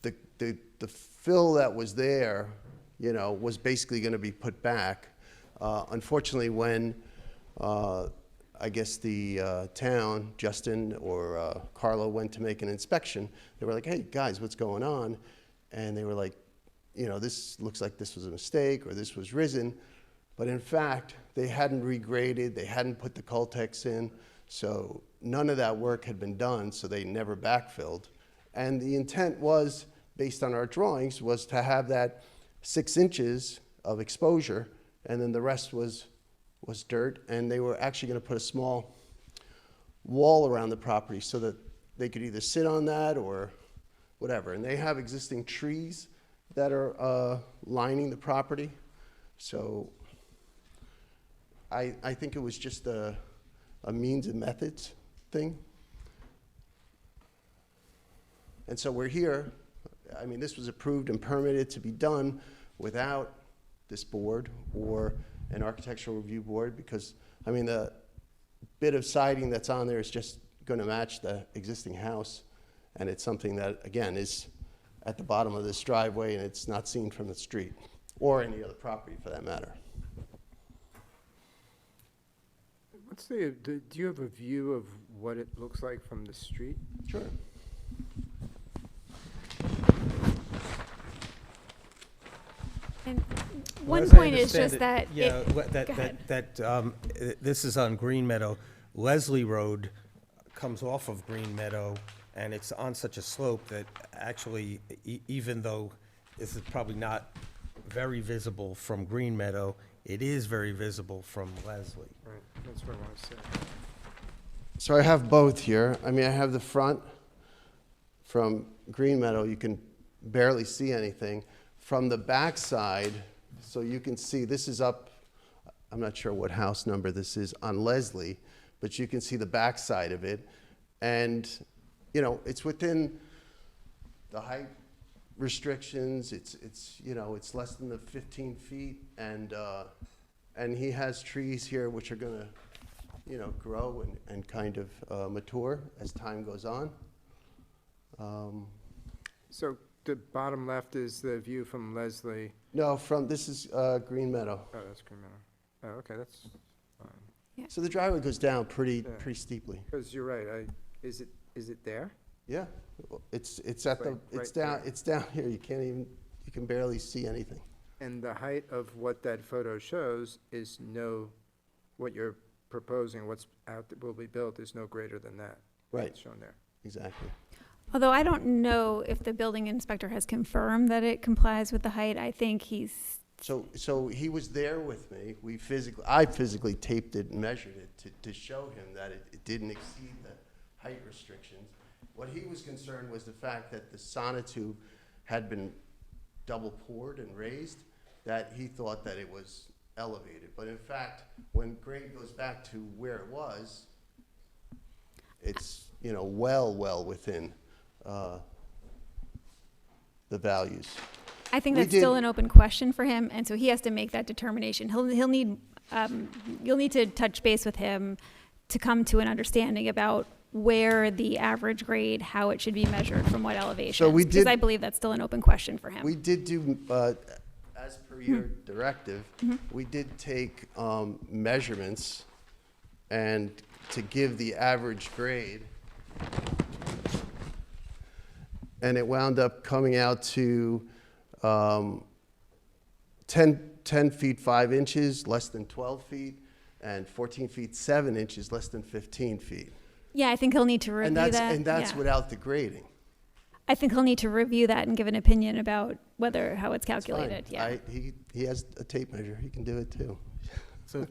S18: the fill that was there, was basically going to be put back. Unfortunately, when I guess the town, Justin or Carlo, went to make an inspection, they were like, "Hey guys, what's going on?" And they were like, "This looks like this was a mistake, or this was risen." But in fact, they hadn't regraded, they hadn't put the Coltex in, so none of that work had been done, so they never backfilled. And the intent was, based on our drawings, was to have that 6 inches of exposure, and then the rest was dirt, and they were actually going to put a small wall around the property so that they could either sit on that or whatever. And they have existing trees that are lining the property, so I think it was just a means and methods thing. And so we're here. I mean, this was approved and permitted to be done without this board or an architectural review board, because, I mean, the bit of siding that's on there is just going to match the existing house, and it's something that, again, is at the bottom of this driveway, and it's not seen from the street or any other property for that matter.
S1: do you have a view of what it looks like from the street?
S18: Sure.
S5: And one
S2: Well, as I
S5: point is
S2: understand
S5: just
S2: it,
S5: that.
S2: yeah,
S5: it-
S2: that,
S5: go ahead.
S2: this is on Green Meadow. Leslie Road comes off of Green Meadow, and it's on such a slope that actually, even though this is probably not very visible from Green Meadow, it is very visible from Leslie.
S1: Right, that's what I want to say.
S18: So I have both here. I mean, I have the front from Green Meadow. You can barely see anything. From the back side, so you can see, this is up, I'm not sure what house number this is on Leslie, but you can see the back side of it. And, you know, it's within the height restrictions. It's you know, it's less than the 15 feet. And he has trees here which are going to, you know, grow and kind of mature as time goes on.
S1: So the bottom left is the view from Leslie.
S18: No, this is Green Meadow.
S1: Oh, that's Green Meadow. Oh, okay, that's fine.
S18: So the driveway goes down pretty steeply.
S1: Because you're right, is it there?
S18: Yeah, it's at the,
S1: Like
S18: it's
S1: right
S18: down,
S1: there.
S18: it's down here. You can barely see anything.
S1: And the height of what that photo shows is what you're proposing, what's out that will be built is no greater than that.
S18: Right.
S1: It's shown there.
S18: Exactly.
S5: Although I don't know if the building inspector has confirmed that it complies with the height. I think he's.
S18: So he was there with me. I physically taped it and measured it to show him that it didn't exceed the height restrictions. What he was concerned was the fact that the sonotube had been double poured and raised, that he thought that it was elevated. But in fact, when grade goes back to where it was, it's, you know, well within the values.
S5: I think that's still an open question for him, and so he has to make that determination. He'll need you'll need to touch base with him to come to an understanding about where the average grade, how it should be measured from what elevation.
S18: So we
S5: because
S18: did-
S5: I believe that's still an open question for him.
S18: We did do, as per your directive, we did take measurements and to give the average grade. And it wound up coming out to 10 feet 5 inches, less than 12 feet, and 14 feet 7 inches, less than 15 feet.
S5: Yeah, I think he'll need to review that.
S18: And that's
S5: yeah.
S18: without the grading.
S5: I think he'll need to review that and give an opinion about how it's
S18: Fine.
S5: calculated. Yeah.
S18: He has a tape measure. He can do it too.
S2: So,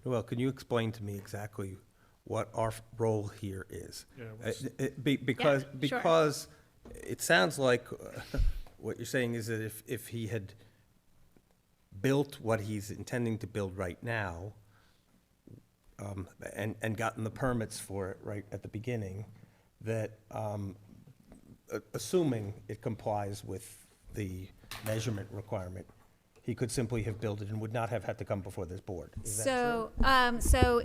S2: well, can you explain to me exactly what our role here is?
S11: Yeah,
S2: Because
S5: sure.
S2: because it sounds like what you're saying is that if he had built what he's intending to build right now, and gotten the permits for it right at the beginning, that assuming it complies with the measurement requirement, he could simply have built it and would not have had to come before this board. Is that true?
S5: So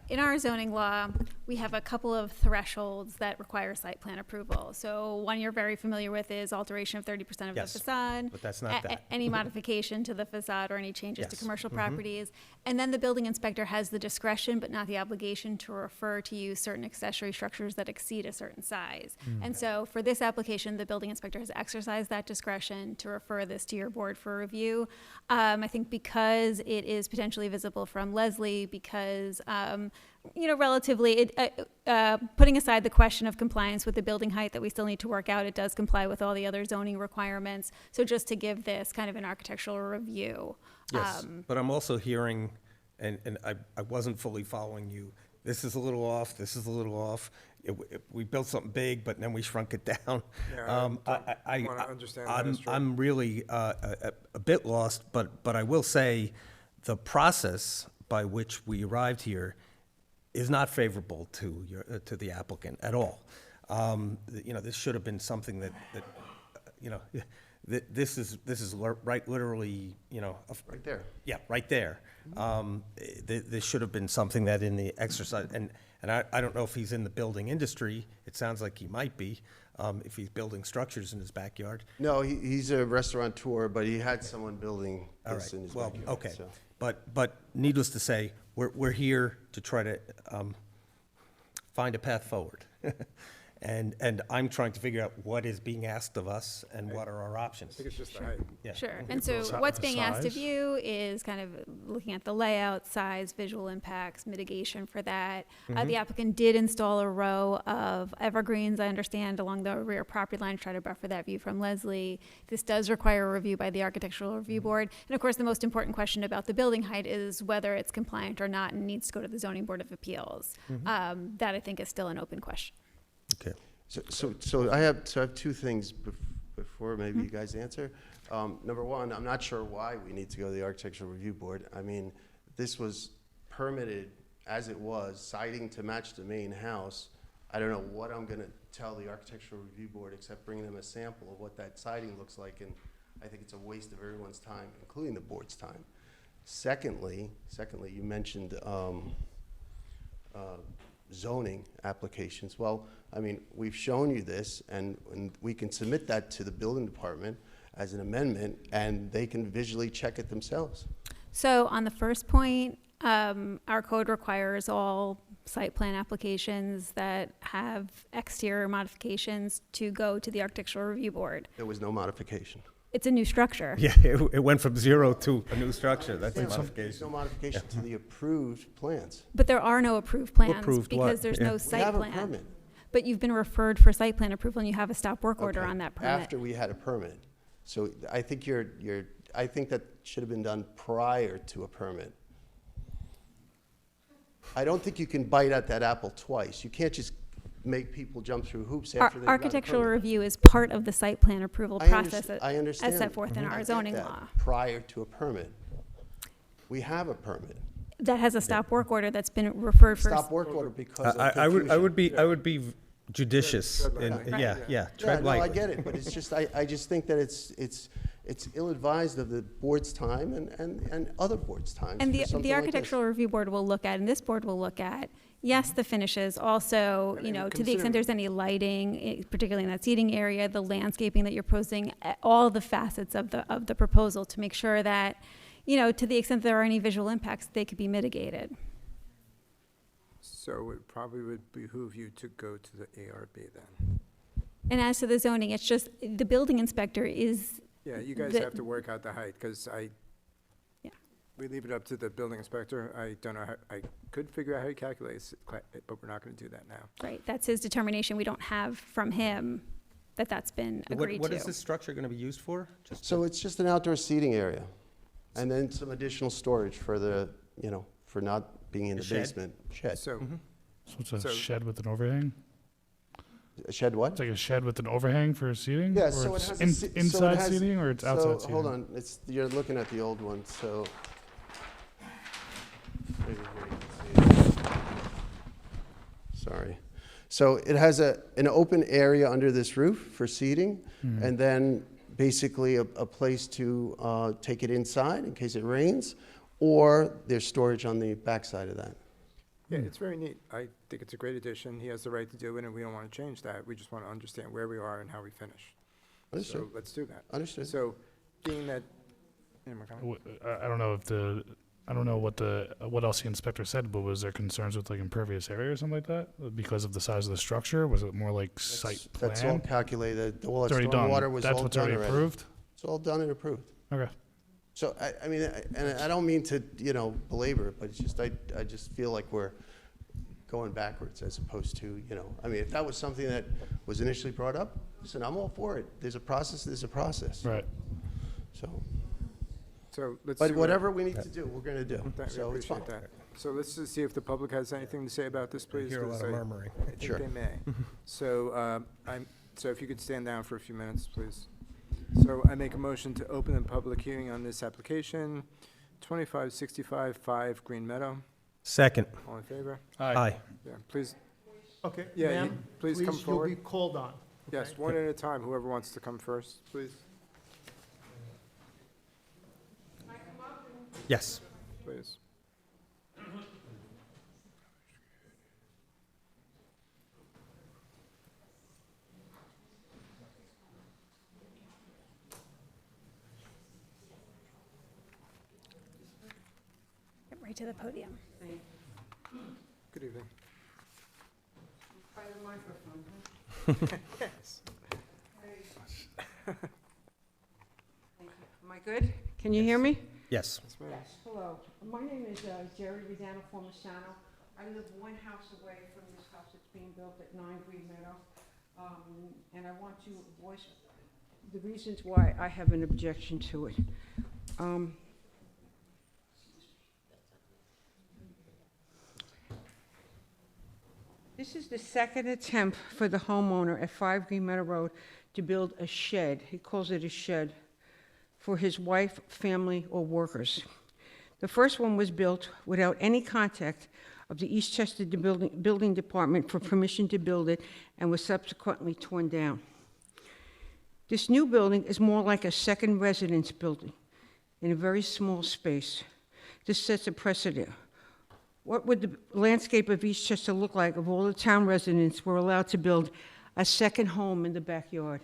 S5: in our zoning law, we have a couple of thresholds that require site plan approval. So one you're very familiar with is alteration of 30% of
S2: Yes,
S5: the facade.
S2: but that's not that.
S5: Any modification to the facade or any changes to
S2: Yes.
S5: commercial properties. And then the building inspector has the discretion, but not the obligation, to refer to use certain accessory structures that exceed a certain size. And so for this application, the building inspector has exercised that discretion to refer this to your board for review. I think because it is potentially visible from Leslie, because, relatively, putting aside the question of compliance with the building height that we still need to work out, it does comply with all the other zoning requirements. So just to give this kind of an architectural review.
S2: Yes, but I'm also hearing, and I wasn't fully following you, this is a little off, this is a little off. We built something big, but then we shrunk it down.
S1: Yeah, I wanna understand that as true.
S2: I'm really a bit lost, but I will say the process by which we arrived here is not favorable to the applicant at all. This should have been something that this is literally,
S18: Right there.
S2: Yeah, right there. This should have been something that in the exercise, and I don't know if he's in the building industry. It sounds like he might be, if he's building structures in his backyard.
S18: No, he's a restaurateur, but he had someone building
S2: All
S18: this
S2: right,
S18: in his
S2: well,
S18: backyard.
S2: okay.
S18: So.
S2: But needless to say, we're here to try to find a path forward. And I'm trying to figure out what is being asked of us and what are our options.
S1: I think it's just the height.
S2: Yeah.
S5: Sure. And so what's being asked of you is kind of looking at the layout, size, visual impacts, mitigation for that. The applicant did install a row of evergreens, I understand, along the rear property line to try to buffer that view from Leslie. This does require a review by the Architectural Review Board. And of course, the most important question about the building height is whether it's compliant or not and needs to go to the Zoning Board of Appeals. That I think is still an open question.
S2: Okay.
S18: So I have two things before maybe you guys answer. Number one, I'm not sure why we need to go to the Architectural Review Board. I mean, this was permitted as it was, siding to match the main house. I don't know what I'm gonna tell the Architectural Review Board except bringing them a sample of what that siding looks like, and I think it's a waste of everyone's time, including the board's time. Secondly, you mentioned zoning applications. Well, I mean, we've shown you this, and we can submit that to the building department as an amendment, and they can visually check it themselves.
S5: So on the first point, our code requires all site plan applications that have exterior modifications to go to the Architectural Review Board.
S18: There was no modification.
S5: It's a new structure.
S2: Yeah, it went from 0 to a new structure. That's a
S18: There's
S2: modification.
S18: no modification to the approved plans.
S5: But there are no approved plans
S2: Approved what?
S5: because there's
S2: Yeah.
S5: no
S18: We
S5: site
S18: have
S5: plan.
S18: a permit.
S5: But you've been referred for site plan approval and you have a stop work order
S18: Okay,
S5: on that permit.
S18: After we had a permit. So I think I think that should have been done prior to a permit. I don't think you can bite at that apple twice. You can't just make people jump through hoops after they've got a
S5: Architectural
S18: permit.
S5: review is part of the site plan approval process
S18: I understand.
S5: as set forth in
S18: I
S5: our
S18: get
S5: zoning
S18: that.
S5: law.
S18: Prior to a permit. We have a permit.
S5: That has a stop work order that's been referred for.
S18: Stop work order because of
S2: I would
S18: confusion.
S2: be judicious.
S1: Tread lightly.
S2: Yeah, tread
S18: Yeah, no,
S2: lightly.
S18: I get it, but it's just, I just think that it's ill-advised of the board's time and other boards' times.
S5: And
S18: for
S5: the
S18: something like this.
S5: Architectural Review Board will look at, and this board will look at, yes, the finishes, also,
S1: And
S5: you know, to the
S1: consider-
S5: extent there's any lighting, particularly in that seating area, the landscaping that you're proposing, all the facets of the proposal to make sure that, you know, to the extent there are any visual impacts, they could be mitigated.
S1: So it probably would behoove you to go to the ARB then.
S5: And as to the zoning, it's just, the building inspector is.
S1: Yeah, you guys
S5: the-
S1: have to work out the height, because
S5: Yeah.
S1: we leave it up to the building inspector. I don't know how, I could figure out how he calculates it, but we're not gonna do that now.
S5: Right, that's his determination. We don't have from him that that's been agreed to.
S2: What is this structure going to be used for? Just
S18: So it's just an outdoor seating area, and then some additional storage for the, for not being in
S2: A
S18: the
S2: shed?
S18: basement. Shed.
S1: So,
S11: So it's a
S1: So-
S11: shed with an overhang?
S18: A shed what?
S11: It's like a shed with an overhang for seating?
S18: Yeah,
S11: Or
S18: so it
S11: it's
S18: has
S11: inside seating or it's outside seating?
S18: Hold on, you're looking at the old one, so. Maybe here you can see it. Sorry. So it has an open area under this roof for seating, and then basically a place to take it inside in case it rains, or there's storage on the backside of that.
S1: yeah, it's very neat. I think it's a great addition. He has the right to do it, and we don't want to change that. We just want to understand where we are and how we finish.
S18: Understood.
S1: So let's do that.
S18: Understood.
S1: So, being that, any more comments?
S11: I don't know I don't know what else the inspector said, but was there concerns with like impervious area or something like that? Because of the size of the structure? Was it more like site plan?
S18: That's all calculated. All
S11: It's
S18: that
S11: already done.
S18: stormwater was
S11: That's
S18: all
S11: what's
S18: done
S11: already
S18: already.
S11: approved?
S18: It's all done and approved.
S11: Okay.
S18: So, I mean, and I don't mean to, belabor it, but it's just, I just feel like we're going backwards as opposed to, I mean, if that was something that was initially brought up, listen, I'm all for it. There's a process,
S11: Right.
S1: So let's.
S18: But
S1: see
S18: whatever we need to do, we're gonna do.
S1: We
S18: So it's fine.
S1: appreciate that. So let's just see if the public has anything to say about this, please.
S2: hear a lot
S1: 'cause
S2: of
S1: I-
S2: murmuring.
S1: I think
S18: Sure.
S1: they may. So, so if you could stand down for a few minutes, please. So I make a motion to open a public hearing on this application, 2565 5 Green Meadow.
S2: Second.
S1: All in favor?
S2: Aye.
S1: Yeah, please,
S3: Okay,
S1: Yeah, you-
S3: ma'am,
S1: please come
S3: you'll
S1: forward.
S3: be called on.
S1: yes,
S3: okay?
S1: one at a time, whoever wants to come first, please.
S2: Yes.
S1: Please.
S5: sorry, to the podium.
S1: Good evening.
S19: By the microphone,
S1: Yes.
S19: Thank you. Am I good? Can you hear me?
S2: Yes.
S19: Yes. Hello. My name is Jerry Redano, Formisano. I live one house away from this house that's being built at 9 Green Meadow. And I want to voice the reasons why I have an objection to it. This is the second attempt for the homeowner at 5 Green Meadow Road to build a shed. He calls it a shed for his wife, family, or workers. The first one was built without any contact of the Eastchester Building Department for permission to build it and was subsequently torn down. This new building is more like a second residence building in a very small space. This sets a precedent. What would the landscape of Eastchester look like if all the town residents were allowed to build a second home in the backyard?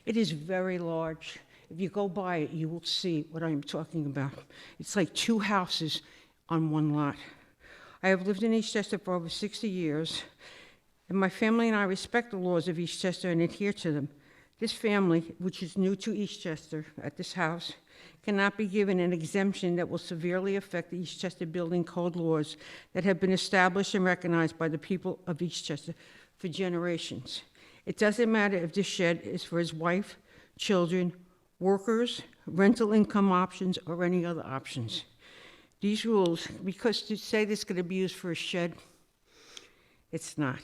S19: It is very large. If you go by it, you will see what I'm talking about. It's like 2 houses on 1 lot. I have lived in Eastchester for over 60 years, and my family and I respect the laws of Eastchester and adhere to them. This family, which is new to Eastchester at this house, cannot be given an exemption that will severely affect the Eastchester Building Code laws that have been established and recognized by the people of Eastchester for generations. It doesn't matter if this shed is for his wife, children, workers, rental income options, or any other options. These rules, because to say this could be used for a shed, it's not.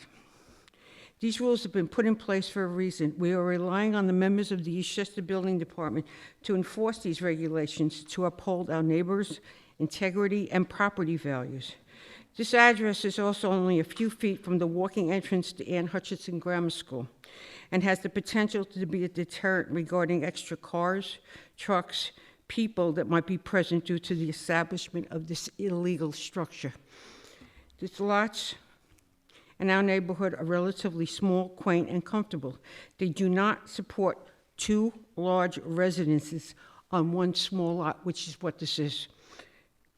S19: These rules have been put in place for a reason. We are relying on the members of the Eastchester Building Department to enforce these regulations to uphold our neighbors' integrity and property values. This address is also only a few feet from the walking entrance to Ann Hutchinson Grammar School and has the potential to be a deterrent regarding extra cars, trucks, people that might be present due to the establishment of this illegal structure. These lots in our neighborhood are relatively small, quaint, and comfortable. They do not support 2 large residences on 1 small lot, which is what this is.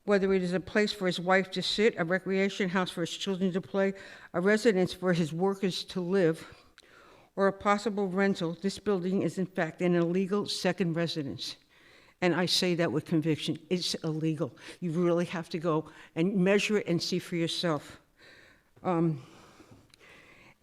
S19: Whether it is a place for his wife to sit, a recreation house for his children to play, a residence for his workers to live, or a possible rental, this building is in fact an illegal second residence. And I say that with conviction. It's illegal. You really have to go and measure it and see for yourself.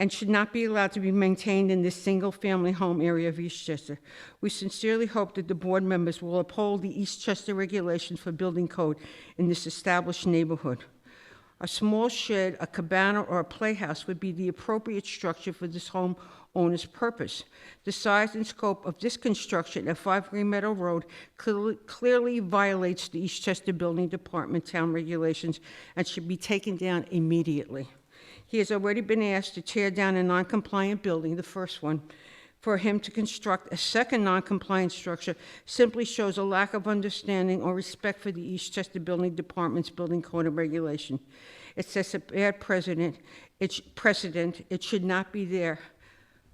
S19: And should not be allowed to be maintained in this single-family home area of Eastchester. We sincerely hope that the board members will uphold the Eastchester regulations for building code in this established neighborhood. A small shed, a cabana, or a playhouse would be the appropriate structure for this homeowner's purpose. The size and scope of this construction at 5 Green Meadow Road clearly violates the Eastchester Building Department town regulations and should be taken down immediately. He has already been asked to tear down a non-compliant building, the first one. For him to construct a second non-compliant structure simply shows a lack of understanding or respect for the Eastchester Building Department's building code and regulation. It sets a bad precedent. It should not be there.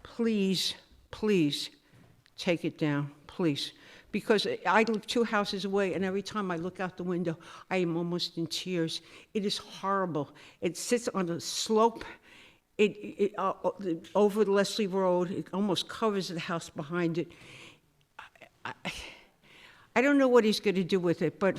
S19: Please, please take it down, please. Because I live 2 houses away, and every time I look out the window, I am almost in tears. It is horrible. It sits on a slope over Leslie Road. It almost covers the house behind it. I don't know what he's going to do with it, but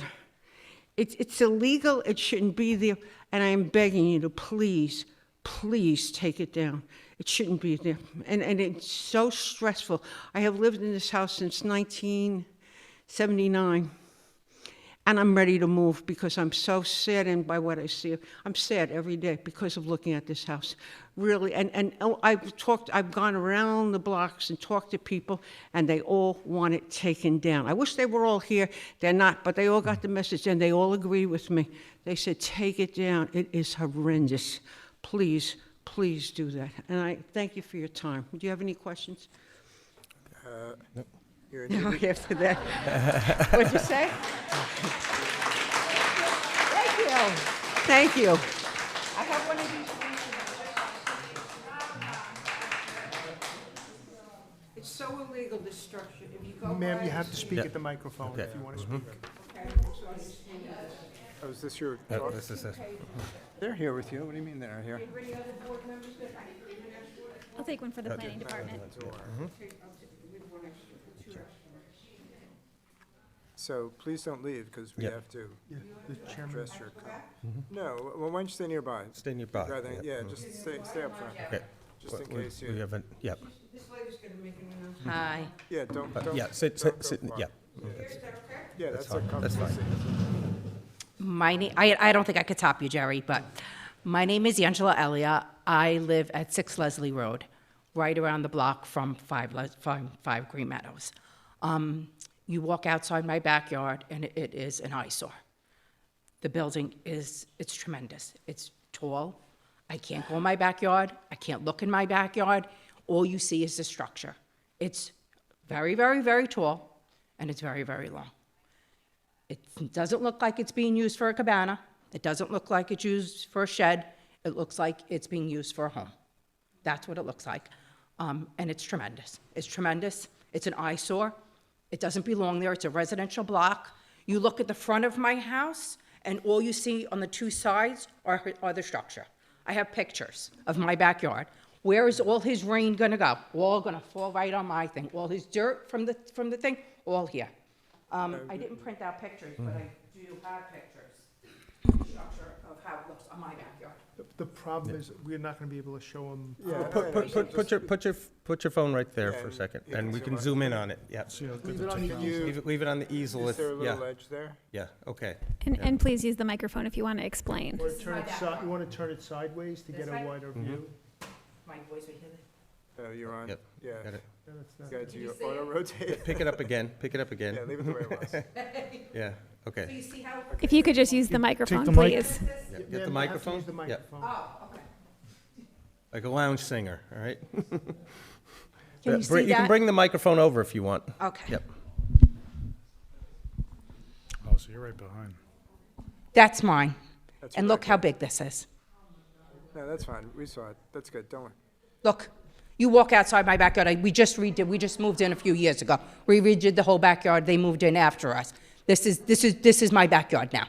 S19: it's illegal. It shouldn't be there, and I am begging you to please, please take it down. It shouldn't be there. And it's so stressful. I have lived in this house since 1979, and I'm ready to move because I'm so saddened by what I see. I'm sad every day because of looking at this house, really. And I've gone around the blocks and talked to people, and they all want it taken down. I wish they were all here. They're not, but they all got the message, and they all agree with me. They said, take it down. It is horrendous. Please, please do that. And I thank you for your time. Do you have any questions?
S1: No.
S19: No, after that. What'd you say? Thank you. Thank you. I have one of these. It's so illegal, this structure. If you go
S3: Ma'am,
S19: by
S3: you
S19: it,
S3: have to speak
S2: Yeah.
S3: at the microphone
S2: Okay.
S3: if you want to speak.
S19: Okay, so I understand that.
S1: Oh, is this your?
S2: This is it.
S1: They're here with you. What do you mean they're here?
S5: I'll take one for the planning department.
S1: So please don't leave, because we
S2: Yep.
S1: have to
S3: The chairman.
S1: address your comment. No, well, why don't you stay nearby?
S2: Stay nearby,
S1: Rather than-
S2: yep.
S1: Yeah, just stay up front.
S2: Okay.
S1: Just in
S2: We-
S1: case
S2: We
S1: you,
S2: haven't, yep.
S19: This lady's gonna make an announcement.
S17: Hi.
S1: yeah, don't,
S2: Yeah,
S1: don't.
S2: sit,
S1: don't
S2: sit,
S1: go
S2: sit,
S1: far.
S2: yeah.
S1: Yeah, that's a
S2: fine, that's
S1: comfortable
S2: fine.
S1: seat.
S20: My name, I don't think I could top you, Jerry, but my name is Angela Elliott. I live at 6 Leslie Road, right around the block from 5 Green Meadows. You walk outside my backyard, and it is an eyesore. The building it's tremendous. It's tall. I can't go in my backyard. I can't look in my backyard. All you see is the structure. It's very, very, very tall, and it's very, very long. It doesn't look like it's being used for a cabana. It doesn't look like it's used for a shed. It looks like it's being used for a home. That's what it looks like. And it's tremendous. It's tremendous. It's an eyesore. It doesn't belong there. It's a residential block. You look at the front of my house, and all you see on the two sides are the structure. I have pictures of my backyard. Where is all his rain gonna go? All gonna fall right on my thing. All his dirt from the thing, all here. I didn't print out pictures, but I do have pictures, structure of how it looks on my backyard.
S3: The problem is, we're not gonna be able to show them.
S1: Yeah,
S2: Put your phone right there
S1: Yeah,
S2: for a
S1: and
S2: second,
S1: you
S2: and
S1: can
S2: we
S1: zoom
S2: can
S1: on.
S2: zoom in on it, yeah.
S3: Leave it on the
S2: Leave it on the easel
S1: Is
S2: if,
S1: there a
S2: yeah,
S1: little edge there?
S2: yeah, okay.
S5: And please use the microphone if you want to explain.
S3: You wanna turn it sideways to get a
S20: right?
S3: wider view?
S20: My voice right here.
S1: Oh, you're on?
S2: Yep,
S1: Yeah.
S2: got it.
S3: Yeah, that's not-
S1: You gotta do your auto rotate.
S2: Pick it up again, pick it up again.
S1: Yeah, leave it the way it was.
S2: Yeah,
S20: So
S2: okay.
S20: you see how?
S5: If you could just use the microphone,
S3: the mic.
S5: please.
S2: Yeah,
S3: Yeah,
S2: Get
S3: you
S2: the
S3: have to
S2: microphone?
S3: use the
S2: Yeah,
S3: microphone.
S20: Oh, okay.
S2: like a lounge singer, all right?
S20: Can you see
S2: You can
S20: that?
S2: bring the microphone over if you want.
S20: Okay.
S2: Yep.
S11: Oh, so you're right behind.
S20: That's mine.
S1: That's
S20: And
S1: your
S20: look how big this is.
S1: No, that's fine. We saw it. That's good. Don't worry.
S20: Look, you walk outside my backyard. We just moved in a few years ago. We redid the whole backyard. They moved in after us. This is my backyard now.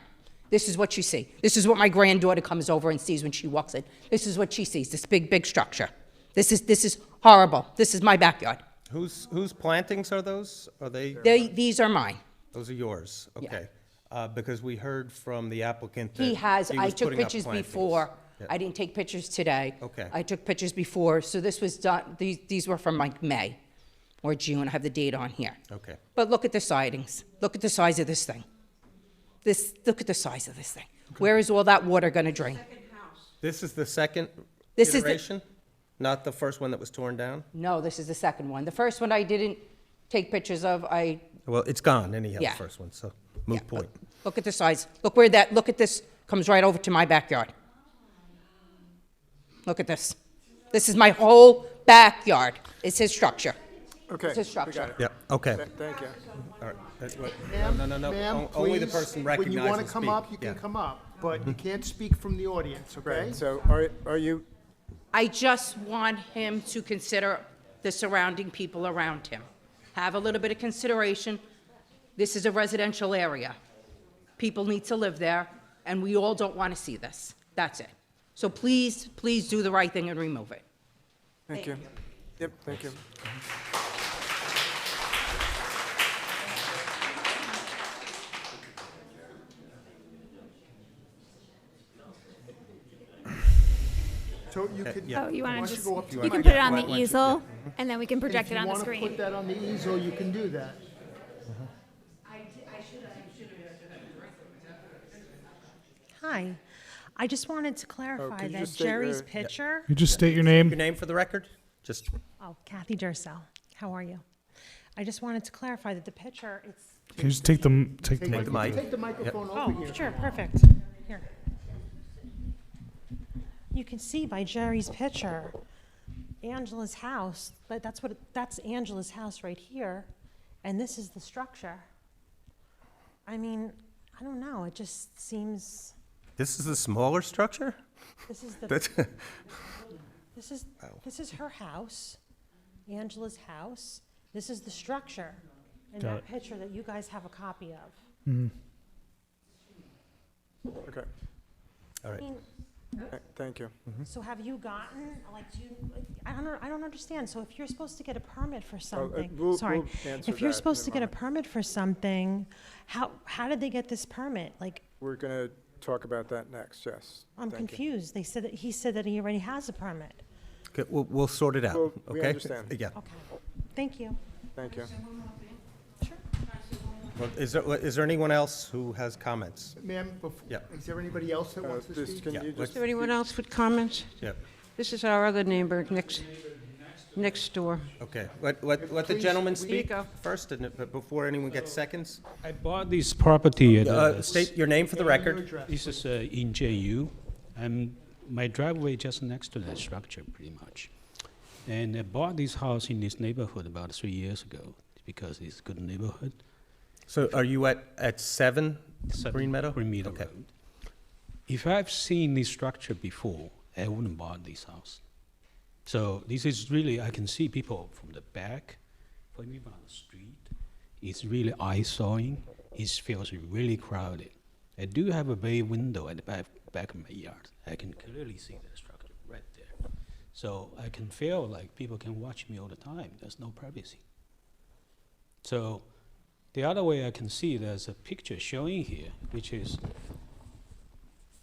S20: This is what you see. This is what my granddaughter comes over and sees when she walks in. This is what she sees, this big structure. This is horrible. This is my backyard.
S2: Whose plantings are those? Are they?
S20: These are mine.
S2: Those are yours, okay. Because we heard from the applicant that
S20: He has, I
S2: was
S20: took
S2: putting up
S20: pictures
S2: plantings.
S20: before.
S2: Yeah.
S20: I didn't take pictures today.
S2: Okay.
S20: I took pictures before, so this was done, these were from like May or June. I have the date on here.
S2: Okay.
S20: But look at the sidings. Look at the size of this thing. Look at the size of this thing. Where is all that water gonna drain?
S2: This is the second
S20: This is the-
S2: iteration? Not the first one that was torn down?
S20: No, this is the second one. The first one I didn't take pictures of.
S2: Well, it's gone anyhow, the
S20: Yeah.
S2: first one, so moot point.
S20: Look at the size. Look at this, comes right over to my backyard. Look at this. This is my whole backyard. It's his structure.
S1: Okay.
S20: It's his
S1: we
S20: structure.
S1: got it.
S2: Yeah, okay.
S1: Thank you.
S2: All right.
S3: Ma'am, ma'am,
S2: Only the
S3: please,
S2: person
S3: when
S2: recognized
S3: you wanna
S2: will
S3: come
S2: speak.
S3: up, you can
S2: Yeah.
S3: come up, but you can't speak from the audience, okay?
S1: Right, so are you,
S20: I just want him to consider the surrounding people around him. Have a little bit of consideration. This is a residential area. People need to live there, and we all don't want to see this. That's it. So please, please do the right thing and remove it.
S1: thank you. Yep, thank you.
S3: So you could.
S5: Oh, you
S3: why
S5: want
S3: don't
S5: to just,
S3: go up to
S5: you
S3: the
S5: can put it on
S2: Why
S5: the
S2: don't you-
S5: easel, and then we can project it on the
S3: If you want to put
S5: screen.
S3: that on the easel, you can do that.
S21: Hi. I just wanted to clarify
S1: could you
S21: that
S1: just state
S21: Jerry's
S1: your-
S21: picture.
S11: You just state your name.
S2: Your name for the record? Just,
S21: Oh, Kathy Dursell. How are you? I just wanted to clarify that the picture, it's.
S11: Can you just take the mic?
S2: Take the mic.
S3: Take the microphone over
S21: Oh,
S3: here.
S21: sure, perfect. Here. You can see by Jerry's picture, Angela's house, but that's Angela's house right here, and this is the structure. I mean, I don't know, it just seems,
S2: this is the smaller structure?
S21: this is the.
S2: That's,
S21: This is her house, Angela's house. This is the structure in
S11: Got
S21: that
S11: it.
S21: picture that you guys have a copy of.
S11: Mhm.
S1: Okay,
S2: All right.
S1: thank you.
S21: So have you gotten, like, do you, I don't understand. So if you're supposed to get a permit for something,
S1: we'll
S21: sorry.
S1: answer
S21: If you're
S1: that
S21: supposed
S1: in
S21: to
S1: a
S21: get a
S1: moment.
S21: permit for something, how did they get this permit? Like,
S1: We're going to talk about that next, yes.
S21: I'm
S1: Thank you.
S21: confused. He said that he already has a permit.
S2: Okay, we'll sort it out,
S1: Well, we
S2: okay?
S1: understand.
S2: Yeah.
S21: Okay, thank you.
S1: Thank you.
S2: Well, is there anyone else who has comments?
S3: Ma'am,
S2: Yeah.
S3: is there anybody else that wants to
S1: This,
S3: speak?
S1: can
S2: Yeah,
S1: you
S2: let's-
S1: just?
S19: Is there anyone else with comments?
S2: Yeah.
S19: This is our other neighbor next door.
S2: Okay, let the
S3: Please,
S2: gentleman
S19: Here you
S2: speak
S19: go.
S2: first, and before anyone gets seconds.
S6: I bought this property at
S2: State your name for the record.
S6: this is in JU, and my driveway just next to that structure, pretty much. And I bought this house in this neighborhood about 3 years ago because it's a good neighborhood.
S2: So are you at 7 Green Meadow?
S6: Green Meadow
S2: Okay.
S6: Road. If I've seen this structure before, I wouldn't buy this house. So this is really, I can see people from the back, from me on the street. It's really eyesawing. It feels really crowded. I do have a bay window at the back of my yard. I can clearly see the structure right there. So I can feel like people can watch me all the time. There's no privacy. So the other way I can see, there's a picture showing here, which is,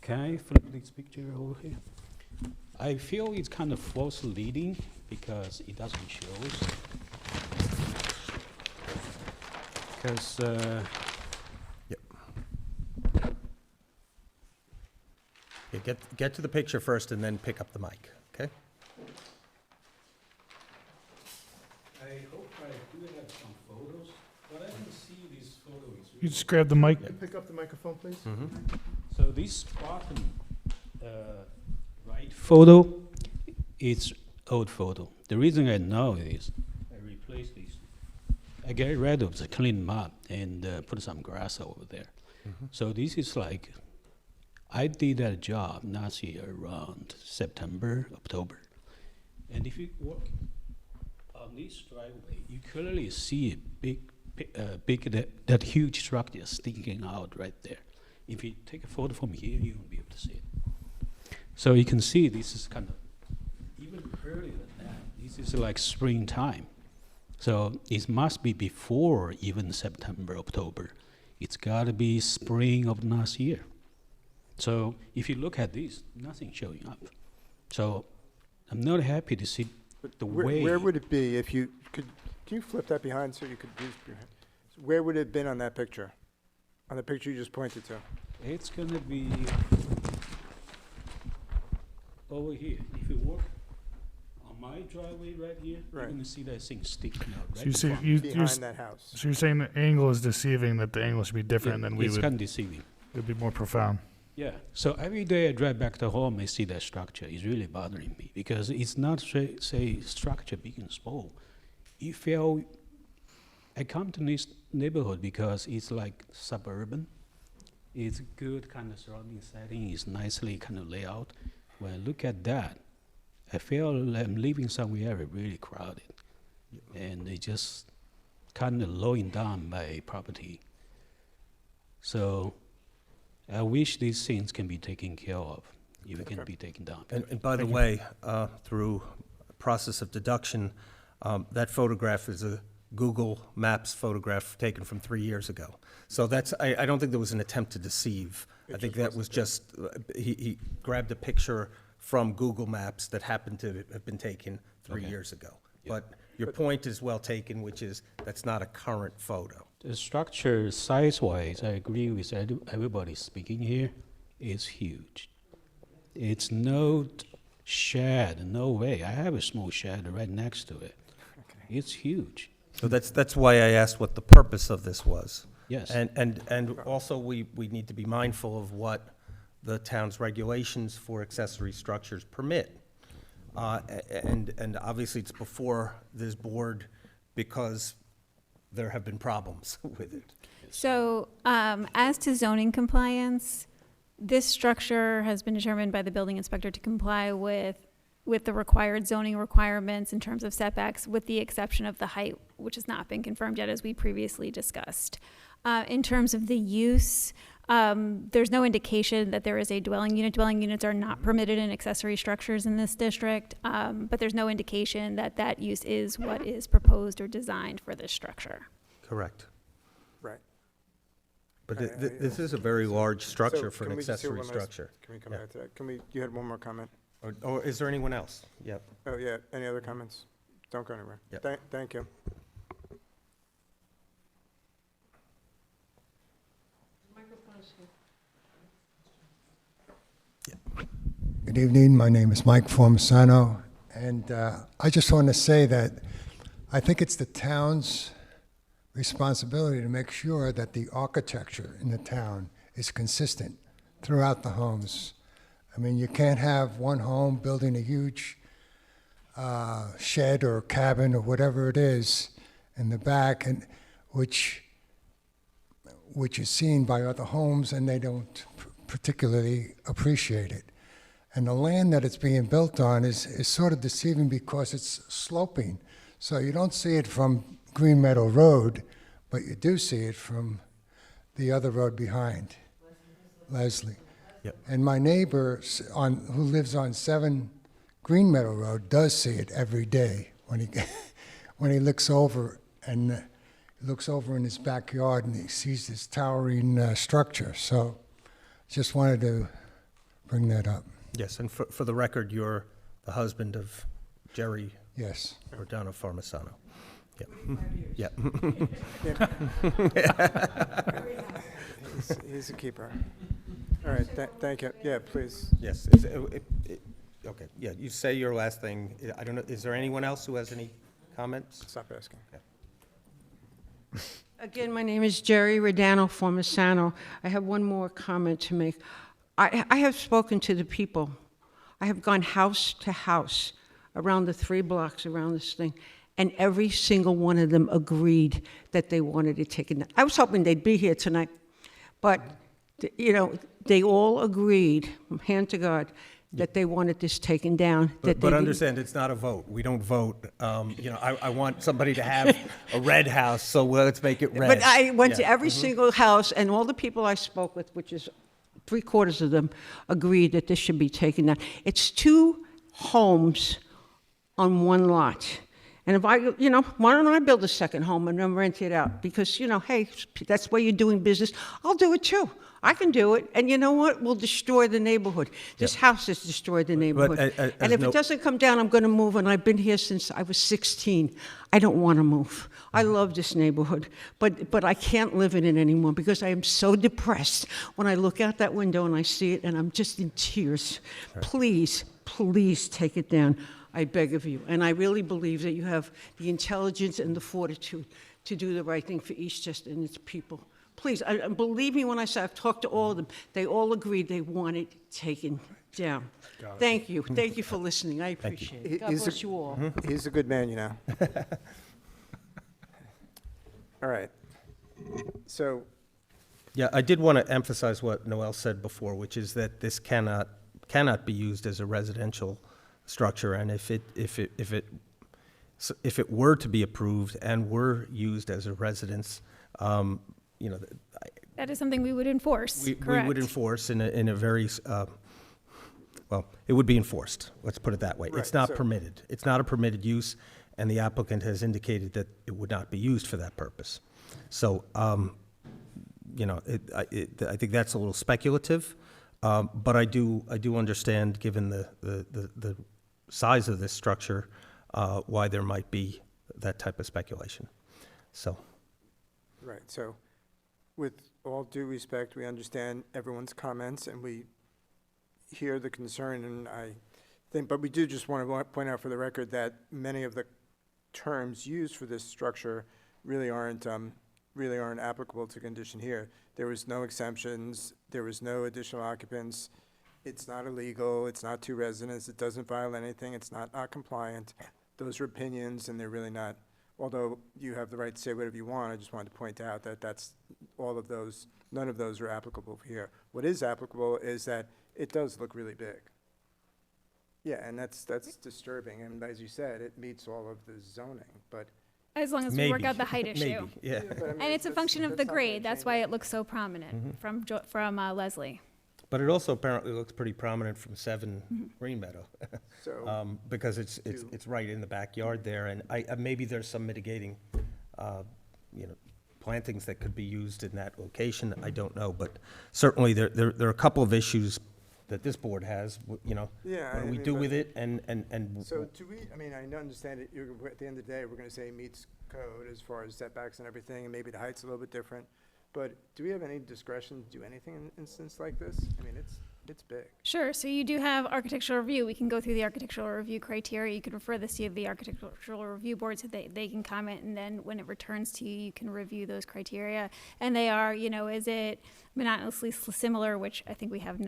S6: can I flip this picture over here? I feel it's kind of false leading because it doesn't show. Because
S2: Yeah, get to the picture first and then pick up the mic, okay?
S6: I hope I do have some photos, but I can see these photos.
S11: You just grab the mic.
S3: Pick up the microphone, please.
S6: So this bottom right photo, it's old photo. The reason I know is I replaced this. I get rid of the clean mud and put some grass over there. So this is like, I did that job last year around September, October. And if you walk on this driveway, you clearly see a that huge structure sticking out right there. If you take a photo from here, you won't be able to see it. So you can see this is kind of even earlier than that. This is like springtime. So it must be before even September, October. It's got to be spring of last year. So if you look at this, nothing showing up. So I'm not happy to see the way.
S1: Where would it be if you could, can you flip that behind so you could use your hand? Where would it have been on that picture? On the picture you just pointed to?
S6: It's going to be over here. If you walk on my driveway right here, you're going to see that thing sticking out right
S11: So you see,
S6: in front.
S1: Behind that house.
S11: So you're saying the angle is deceiving, that the angle should be different than we
S6: It's
S11: would.
S6: kind of deceiving.
S11: It would be more profound.
S6: Yeah. So every day I drive back to home, I see that structure. It's really bothering me because it's not say structure big and small. You feel. I come to this neighborhood because it's like suburban. It's good kind of surrounding setting. It's nicely kind of layout. When I look at that, I feel like I'm living somewhere really crowded, and it just kind of lowing down my property. So I wish these things can be taken care of, if it can be taken down.
S2: And by the way, through a process of deduction, that photograph is a Google Maps photograph taken from 3 years ago. So that's, I don't think there was an attempt to deceive. I think that was just, he grabbed a picture from Google Maps that happened to have been taken 3 years ago. But your point is well taken, which is that's not a current photo.
S6: The structure size-wise, I agree with everybody speaking here, is huge. It's no shed, no way. I have a small shed right next to it. It's huge.
S2: So that's why I asked what the purpose of this was.
S6: Yes.
S2: And also, we need to be mindful of what the town's regulations for accessory structures permit. And obviously, it's before this board because there have been problems with it.
S5: So, as to zoning compliance, this structure has been determined by the building inspector to comply with the required zoning requirements in terms of setbacks, with the exception of the height, which has not been confirmed yet, as we previously discussed. In terms of the use, There's no indication that there is a dwelling unit. Dwelling units are not permitted in accessory structures in this district, but there's no indication that that use is what is proposed or designed for this structure.
S2: Correct.
S1: Right.
S2: But
S1: All right,
S2: this is a very large structure
S1: So
S2: for an
S1: can we just do
S2: accessory
S1: one last-
S2: structure.
S1: Can we come
S2: Yeah.
S1: back to that? You had one more comment?
S2: Or is there anyone else? Yep.
S1: Oh, yeah, any other comments? Don't go anywhere.
S2: Yep.
S1: Thank you.
S7: Good evening. My name is Mike Formisano, and I just want to say that I think it's the town's responsibility to make sure that the architecture in the town is consistent throughout the homes. I mean, you can't have one home building a huge shed or cabin or whatever it is in the back, and which is seen by other homes, and they don't particularly appreciate it. And the land that it's being built on is sort of deceiving because it's sloping. So you don't see it from Green Meadow Road, but you do see it from the other road behind, Leslie.
S2: Yep.
S7: And my neighbor who lives on 7 Green Meadow Road does see it every day when he when he looks over and he looks over in his backyard and he sees this towering structure. So just wanted to bring that up.
S2: Yes, and for the record, you're the husband of Jerry.
S7: Yes.
S2: Rodano Formisano. Yep.
S1: He's a keeper. All right, thank you. Yeah, please.
S2: Yes. Okay, yeah, you say your last thing. I don't know, is there anyone else who has any comments?
S1: Stop asking.
S2: Yeah.
S19: Again, my name is Jerry Rodano Formisano. I have one more comment to make. I have spoken to the people. I have gone house to house around the 3 blocks around this thing, and every single one of them agreed that they wanted it taken down. I was hoping they'd be here tonight, but they all agreed, hand to God, that they wanted this taken down.
S2: But understand, it's not a vote. We don't vote. I want somebody to have a red house, so let's make it red.
S19: But I went to every single house, and all the people I spoke with, which is 3/4 of them, agreed that this should be taken down. It's 2 homes on 1 lot. And if why don't I build a second home and then rent it out? Because, hey, that's where you're doing business. I'll do it too. I can do it. And you know what? We'll destroy the neighborhood. This house has destroyed the neighborhood. And if it doesn't come down, I'm going to move. And I've been here since I was 16. I don't want to move. I love this neighborhood. But I can't live in it anymore because I am so depressed when I look out that window and I see it and I'm just in tears. Please, please take it down. I beg of you. And I really believe that you have the intelligence and the fortitude to do the right thing for Eastchester and its people. Please, believe me when I say I've talked to all of them. They all agreed they want it taken down. Thank you. Thank you for listening. I appreciate it. God bless you all.
S1: He's a good man, All right. So.
S2: Yeah, I did want to emphasize what Noel said before, which is that this cannot be used as a residential structure, and if it were to be approved and were used as a residence,
S5: That is something we would enforce, correct?
S2: We would enforce in a very, well, it would be enforced, let's put it that way.
S1: Right,
S2: It's not permitted. It's not a permitted use, and the applicant has indicated that it would not be used for that purpose. So, I think that's a little speculative, but I do understand, given the size of this structure, why there might be that type of speculation. So.
S1: Right, so with all due respect, we understand everyone's comments and we hear the concern, and I think, but we do just want to point out for the record that many of the terms used for this structure really aren't applicable to condition here. There was no exemptions, there was no additional occupants, it's not illegal, it's not 2 residents, it doesn't violate anything, it's not compliant. Those are opinions and they're really not. Although you have the right to say whatever you want, I just wanted to point out that that's all of those, none of those are applicable here. What is applicable is that it does look really big. Yeah, and that's disturbing. And as you said, it meets all of the zoning, but
S5: As long as we work
S2: Maybe.
S5: out the height issue.
S2: Maybe, yeah.
S5: And it's a function of the grade. That's why it looks so prominent from Leslie.
S2: But it also apparently looks pretty prominent from 7
S5: Mm-hmm.
S2: Green Meadow.
S1: So,
S2: Because it's right in the backyard there, and maybe there's some mitigating, plantings that could be used in that location, I don't know, but certainly there are a couple of issues that this board has,
S1: Yeah,
S2: what do
S1: I
S2: we
S1: mean,
S2: do
S1: but-
S2: with it, and.
S1: So do we, I mean, I understand it, at the end of the day, we're gonna say meets code as far as setbacks and everything, and maybe the height's a little bit different, but do we have any discretion to do anything in an instance like this? I mean, it's big.
S5: Sure, so you do have architectural review. We can go through the architectural review criteria. You can refer this to the architectural review board so they can comment, and then when it returns to you, you can review those criteria. And they are, is it monotonously similar, which I think we have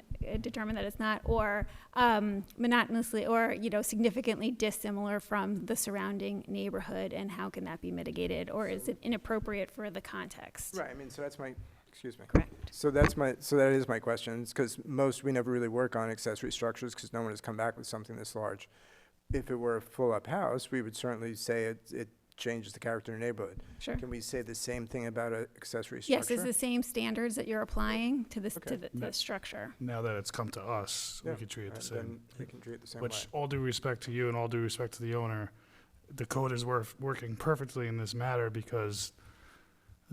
S5: determined that it's not, or monotonously, or, significantly dissimilar from the surrounding neighborhood, and how can that be mitigated? Or is it inappropriate for the context?
S1: Right, I mean, so that's my, excuse me. Correct. So that is my question, because we never really work on accessory structures, because no one has come back with something this large. If it were a full-up house, we would certainly say it changes the character of the neighborhood.
S5: Sure.
S1: Can we say the same thing about an accessory structure?
S5: Yes, it's the same standards that you're applying to this,
S1: Okay.
S5: to the structure.
S11: Now that it's come to us,
S1: Yeah,
S11: we can treat it the
S1: and
S11: same.
S1: then we can treat it the same way.
S11: Which, all due respect to you and all due respect to the owner, the code is working perfectly in this matter, because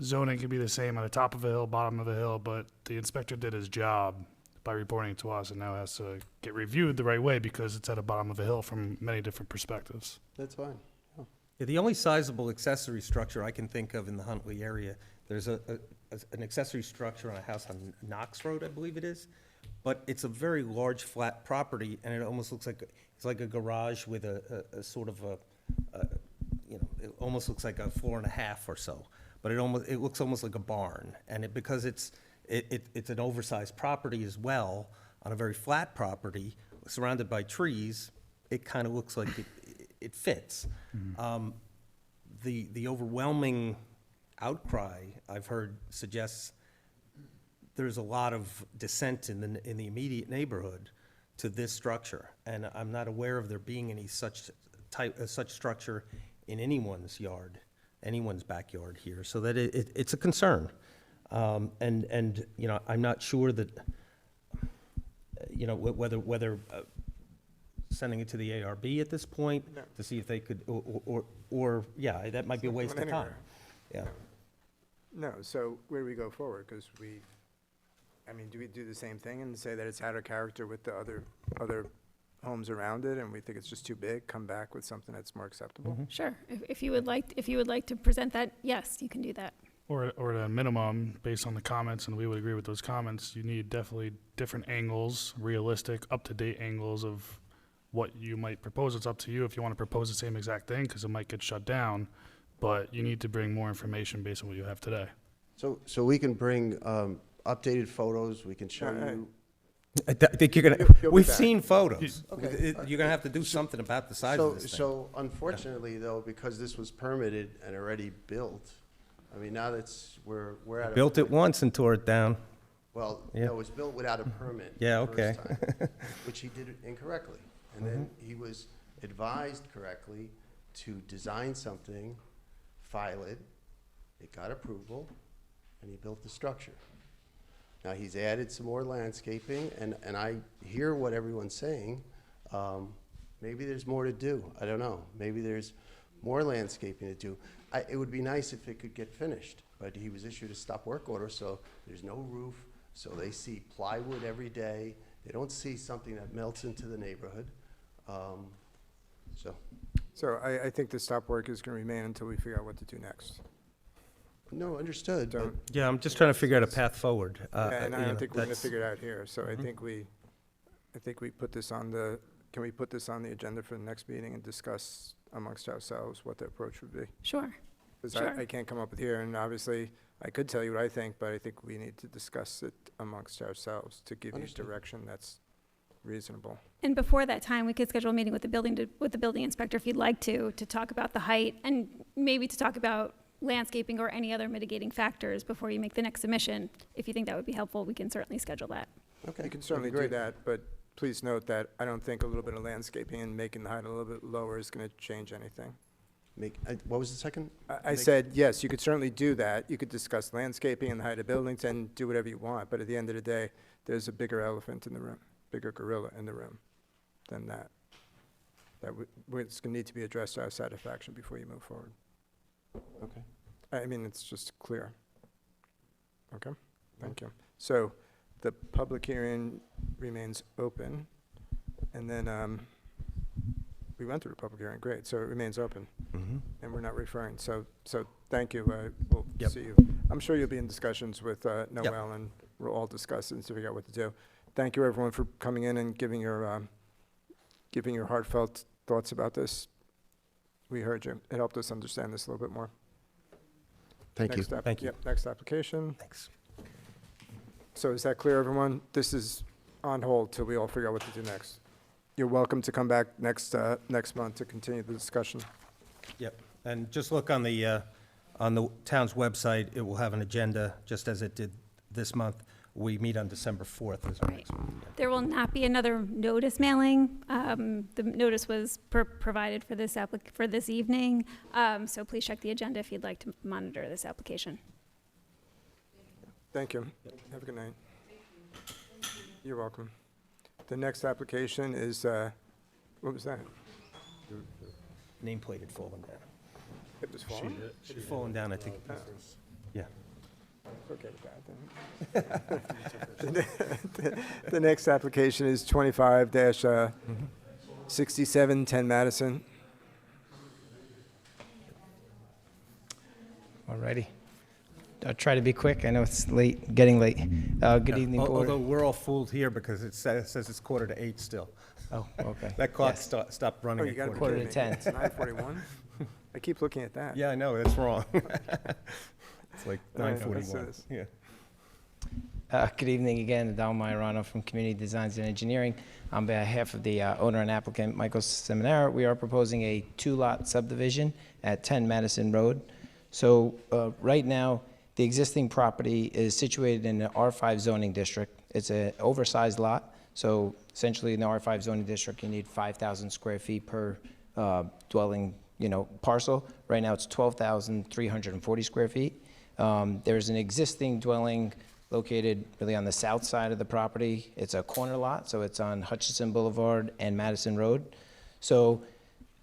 S11: zoning can be the same on the top of a hill, bottom of a hill, but the inspector did his job by reporting it to us, and now has to get reviewed the right way because it's at the bottom of a hill from many different perspectives.
S18: That's fine.
S2: Yeah, the only sizable accessory structure I can think of in the Huntley area, there's an accessory structure on a house on Knox Road, I believe it is, but it's a very large flat property, and it almost looks like, it's like a garage with a sort of it almost looks like a floor and a half or so, but it looks almost like a barn, and because it's an oversized property as well, on a very flat property, surrounded by trees, it kind of looks like it fits. The overwhelming outcry I've heard suggests there's a lot of dissent in the immediate neighborhood to this structure, and I'm not aware of there being any such structure in anyone's yard, anyone's backyard here, so that it's a concern. And I'm not sure that, whether sending it to the ARB at this point
S1: No.
S2: to see if they could, or yeah, that might be a waste of time. Yeah.
S1: No, so where do we go forward? Because do we do the same thing and say that it's out of character with the other homes around it, and we think it's just too big, come back with something that's more acceptable?
S5: Sure, if you would like to present that, yes, you can do that.
S11: Or at a minimum, based on the comments, and we would agree with those comments, you need definitely different angles, realistic, up-to-date angles of what you might propose. It's up to you if you want to propose the same exact thing, because it might get shut down, but you need to bring more information based on what you have today.
S18: So we can bring updated photos, we can show
S1: Yeah,
S18: you.
S2: I think you're
S1: You'll be
S2: we've
S1: back.
S2: seen photos.
S18: Okay.
S2: You're gonna have to do something about the size of this thing.
S18: So unfortunately, though, because this was permitted and already built, now we're at a.
S2: Built it
S18: point-
S2: once and tore it down.
S18: Well,
S2: Yeah.
S18: no, it was built without a permit.
S2: Yeah,
S18: the first
S2: okay.
S18: time, which he did incorrectly. And then he was advised correctly to design something, file it, it got approval, and he built the structure. Now, he's added some more landscaping, and I hear what everyone's saying. Maybe there's more to do. I don't know. Maybe there's more landscaping to do. It would be nice if it could get finished, but he was issued a stop work order, so there's no roof, so they see plywood every day. They don't see something that melts into the neighborhood.
S1: So I think the stop work is going to remain until we figure out what to do next.
S18: No, understood. but-
S2: Yeah, I'm just trying to figure out a path forward.
S1: And I don't think we're going to
S2: that's-
S1: figure it out here, so I think we put this on can we put this on the agenda for the next meeting and discuss amongst ourselves what the approach would be?
S5: Sure.
S1: Because
S5: Sure.
S1: I can't come up with here, and obviously, I could tell you what I think, but I think we need to discuss it amongst ourselves to give you
S18: Understood.
S1: direction that's reasonable.
S5: And before that time, we could schedule a meeting with the building inspector if you'd like to talk about the height, and maybe to talk about landscaping or any other mitigating factors before you make the next submission. If you think that would be helpful, we can certainly schedule that.
S18: Okay.
S1: You can
S18: that'd
S1: certainly
S18: be
S1: do
S18: great.
S1: that, but please note that I don't think a little bit of landscaping and making the height a little bit lower is going to change anything.
S18: What was the second?
S1: I said, yes, you could certainly do that. You could discuss landscaping and the height of buildings and do whatever you want, but at the end of the day, there's a bigger elephant in the room, bigger gorilla in the room than that. It's going to need to be addressed to our satisfaction before you move forward.
S18: Okay.
S1: I mean, it's just clear. Okay, thank you. So the public hearing remains open, and then we went through the public hearing, great, so it remains open. And we're not referring, so thank you. We'll see you. I'm sure you'll be in discussions with Noel, and we'll all discuss it and figure out what to do. Thank you, everyone, for coming in and giving your heartfelt thoughts about this. We heard you. It helped us understand this a little bit more.
S18: Thank you.
S2: Thank you.
S1: Yep, next application.
S2: Thanks.
S1: So is that clear, everyone? This is on hold till we all figure out what to do next. You're welcome to come back next month to continue the discussion.
S2: Yep, and just look on the town's website. It will have an agenda, just as it did this month. We meet on December 4th as our next meeting.
S5: There will not be another notice mailing. The notice was provided for this evening, so please check the agenda if you'd like to monitor this application.
S1: Thank you. Have a good night. You're welcome. The next application is, what was that?
S2: Nameplate had fallen down.
S1: It was falling?
S2: It had fallen down, I think. Yeah.
S1: Forget about that. The next application is 25-67 10 Madison.
S13: Alrighty. I'll try to be quick. I know it's late, getting late. Good evening, board.
S2: Although we're all fooled here because it says it's 7:45 still.
S13: Oh, okay.
S2: That clock
S13: Yes.
S2: stopped running
S1: You
S2: at
S1: got
S13: quarter to 10.
S1: It's 9:41. I keep looking at that.
S2: Yeah, I know, that's wrong. It's like
S1: All right, what's
S2: 9:41.
S1: this?
S2: Yeah.
S13: Good evening again, Adal Majorano from Community Designs and Engineering. On behalf of the owner and applicant, Michael Seminara, we are proposing a two-lot subdivision at 10 Madison Road. So right now, the existing property is situated in the R5 zoning district. It's an oversized lot, so essentially in the R5 zoning district, you need 5,000 square feet per dwelling, parcel. Right now, it's 12,340 square feet. There's an existing dwelling located really on the south side of the property. It's a corner lot, so it's on Hutchinson Boulevard and Madison Road. So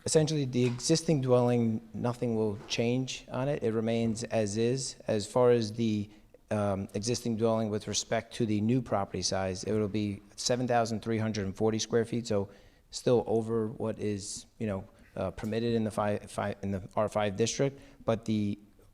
S13: essentially, the existing dwelling, nothing will change on it. It remains as is. As far as the existing dwelling with respect to the new property size, it will be 7,340 square feet, so still over what is, permitted in the R5 district. But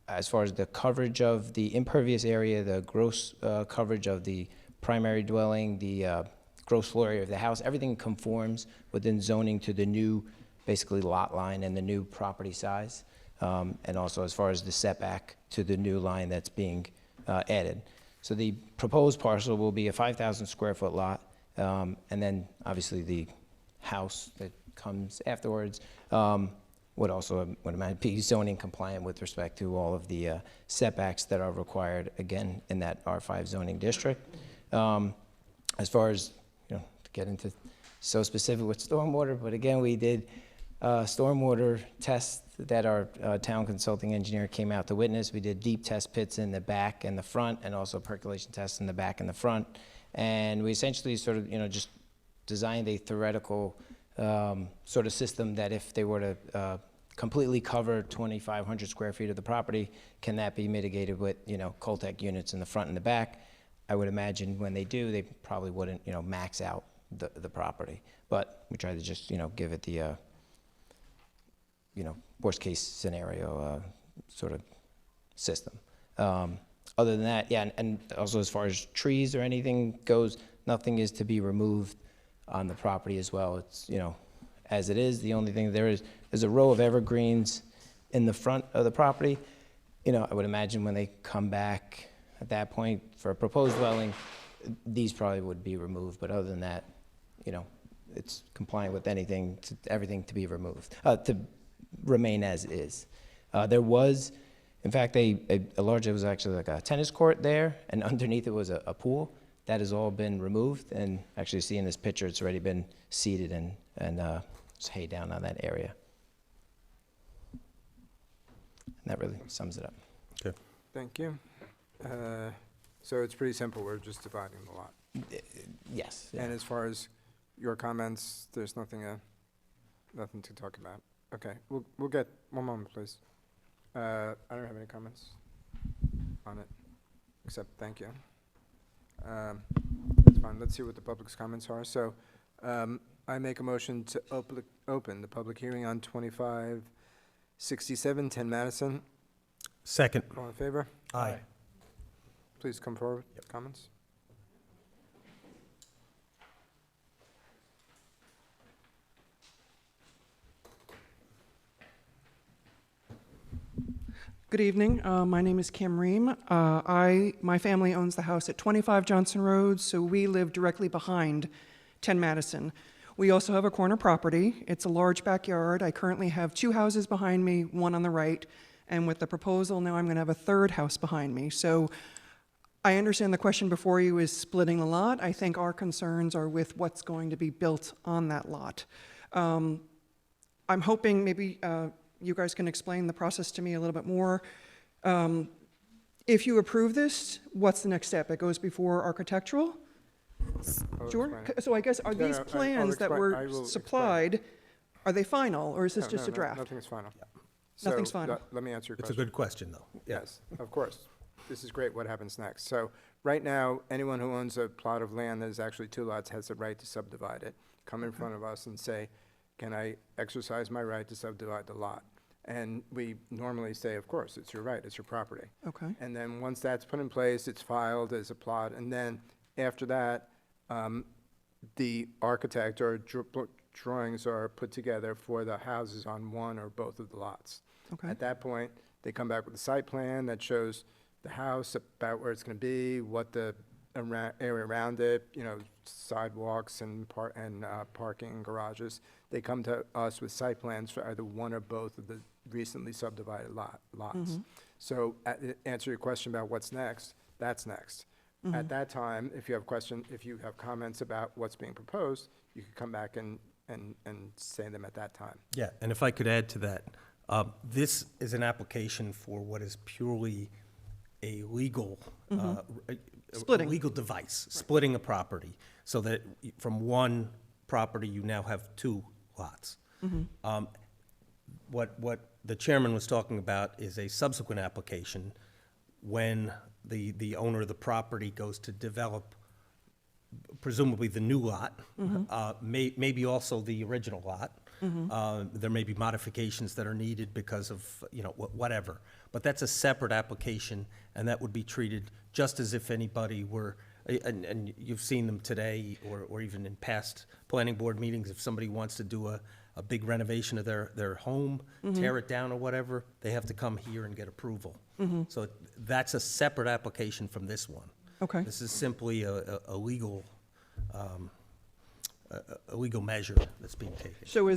S13: as far as the coverage of the impervious area, the gross coverage of the primary dwelling, the gross floor area of the house, everything conforms within zoning to the new, basically, lot line and the new property size, and also as far as the setback to the new line that's being added. So the proposed parcel will be a 5,000 square foot lot, and then obviously the house that comes afterwards would also be zoning compliant with respect to all of the setbacks that are required, again, in that R5 zoning district. As far as, to get into so specific with stormwater, but again, we did stormwater tests that our town consulting engineer came out to witness. We did deep test pits in the back and the front, and also percolation tests in the back and the front. And we essentially sort of, just designed a theoretical sort of system that if they were to completely cover 2,500 square feet of the property, can that be mitigated with, Coltech units in the front and the back? I would imagine when they do, they probably wouldn't, max out the property. But we tried to just, give it the, worst case scenario sort of system. Other than that, yeah, and also as far as trees or anything goes, nothing is to be removed on the property as well. It's, as it is. The only thing there's a row of evergreens in the front of the property. I would imagine when they come back at that point for a proposed dwelling, these probably would be removed. But other than that, it's compliant with everything to be removed, to remain as is. There was, in fact, it was actually like a tennis court there, and underneath it was a pool. That has all been removed, and actually see in this picture, it's already been seeded and there's hay down on that area. And that really sums it up.
S2: Okay.
S1: Thank you. So it's pretty simple, we're just dividing the lot.
S13: Yes.
S1: And as far as your comments, there's nothing to talk about. Okay, we'll get, one moment, please. I don't have any comments on it, except thank you. That's fine, let's see what the public's comments are. So, I make a motion to open the public hearing on 2567 10 Madison.
S2: Second.
S1: All in favor?
S2: Aye.
S1: Please come forward, comments.
S9: Good evening. My name is Kim Ream. My family owns the house at 25 Johnson Road, so we live directly behind 10 Madison. We also have a corner property. It's a large backyard. I currently have 2 houses behind me, one on the right, and with the proposal, now I'm going to have a 3rd house behind me. So I understand the question before you is splitting the lot. I think our concerns are with what's going to be built on that lot. I'm hoping maybe you guys can explain the process to me a little bit more. If you approve this, what's the next step? It goes before architectural? Sure. So I guess, are these plans that were supplied, are they final, or is this just a draft?
S1: Nothing's final.
S9: Nothing's
S1: So,
S9: final.
S1: Let me answer your
S2: It's
S1: question.
S2: a good question, though.
S1: Yes, of course. This is great. What happens next? So right now, anyone who owns a plot of land that is actually 2 lots has the right to subdivide it. Come in front of us and say, can I exercise my right to subdivide the lot? And we normally say, of course, it's your right, it's your property.
S9: Okay.
S1: And then once that's put in place, it's filed as a plot, and then after that, the architect or drawings are put together for the houses on one or both of the lots.
S9: Okay.
S1: At that point, they come back with a site plan that shows the house, about where it's going to be, what the area around it, sidewalks and parking and garages. They come to us with site plans for either one or both of the recently subdivided lots.
S9: Mm-hmm.
S1: So, answer your question about what's next, that's next.
S9: Mm-hmm.
S1: At that time, if you have comments about what's being proposed, you could come back and say them at that time.
S2: Yeah, and if I could add to that, this is an application for what is purely a legal,
S9: Splitting.
S2: legal device, splitting a property, so that from one property, you now have 2 lots. What the chairman was talking about is a subsequent application when the owner of the property goes to develop presumably the new lot, maybe also the original lot. There may be modifications that are needed because of, whatever. But that's a separate application, and that would be treated just as if anybody were, and you've seen them today or even in past planning board meetings, if somebody wants to do a big renovation of their home, tear it down or whatever, they have to come here and get approval. So that's a separate application from this one.
S9: Okay.
S2: This is simply a legal measure that's being taken.
S9: So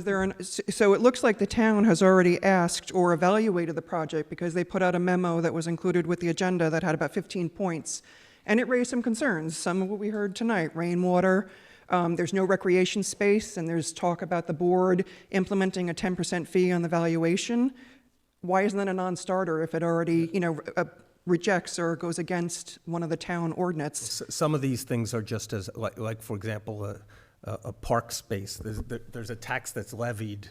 S9: so it looks like the town has already asked or evaluated the project because they put out a memo that was included with the agenda that had about 15 points. And it raised some concerns, some of what we heard tonight, rainwater, there's no recreation space, and there's talk about the board implementing a 10% fee on the valuation. Why isn't that a non-starter if it already, rejects or goes against one of the town ordinance?
S2: Some of these things are just as, like for example, a park space. There's a tax that's levied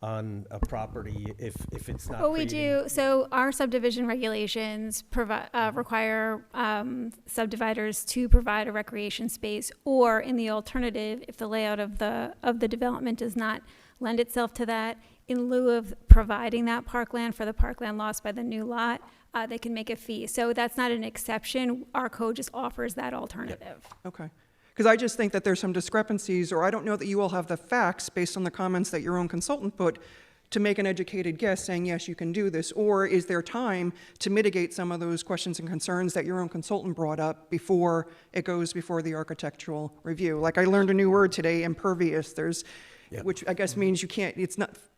S2: on a property if it's not.
S5: Well, we do. So our subdivision regulations require subdividers to provide a recreation space, or in the alternative, if the layout of the development does not lend itself to that, in lieu of providing that parkland for the parkland lost by the new lot, they can make a fee. So that's not an exception. Our code just offers that alternative.
S9: Okay. Because I just think that there's some discrepancies, or I don't know that you all have the facts based on the comments that your own consultant put to make an educated guess saying, yes, you can do this, or is there time to mitigate some of those questions and concerns that your own consultant brought up before it goes before the architectural review? Like I learned a new word today, impervious. There's,
S2: Yeah.
S9: which I guess means you can't,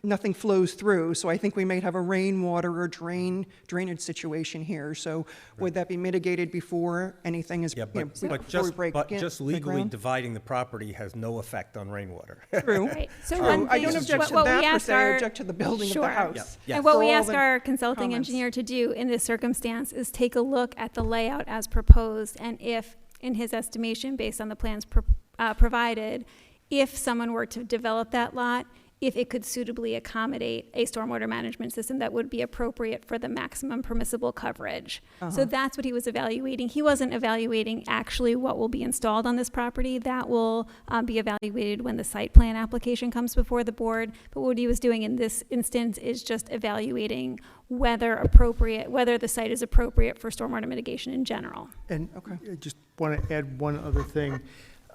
S9: nothing flows through. So I think we might have a rainwater or drainage situation here. So would that be mitigated before anything is,
S2: Yeah,
S9: you know,
S2: but
S9: before we break
S2: but
S9: in
S2: just
S9: the
S2: legally
S9: ground?
S2: dividing the property has no effect on rainwater.
S9: True.
S5: Right. So
S9: True.
S5: one
S9: I don't
S5: thing-
S9: object to
S5: what we
S9: that per
S5: asked
S9: se, I
S5: our-
S9: object to the building of
S5: Sure.
S9: the house.
S2: Yeah.
S5: And what
S9: For
S5: we
S9: all
S5: ask
S9: the
S5: our consulting
S9: comments.
S5: engineer to do in this circumstance is take a look at the layout as proposed, and if, in his estimation, based on the plans provided, if someone were to develop that lot, if it could suitably accommodate a stormwater management system that would be appropriate for the maximum permissible coverage. So that's what he was evaluating. He wasn't evaluating actually what will be installed on this property. That will be evaluated when the site plan application comes before the board. But what he was doing in this instance is just evaluating whether the site is appropriate for stormwater mitigation in general.
S3: And I just want to add one other thing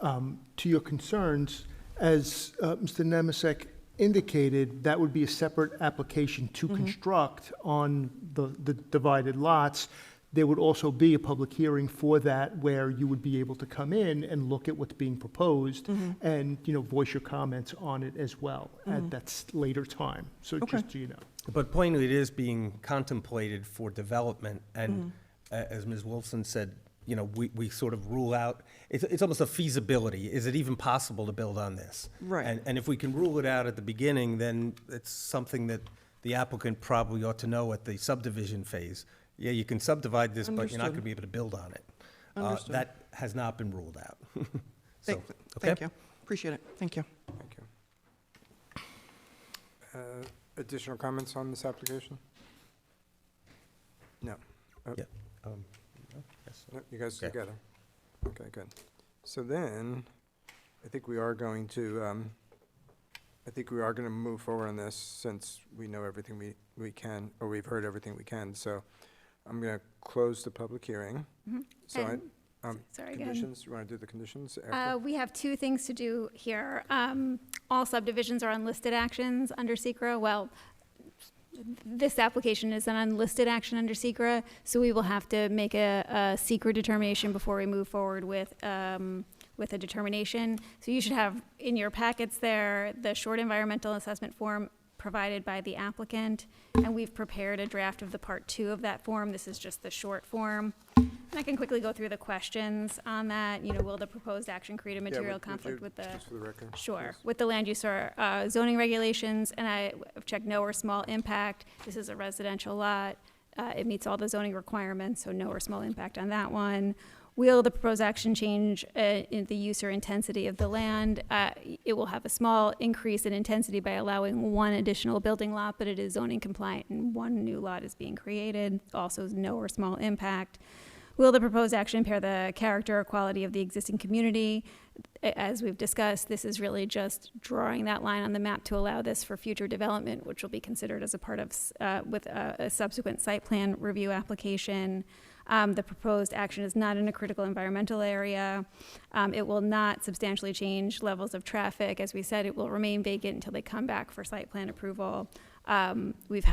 S3: to your concerns. As Mr. Nemisek indicated, that would be a separate application to construct on the divided lots. There would also be a public hearing for that where you would be able to come in and look at what's being proposed and, you know, voice your comments on it as well at that later time. So just so you know.
S2: But plainly, it is being contemplated for development, and as Ms. Wilson said, you know, we sort of rule out, it's almost a feasibility. Is it even possible to build on this?
S9: Right.
S2: And if we can rule it out at the beginning, then it's something that the applicant probably ought to know at the subdivision phase. Yeah, you can subdivide this, but you're not
S9: Understood.
S2: going to be able to build on it.
S9: Understood.
S2: That has not been ruled out. So,
S9: Thank you. Appreciate it. Thank you.
S1: Thank you. Additional comments on this application? No.
S2: Yeah. Yes.
S1: No, you guys
S2: Okay.
S1: together? Okay, good. So then, I think we are going to move forward on this since we know everything we can, or we've heard everything we can. So I'm going to close the public hearing. So
S5: And- sorry, go ahead.
S1: conditions, you want to do the conditions after?
S5: We have two things to do here. All subdivisions are unlisted actions under SECRA. Well, this application is an unlisted action under SECRA, so we will have to make a SECRA determination before we move forward with a determination. So you should have in your packets there the short environmental assessment form provided by the applicant, and we've prepared a draft of the part 2 of that form. This is just the short form. And I can quickly go through the questions on that. You know, will the proposed action create a material
S1: would
S5: conflict
S1: you,
S5: with the?
S1: just for the record,
S5: Sure,
S1: please.
S5: with the land use or zoning regulations, and I've checked no or small impact. This is a residential lot. It meets all the zoning requirements, so no or small impact on that one. Will the proposed action change in the use or intensity of the land? It will have a small increase in intensity by allowing one additional building lot, but it is zoning compliant and one new lot is being created. Also no or small impact. Will the proposed action impair the character or quality of the existing community? As we've discussed, this is really just drawing that line on the map to allow this for future development, which will be considered as a part of, with a subsequent site plan review application. The proposed action is not in a critical environmental area. It will not substantially change levels of traffic. As we said, it will remain vacant until they come back for site plan approval. We've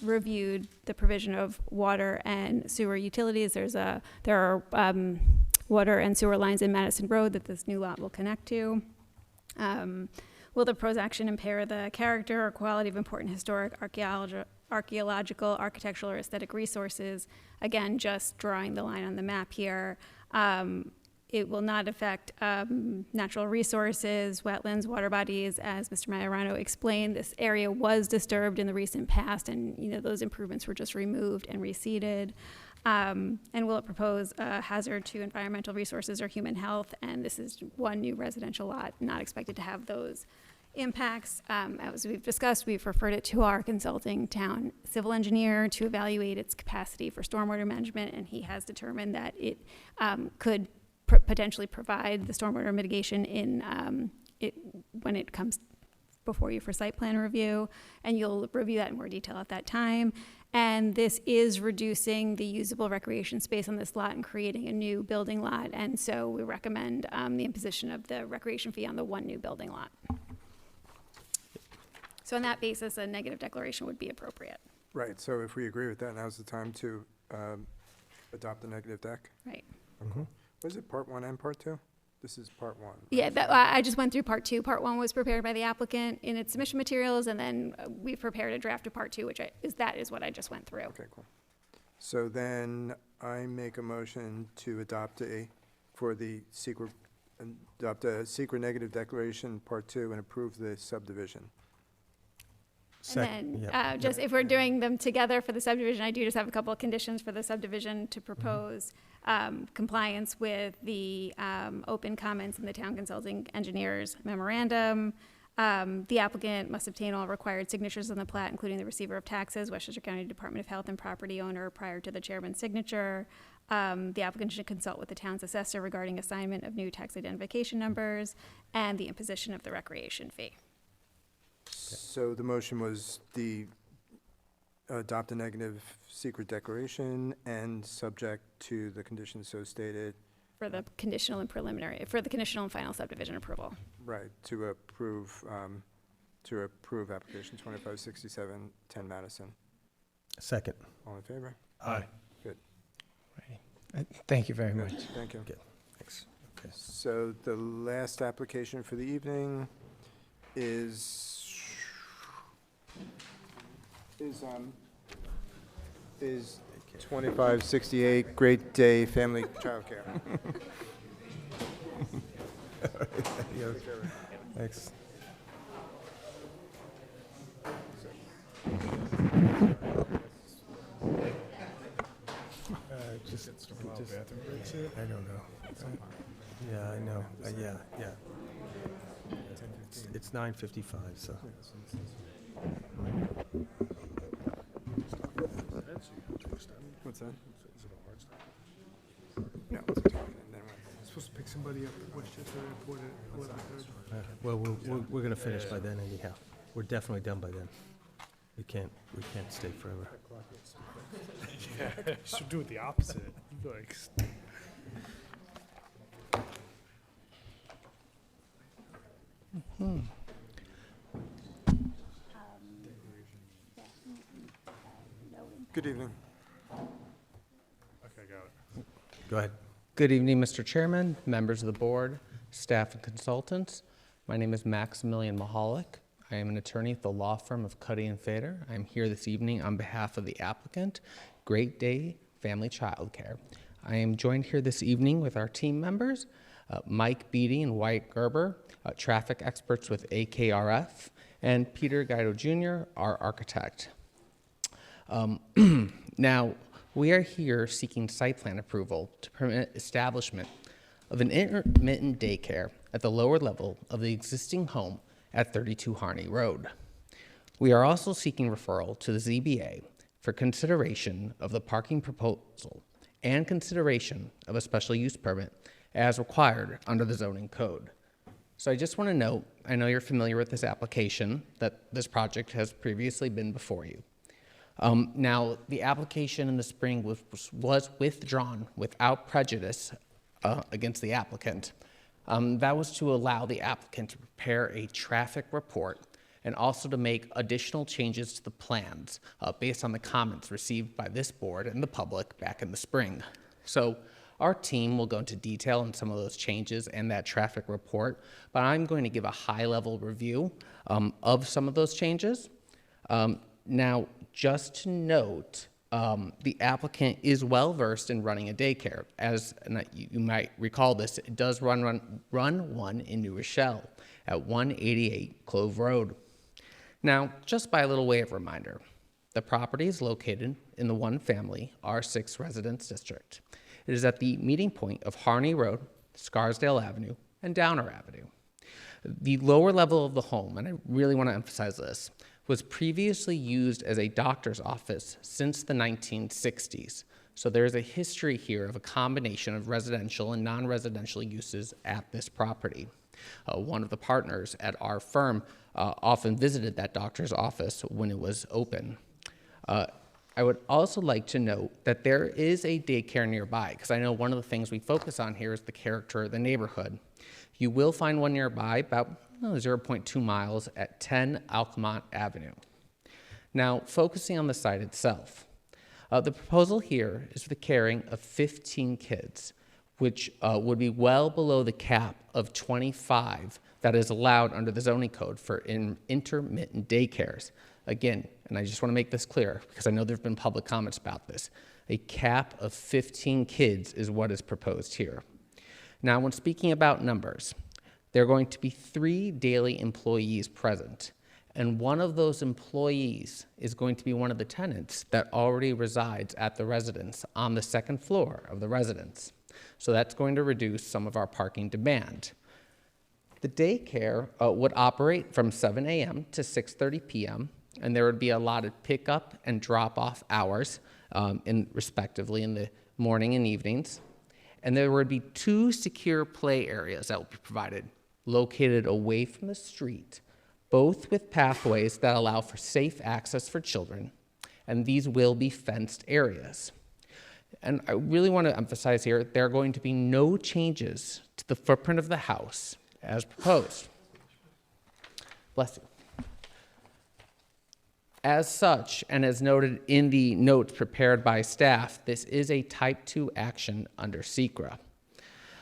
S5: reviewed the provision of water and sewer utilities. There are water and sewer lines in Madison Road that this new lot will connect to. Will the proposed action impair the character or quality of important historic, archaeological, architectural, or aesthetic resources? Again, just drawing the line on the map here. It will not affect natural resources, wetlands, water bodies. As Mr. Majorano explained, this area was disturbed in the recent past, and those improvements were just removed and reseeded. And will it propose a hazard to environmental resources or human health? And this is one new residential lot, not expected to have those impacts. As we've discussed, we've referred it to our consulting town civil engineer to evaluate its capacity for stormwater management, and he has determined that it could potentially provide the stormwater mitigation when it comes before you for site plan review, and you'll review that in more detail at that time. And this is reducing the usable recreation space on this lot and creating a new building lot, and so we recommend the imposition of the recreation fee on the one new building lot. So on that basis, a negative declaration would be appropriate.
S1: Right, so if we agree with that, now's the time to adopt the negative deck?
S5: Right.
S1: Okay. Was it part 1 and part 2? This is part one.
S5: Yeah, I just went through part two. Part one was prepared by the applicant in its submission materials, and then we've prepared a draft of part two, which is what I just went through.
S1: Okay, cool. So then I make a motion to adopt adopt a secret negative declaration, part two, and approve the subdivision.
S5: And then, just if we're doing them together for the subdivision, I do just have a couple of conditions for the subdivision to propose compliance with the open comments in the town consulting engineer's memorandum. The applicant must obtain all required signatures on the plat, including the receiver of taxes, Westchester County Department of Health and Property owner, prior to the chairman's signature. The applicant should consult with the town's assessor regarding assignment of new tax identification numbers and the imposition of the recreation fee.
S1: So the motion was adopt a negative secret declaration and subject to the conditions so stated.
S5: For the conditional and final subdivision approval.
S1: Right, to approve application 2567, 10 Madison.
S2: Second.
S1: All in favor?
S4: Aye.
S1: Good.
S13: Thank you very much.
S1: Thank you.
S2: Good, thanks. Okay.
S1: So the last application for the evening is 2568 Great Day Family Childcare.
S2: Thanks. I don't know. Yeah, I know. Yeah. It's 9:55, so.
S1: What's that?
S11: No. Supposed to pick somebody up at Westchester Airport at 11:30.
S2: Well, we're going to finish by then anyhow. We're definitely done by then. We can't stay forever.
S11: Yeah, you should do it the opposite. Like,
S1: Good evening.
S11: okay, got it.
S2: Go ahead.
S8: Good evening, Mr. Chairman, members of the board, staff and consultants. My name is Maximilian Mahalik. I am an attorney at the law firm of Cuddy and Fader. I'm here this evening on behalf of the applicant, Great Day Family Childcare. I am joined here this evening with our team members, Mike Beatty and Wyatt Gerber, traffic experts with AKRF, and Peter Guido Jr., our architect. Now, we are here seeking site plan approval to permit establishment of an intermittent daycare at the lower level of the existing home at 32 Harney Road. We are also seeking referral to the ZBA for consideration of the parking proposal and consideration of a special use permit as required under the zoning code. So I just want to note, I know you're familiar with this application, that this project has previously been before you. Now, the application in the spring was withdrawn without prejudice against the applicant. That was to allow the applicant to prepare a traffic report and also to make additional changes to the plans based on the comments received by this board and the public back in the spring. So our team will go into detail on some of those changes and that traffic report, but I'm going to give a high-level review of some of those changes. Now, just to note, the applicant is well-versed in running a daycare. As you might recall this, it does run one in New Rochelle at 188 Clove Road. Now, just by a little way of reminder, the property is located in the one-family R6 residence district. It is at the meeting point of Harney Road, Scarsdale Avenue, and Downer Avenue. The lower level of the home, and I really want to emphasize this, was previously used as a doctor's office since the 1960s. So there's a history here of a combination of residential and non-residential uses at this property. One of the partners at our firm often visited that doctor's office when it was open. I would also like to note that there is a daycare nearby, because I know one of the things we focus on here is the character of the neighborhood. You will find one nearby, about 0.2 miles at 10 Alcamont Avenue. Now, focusing on the site itself, the proposal here is for the caring of 15 kids which would be well below the cap of 25 that is allowed under the zoning code for intermittent daycares. Again, and I just want to make this clear because I know there have been public comments about this, a cap of 15 kids is what is proposed here. Now, when speaking about numbers, there are going to be 3 daily employees present, and one of those employees is going to be one of the tenants that already resides at the residence on the 2nd floor of the residence. So that's going to reduce some of our parking demand. The daycare would operate from 7 a.m. to 6:30 p.m., and there would be allotted pickup and drop-off hours respectively in the morning and evenings. And there would be 2 secure play areas that would be provided, located away from the street, both with pathways that allow for safe access for children, and these will be fenced areas. And I really want to emphasize here, there are going to be no changes to the footprint of the house as proposed. Bless you. As such, and as noted in the notes prepared by staff, this is a type 2 action under SECRA.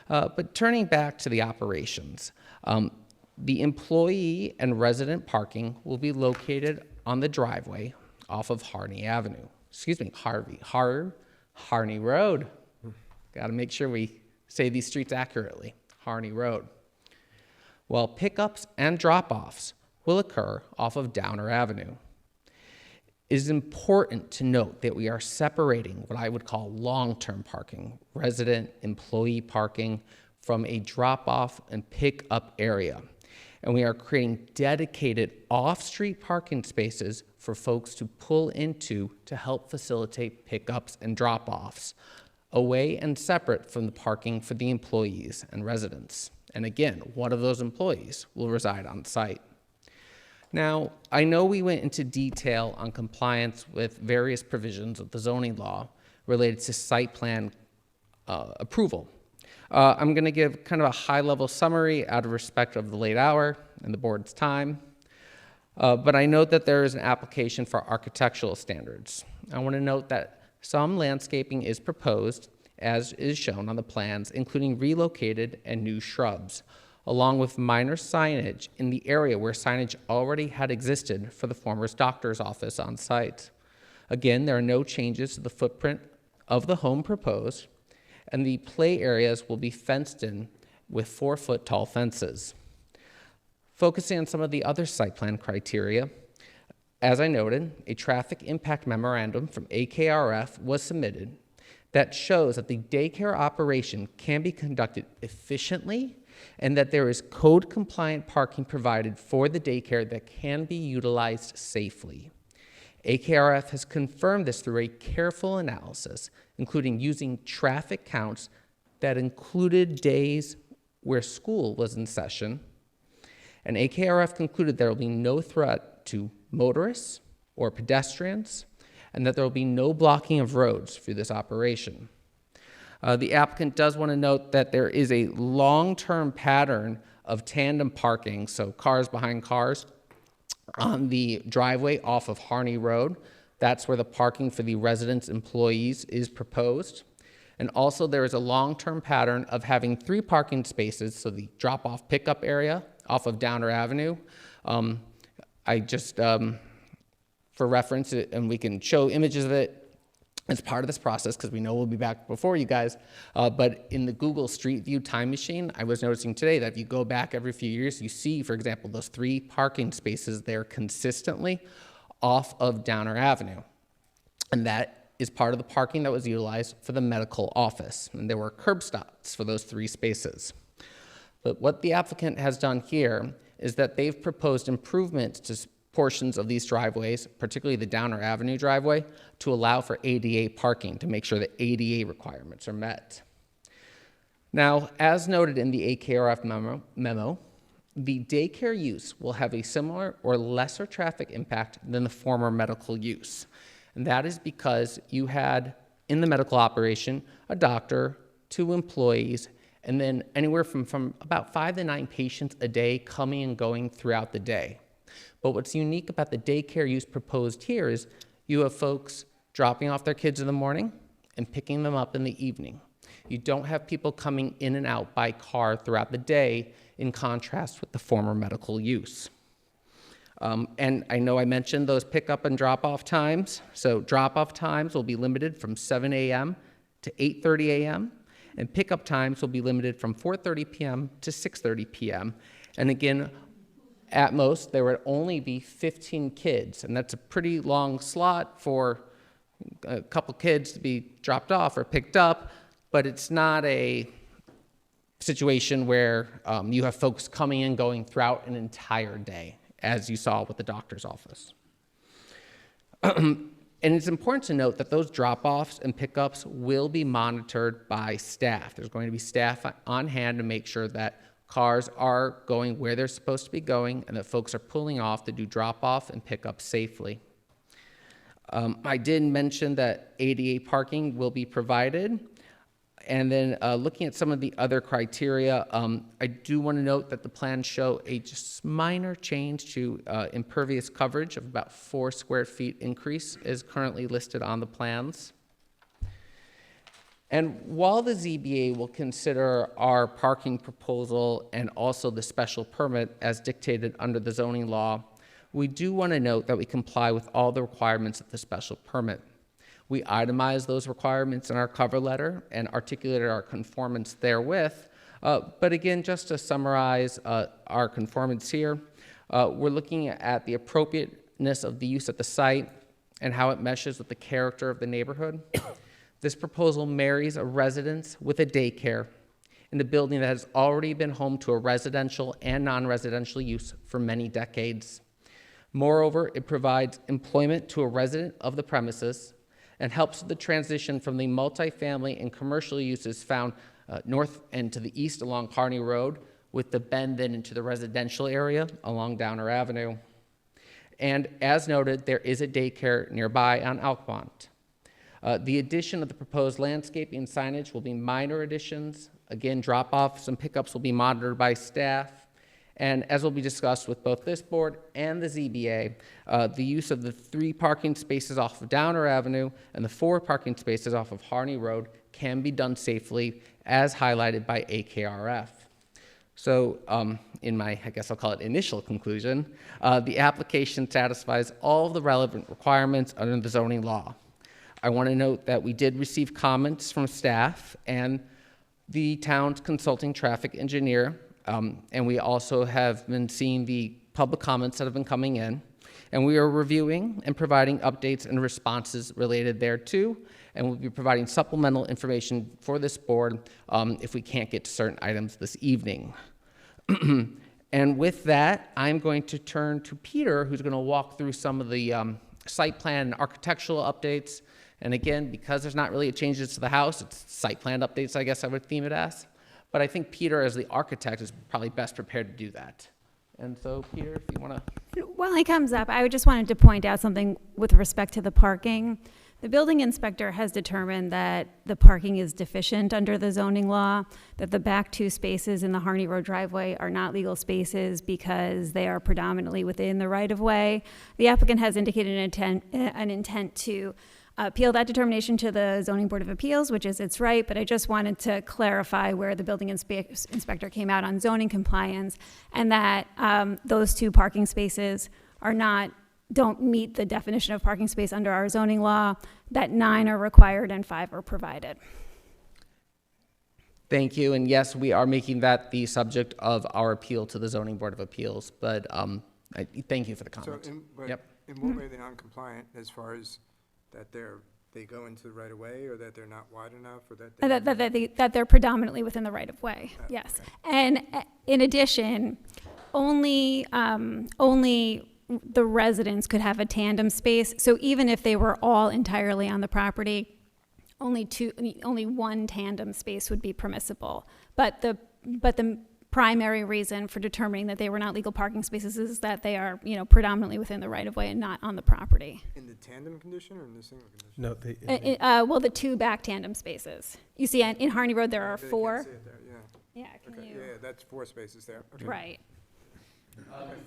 S8: But turning back to the operations, the employee and resident parking will be located on the driveway off of Harney Road. Got to make sure we say these streets accurately, Harney Road. While pickups and drop-offs will occur off of Downer Avenue. It is important to note that we are separating what I would call long-term parking, resident employee parking, from a drop-off and pick-up area. And we are creating dedicated off-street parking spaces for folks to pull into to help facilitate pickups and drop-offs, away and separate from the parking for the employees and residents. And again, one of those employees will reside on site. Now, I know we went into detail on compliance with various provisions of the zoning law related to site plan approval. I'm going to give kind of a high-level summary out of respect of the late hour and the board's time. But I note that there is an application for architectural standards. I want to note that some landscaping is proposed, as is shown on the plans, including relocated and new shrubs, along with minor signage in the area where signage already had existed for the former doctor's office on site. Again, there are no changes to the footprint of the home proposed, and the play areas will be fenced in with 4-foot-tall fences. Focusing on some of the other site plan criteria, as I noted, a traffic impact memorandum from AKRF was submitted that shows that the daycare operation can be conducted efficiently and that there is code-compliant parking provided for the daycare that can be utilized safely. AKRF has confirmed this through a careful analysis, including using traffic counts that included days where school was in session. And AKRF concluded there will be no threat to motorists or pedestrians, and that there will be no blocking of roads through this operation. The applicant does want to note that there is a long-term pattern of tandem parking, so cars behind cars, on the driveway off of Harney Road. That's where the parking for the residents' employees is proposed. And also there is a long-term pattern of having 3 parking spaces, so the drop-off pickup area off of Downer Avenue. I just, for reference, and we can show images of it as part of this process, because we know we'll be back before you guys, but in the Google Street View time machine, I was noticing today that if you go back every few years, you see, for example, those 3 parking spaces there consistently off of Downer Avenue. And that is part of the parking that was utilized for the medical office. And there were curb stops for those 3 spaces. But what the applicant has done here is that they've proposed improvements to portions of these driveways, particularly the Downer Avenue driveway, to allow for ADA parking to make sure that ADA requirements are met. Now, as noted in the AKRF memo, the daycare use will have a similar or lesser traffic impact than the former medical use. And that is because you had, in the medical operation, a doctor, 2 employees, and then anywhere from about 5 to 9 patients a day coming and going throughout the day. But what's unique about the daycare use proposed here is you have folks dropping off their kids in the morning and picking them up in the evening. You don't have people coming in and out by car throughout the day, in contrast with the former medical use. And I know I mentioned those pickup and drop-off times. So drop-off times will be limited from 7 a.m. to 8:30 a.m., and pickup times will be limited from 4:30 p.m. to 6:30 p.m. And again, at most, there would only be 15 kids, and that's a pretty long slot for a couple kids to be dropped off or picked up, but it's not a situation where you have folks coming and going throughout an entire day, as you saw with the doctor's office. And it's important to note that those drop-offs and pickups will be monitored by staff. There's going to be staff on hand to make sure that cars are going where they're supposed to be going and that folks are pulling off to do drop-off and pick-up safely. I did mention that ADA parking will be provided. And then looking at some of the other criteria, I do want to note that the plans show a just minor change to impervious coverage of about 4 square feet increase is currently listed on the plans. And while the ZBA will consider our parking proposal and also the special permit as dictated under the zoning law, we do want to note that we comply with all the requirements of the special permit. We itemize those requirements in our cover letter and articulated our conformance therewith. But again, just to summarize our conformance here, we're looking at the appropriateness of the use at the site and how it meshes with the character of the neighborhood. This proposal marries a residence with a daycare in a building that has already been home to a residential and non-residential use for many decades. Moreover, it provides employment to a resident of the premises and helps with the transition from the multifamily and commercial uses found north and to the east along Harney Road, with the bend then into the residential area along Downer Avenue. And as noted, there is a daycare nearby on Alquant. The addition of the proposed landscaping and signage will be minor additions. Again, drop-offs and pickups will be monitored by staff. And as will be discussed with both this board and the ZBA, the use of the 3 parking spaces off of Downer Avenue and the 4 parking spaces off of Harney Road can be done safely, as highlighted by AKRF. So in my, I guess I'll call it initial conclusion, the application satisfies all of the relevant requirements under the zoning law. I want to note that we did receive comments from staff and the town's consulting traffic engineer, and we also have been seeing the public comments that have been coming in, and we are reviewing and providing updates and responses related thereto, and we'll be providing supplemental information for this board if we can't get to certain items this evening. And with that, I'm going to turn to Peter, who's going to walk through some of the site plan and architectural updates. And again, because there's not really changes to the house, it's site plan updates, I guess I would theme it as. But I think Peter, as the architect, is probably best prepared to do that. And so, Peter, if you want to.
S5: While he comes up, I just wanted to point out something with respect to the parking. The building inspector has determined that the parking is deficient under the zoning law, that the back 2 spaces in the Harney Road driveway are not legal spaces because they are predominantly within the right-of-way. The applicant has indicated an intent to appeal that determination to the Zoning Board of Appeals, which is its right, but I just wanted to clarify where the building inspector came out on zoning compliance, and that those 2 parking spaces don't meet the definition of parking space under our zoning law, that 9 are required and 5 are provided.
S8: Thank you, and yes, we are making that the subject of our appeal to the Zoning Board of Appeals, but I thank you for the comment.
S1: So
S8: Yep.
S1: in what way are they non-compliant, as far as that they go into the right of way, or that they're not wide enough, or
S5: That they're predominantly within the right of way, yes. And in addition, only the residents could have a tandem space. So even if they were all entirely on the property, only 1 tandem space would be permissible. But the primary reason for determining that they were not legal parking spaces is that they are, predominantly within the right of way and not on the property.
S1: In the tandem condition or in the single condition?
S2: No,
S5: Well, the 2 back tandem spaces. You see, in Harney Road, there are
S1: They
S5: 4.
S1: can't see it there, yeah.
S5: Yeah, can
S1: Okay,
S5: you?
S1: yeah, that's 4 spaces there. Okay.
S5: Right.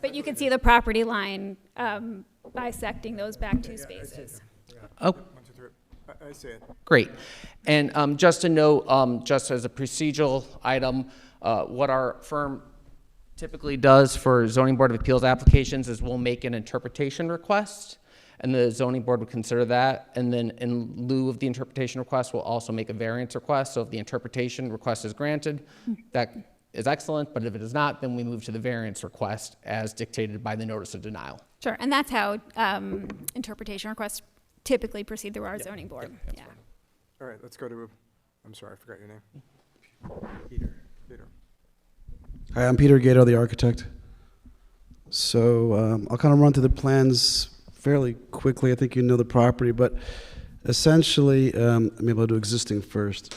S5: But you can see the property line bisecting those back 2 spaces.
S8: Oh.
S1: 1, 2, 3. I see it.
S8: Great. And just to note, just as a procedural item, what our firm typically does for Zoning Board of Appeals applications is we'll make an interpretation request, and the Zoning Board would consider that. And then in lieu of the interpretation request, we'll also make a variance request. So if the interpretation request is granted, that is excellent. But if it is not, then we move to the variance request as dictated by the notice of denial.
S5: Sure, and that's how interpretation requests typically proceed through our zoning board. Yeah.
S1: All right, let's go to, I'm sorry, I forgot your name. Peter.
S3: Hi, I'm Peter Gato, the architect. So I'll kind of run through the plans fairly quickly. I think you know the property, but essentially, maybe I'll do existing first.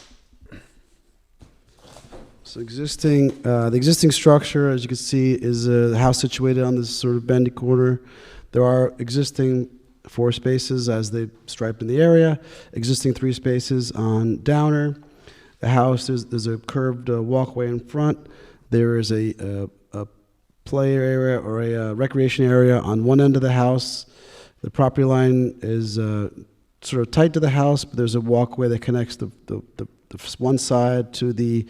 S3: So the existing structure, as you can see, is a house situated on this sort of bendy corner. There are existing 4 spaces as they striped in the area, existing 3 spaces on Downer. The house, there's a curved walkway in front. There is a play area or a recreation area on one end of the house. The property line is sort of tight to the house, but there's a walkway that connects the one side to the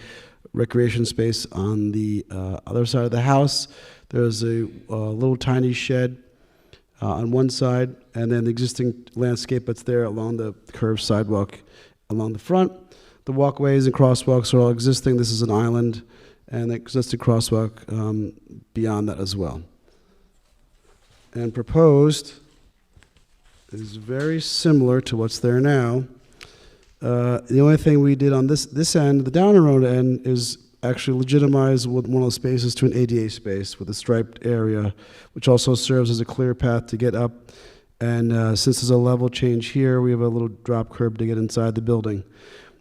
S3: recreation space on the other side of the house. There's a little tiny shed on one side, and then the existing landscape that's there along the curved sidewalk along the front. The walkways and crosswalks are all existing. This is an island, and the existing crosswalk beyond that as well. And proposed is very similar to what's there now. The only thing we did on this end, the Downer Road end, is actually legitimize one of those spaces to an ADA space with a striped area, which also serves as a clear path to get up. And since there's a level change here, we have a little drop curb to get inside the building.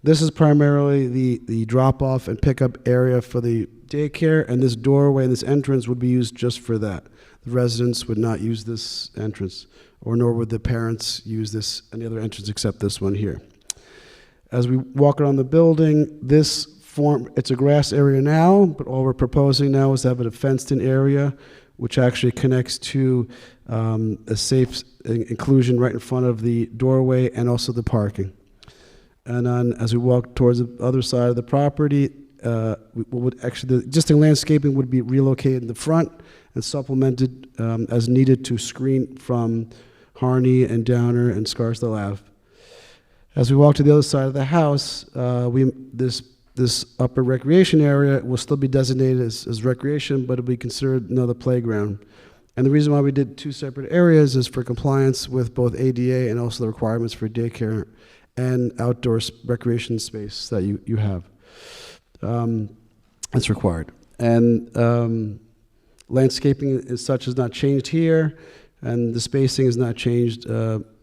S3: This is primarily the drop-off and pickup area for the daycare, and this doorway and this entrance would be used just for that. The residents would not use this entrance, or nor would the parents use this any other entrance except this one here. As we walk around the building, it's a grass area now, but all we're proposing now is to have a fenced-in area, which actually connects to a safe inclusion right in front of the doorway and also the parking. And then as we walk towards the other side of the property, the existing landscaping would be relocated in the front and supplemented as needed to screen from Harney and Downer and Scarsdale Ave. As we walk to the other side of the house, this upper recreation area will still be designated as recreation, but it'll be considered another playground. And the reason why we did 2 separate areas is for compliance with both ADA and also the requirements for daycare and outdoor recreation space that you have. That's required. And landscaping as such has not changed here, and the spacing has not changed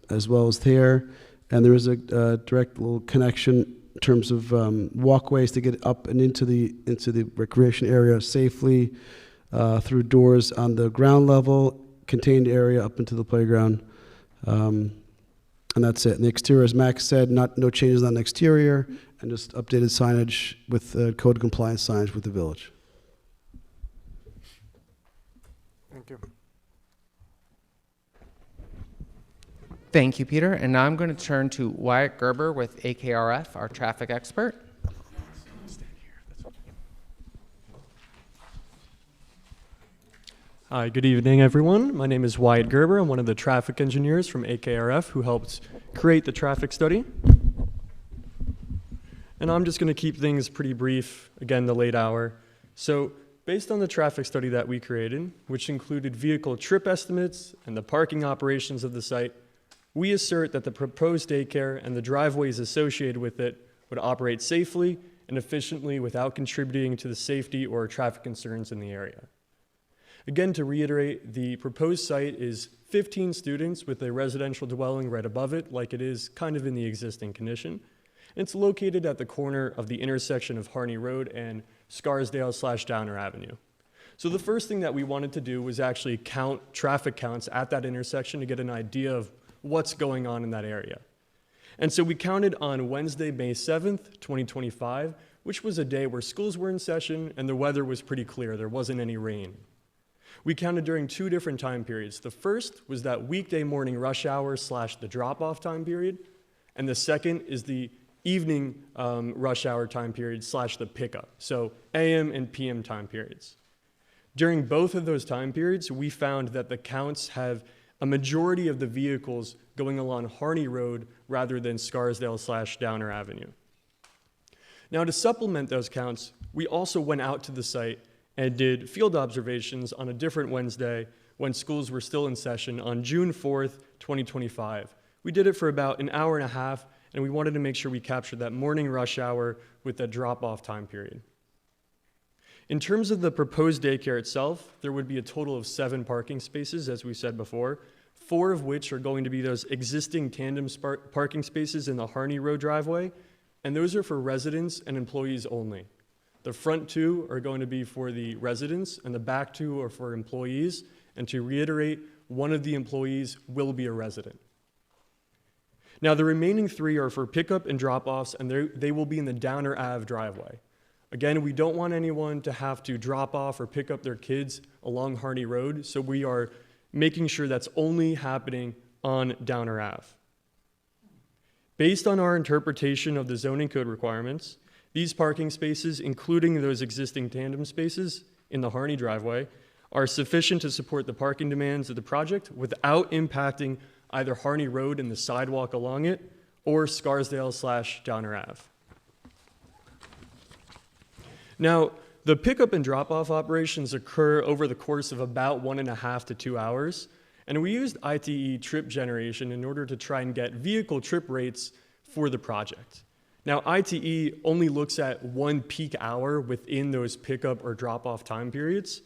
S3: as well as there. And there is a direct little connection in terms of walkways to get up and into the recreation area safely through doors on the ground level, contained area up into the playground. And that's it. And the exterior, as Max said, no changes on the exterior, and just updated signage with code compliance signage with the village.
S1: Thank you.
S8: Thank you, Peter. And now I'm going to turn to Wyatt Gerber with AKRF, our traffic expert.
S12: Hi, good evening, everyone. My name is Wyatt Gerber. I'm one of the traffic engineers from AKRF who helped create the traffic study. And I'm just going to keep things pretty brief, again, the late hour. So based on the traffic study that we created, which included vehicle trip estimates and the parking operations of the site, we assert that the proposed daycare and the driveways associated with it would operate safely and efficiently without contributing to the safety or traffic concerns in the area. Again, to reiterate, the proposed site is 15 students with a residential dwelling right above it, like it is kind of in the existing condition. It's located at the corner of the intersection of Harney Road and Scarsdale/Downer Avenue. So the first thing that we wanted to do was actually count traffic counts at that intersection to get an idea of what's going on in that area. And so we counted on Wednesday, May 7th, 2025, which was a day where schools were in session and the weather was pretty clear. There wasn't any rain. We counted during 2 different time periods. The first was that weekday morning rush hour / the drop-off time period, and the second is the evening rush hour time period / the pickup, so AM and PM time periods. During both of those time periods, we found that the counts have a majority of the vehicles going along Harney Road rather than Scarsdale / Downer Avenue. Now, to supplement those counts, we also went out to the site and did field observations on a different Wednesday when schools were still in session on June 4th, 2025. We did it for about an hour and a half, and we wanted to make sure we captured that morning rush hour with that drop-off time period. In terms of the proposed daycare itself, there would be a total of 7 parking spaces, as we said before, 4 of which are going to be those existing tandem parking spaces in the Harney Road driveway, and those are for residents and employees only. The front 2 are going to be for the residents, and the back 2 are for employees, and to reiterate, one of the employees will be a resident. Now, the remaining 3 are for pickup and drop-offs, and they will be in the Downer Ave driveway. Again, we don't want anyone to have to drop off or pick up their kids along Harney Road, so we are making sure that's only happening on Downer Ave. Based on our interpretation of the zoning code requirements, these parking spaces, including those existing tandem spaces in the Harney driveway, are sufficient to support the parking demands of the project without impacting either Harney Road and the sidewalk along it or Scarsdale / Downer Ave. Now, the pickup and drop-off operations occur over the course of about 1.5 to 2 hours, and we used ITE trip generation in order to try and get vehicle trip rates for the project. Now, ITE only looks at 1 peak hour within those pickup or drop-off time periods,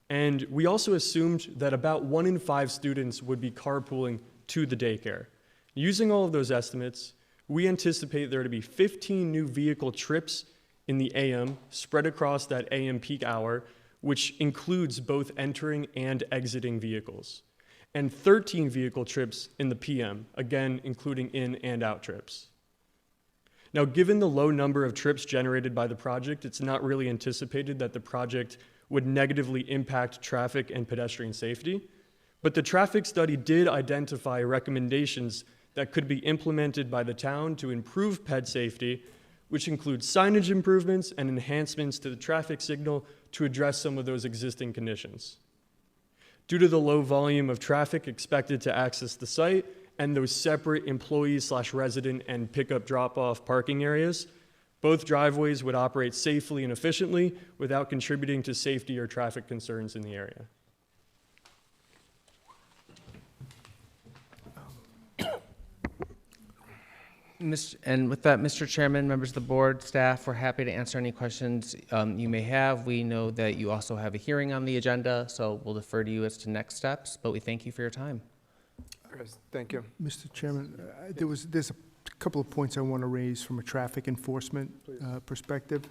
S12: and we also assumed that about 1 in 5 students would be carpooling to the daycare. Using all of those estimates, we anticipate there to be 15 new vehicle trips in the AM spread across that AM peak hour, which includes both entering and exiting vehicles, and 13 vehicle trips in the PM, again, including in and out trips. Now, given the low number of trips generated by the project, it's not really anticipated that the project would negatively impact traffic and pedestrian safety, but the traffic study did identify recommendations that could be implemented by the town to improve ped safety, which includes signage improvements and enhancements to the traffic signal to address some of those existing conditions. Due to the low volume of traffic expected to access the site and those separate employee / resident and pickup drop-off parking areas, both driveways would operate safely and efficiently without contributing to safety or traffic concerns in the area.
S8: And with that, Mr. Chairman, members of the board, staff, we're happy to answer any questions you may have. We know that you also have a hearing on the agenda, so we'll defer to you as to next steps, but we thank you for your time.
S1: Thank you.
S3: Mr. Chairman, there's a couple of points I want to raise from a traffic enforcement perspective.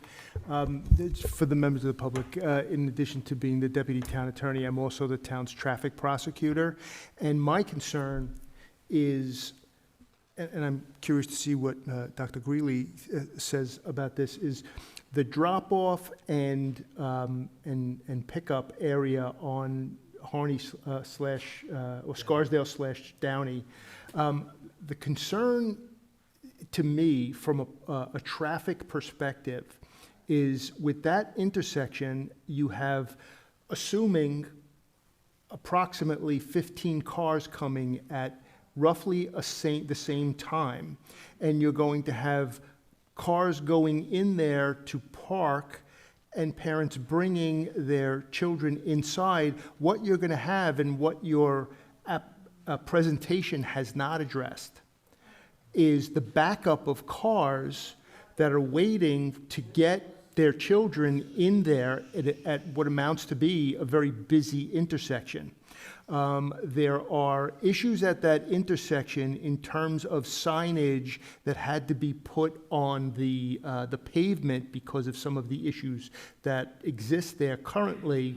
S3: For the members of the public, in addition to being the deputy town attorney, I'm also the town's traffic prosecutor, and my concern is, and I'm curious to see what Dr. Greeley says about this, is the drop-off and pickup area on Harney or Scarsdale / Downey. The concern to me from a traffic perspective is with that intersection, you have, assuming approximately 15 cars coming at roughly the same time, and you're going to have cars going in there to park and parents bringing their children inside. What you're going to have and what your presentation has not addressed is the backup of cars that are waiting to get their children in there at what amounts to be a very busy intersection. There are issues at that intersection in terms of signage that had to be put on the pavement because of some of the issues that exist there currently.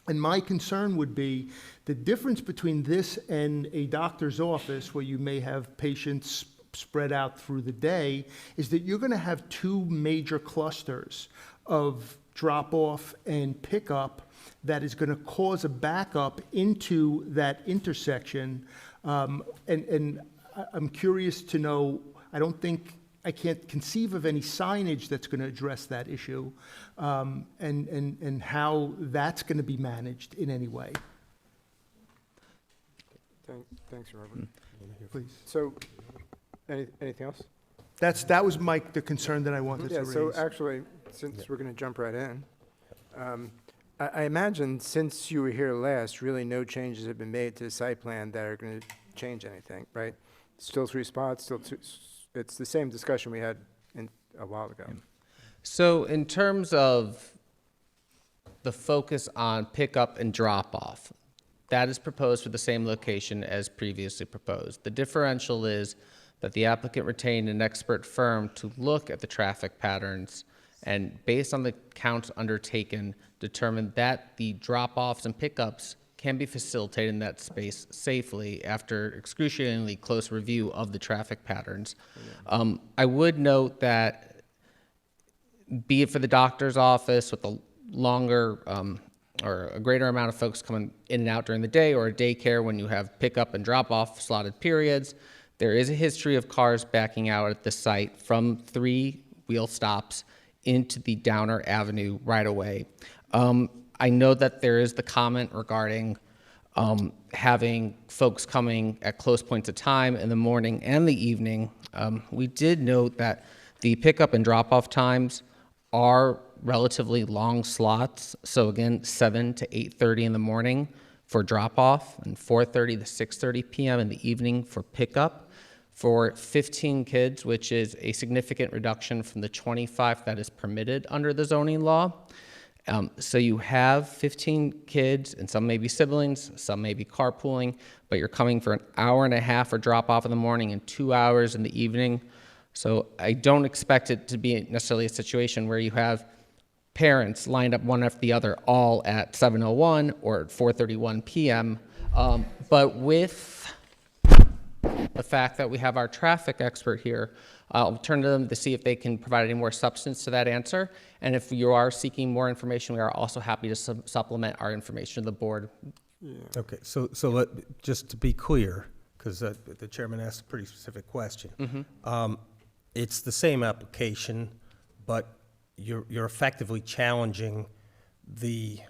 S3: And my concern would be the difference between this and a doctor's office where you may have patients spread out through the day is that you're going to have 2 major clusters of drop-off and pickup that is going to cause a backup into that intersection. And I'm curious to know, I can't conceive of any signage that's going to address that issue, and how that's going to be managed in any way.
S1: Thanks, Robert.
S3: Please.
S1: So, anything else?
S3: That was the concern that I wanted to
S1: Yeah,
S3: raise.
S1: so actually, since we're going to jump right in, I imagine since you were here last, really no changes have been made to the site plan that are going to change anything, right? Still 3 spots, it's the same discussion we had a while ago.
S8: So in terms of the focus on pickup and drop-off, that is proposed for the same location as previously proposed. The differential is that the applicant retained an expert firm to look at the traffic patterns and, based on the counts undertaken, determined that the drop-offs and pickups can be facilitated in that space safely after excruciatingly close review of the traffic patterns. I would note that, be it for the doctor's office with a longer or a greater amount of folks coming in and out during the day, or a daycare when you have pickup and drop-off slotted periods, there is a history of cars backing out at the site from 3 wheel stops into the Downer Avenue right-of-way. I know that there is the comment regarding having folks coming at close points of time in the morning and the evening. We did note that the pickup and drop-off times are relatively long slots. So again, 7 to 8:30 in the morning for drop-off and 4:30 to 6:30 p.m. in the evening for pickup. For 15 kids, which is a significant reduction from the 25 that is permitted under the zoning law. So you have 15 kids, and some may be siblings, some may be carpooling, but you're coming for an hour and a half for drop-off in the morning and 2 hours in the evening. So I don't expect it to be necessarily a situation where you have parents lined up one after the other all at 7:01 or at 4:31 p.m. But with the fact that we have our traffic expert here, I'll turn to them to see if they can provide any more substance to that answer. And if you are seeking more information, we are also happy to supplement our information to the board.
S1: Yeah.
S2: Okay, so just to be clear, because the chairman asked a pretty specific question. It's the same application, but you're effectively challenging the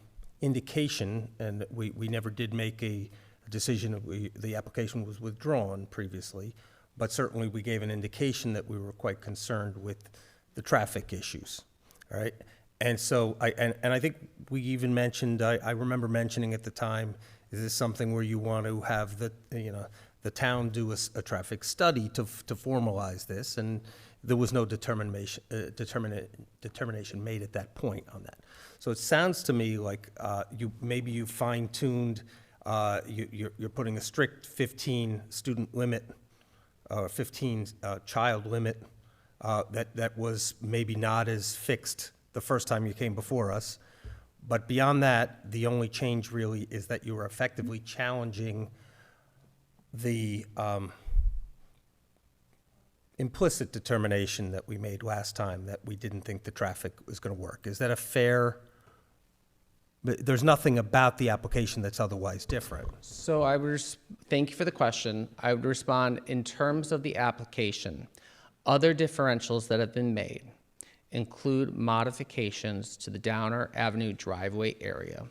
S2: indication, and we never did make a decision. The application was withdrawn previously, but certainly we gave an indication that we were quite concerned with the traffic issues. All right, and so I think we even mentioned. I remember mentioning at the time, is this something where you want to have the town do a traffic study to formalize this? And there was no determination made at that point on that. So it sounds to me like you fine-tuned. You're putting a strict 15 student limit, 15 child limit that was maybe not as fixed the first time you came before us. But beyond that, the only change really is that you were effectively challenging the implicit determination that we made last time that we didn't think the traffic was going to work. Is that a fair? But there's nothing about the application that's otherwise different.
S8: So I would thank you for the question. I would respond in terms of the application. Other differentials that have been made include modifications to the Downer Avenue driveway area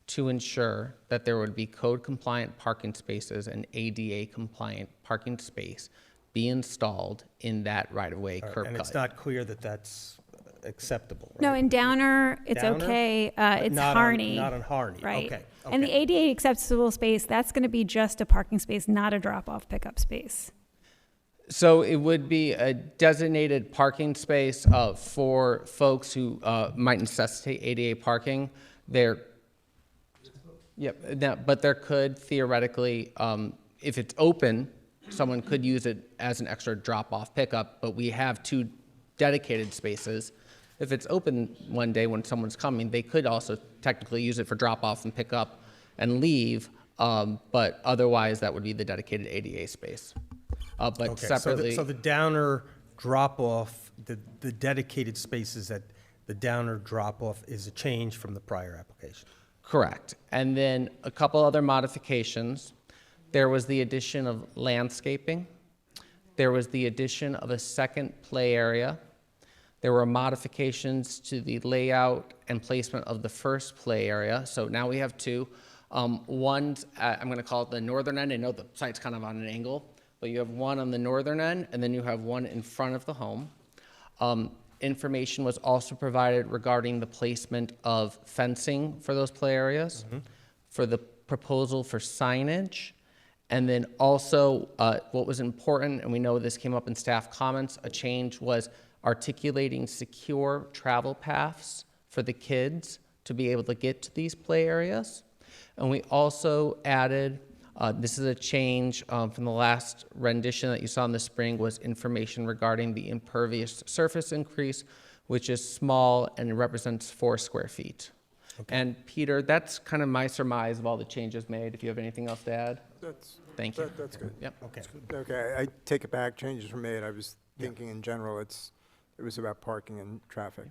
S8: to ensure that there would be code-compliant parking spaces and ADA-compliant parking space be installed in that right-of-way curb cut.
S2: And it's not clear that that's acceptable, right?
S5: No, in Downer, it's
S2: Downer?
S5: okay. It's
S2: Not
S5: Harney.
S2: not on Harney,
S5: Right.
S2: Okay.
S5: And the ADA acceptable space, that's going to be just a parking space, not a drop-off pickup space.
S8: So it would be a designated parking space for folks who might necessitate ADA parking. But there could theoretically, if it's open, someone could use it as an extra drop-off pickup, but we have 2 dedicated spaces. If it's open one day when someone's coming, they could also technically use it for drop-off and pick up and leave, but otherwise that would be the dedicated ADA space. But
S2: Okay,
S8: separately,
S2: so the Downer drop-off, the dedicated spaces at the Downer drop-off is a change from the prior application.
S8: correct. And then a couple other modifications. There was the addition of landscaping There was the addition of a second play area. There were modifications to the layout and placement of the first play area. So now we have two. One's, I'm going to call it the northern end. I know the site's kind of on an angle, but you have one on the northern end, and then you have one in front of the home. Information was also provided regarding the placement of fencing for those play areas, for the proposal for signage, and then also what was important, and we know this came up in staff comments, a change was articulating secure travel paths for the kids to be able to get to these play areas. And we also added, this is a change from the last rendition that you saw in the spring, was information regarding the impervious surface increase, which is small and it represents 4 square feet. Okay. And Peter, that's kind of my surmise of all the changes made. If you have anything else to add? Thank you.
S1: That's good.
S8: Yep.
S2: Okay.
S1: Okay, I take it back, changes were made. I was thinking in general, it was about parking and traffic.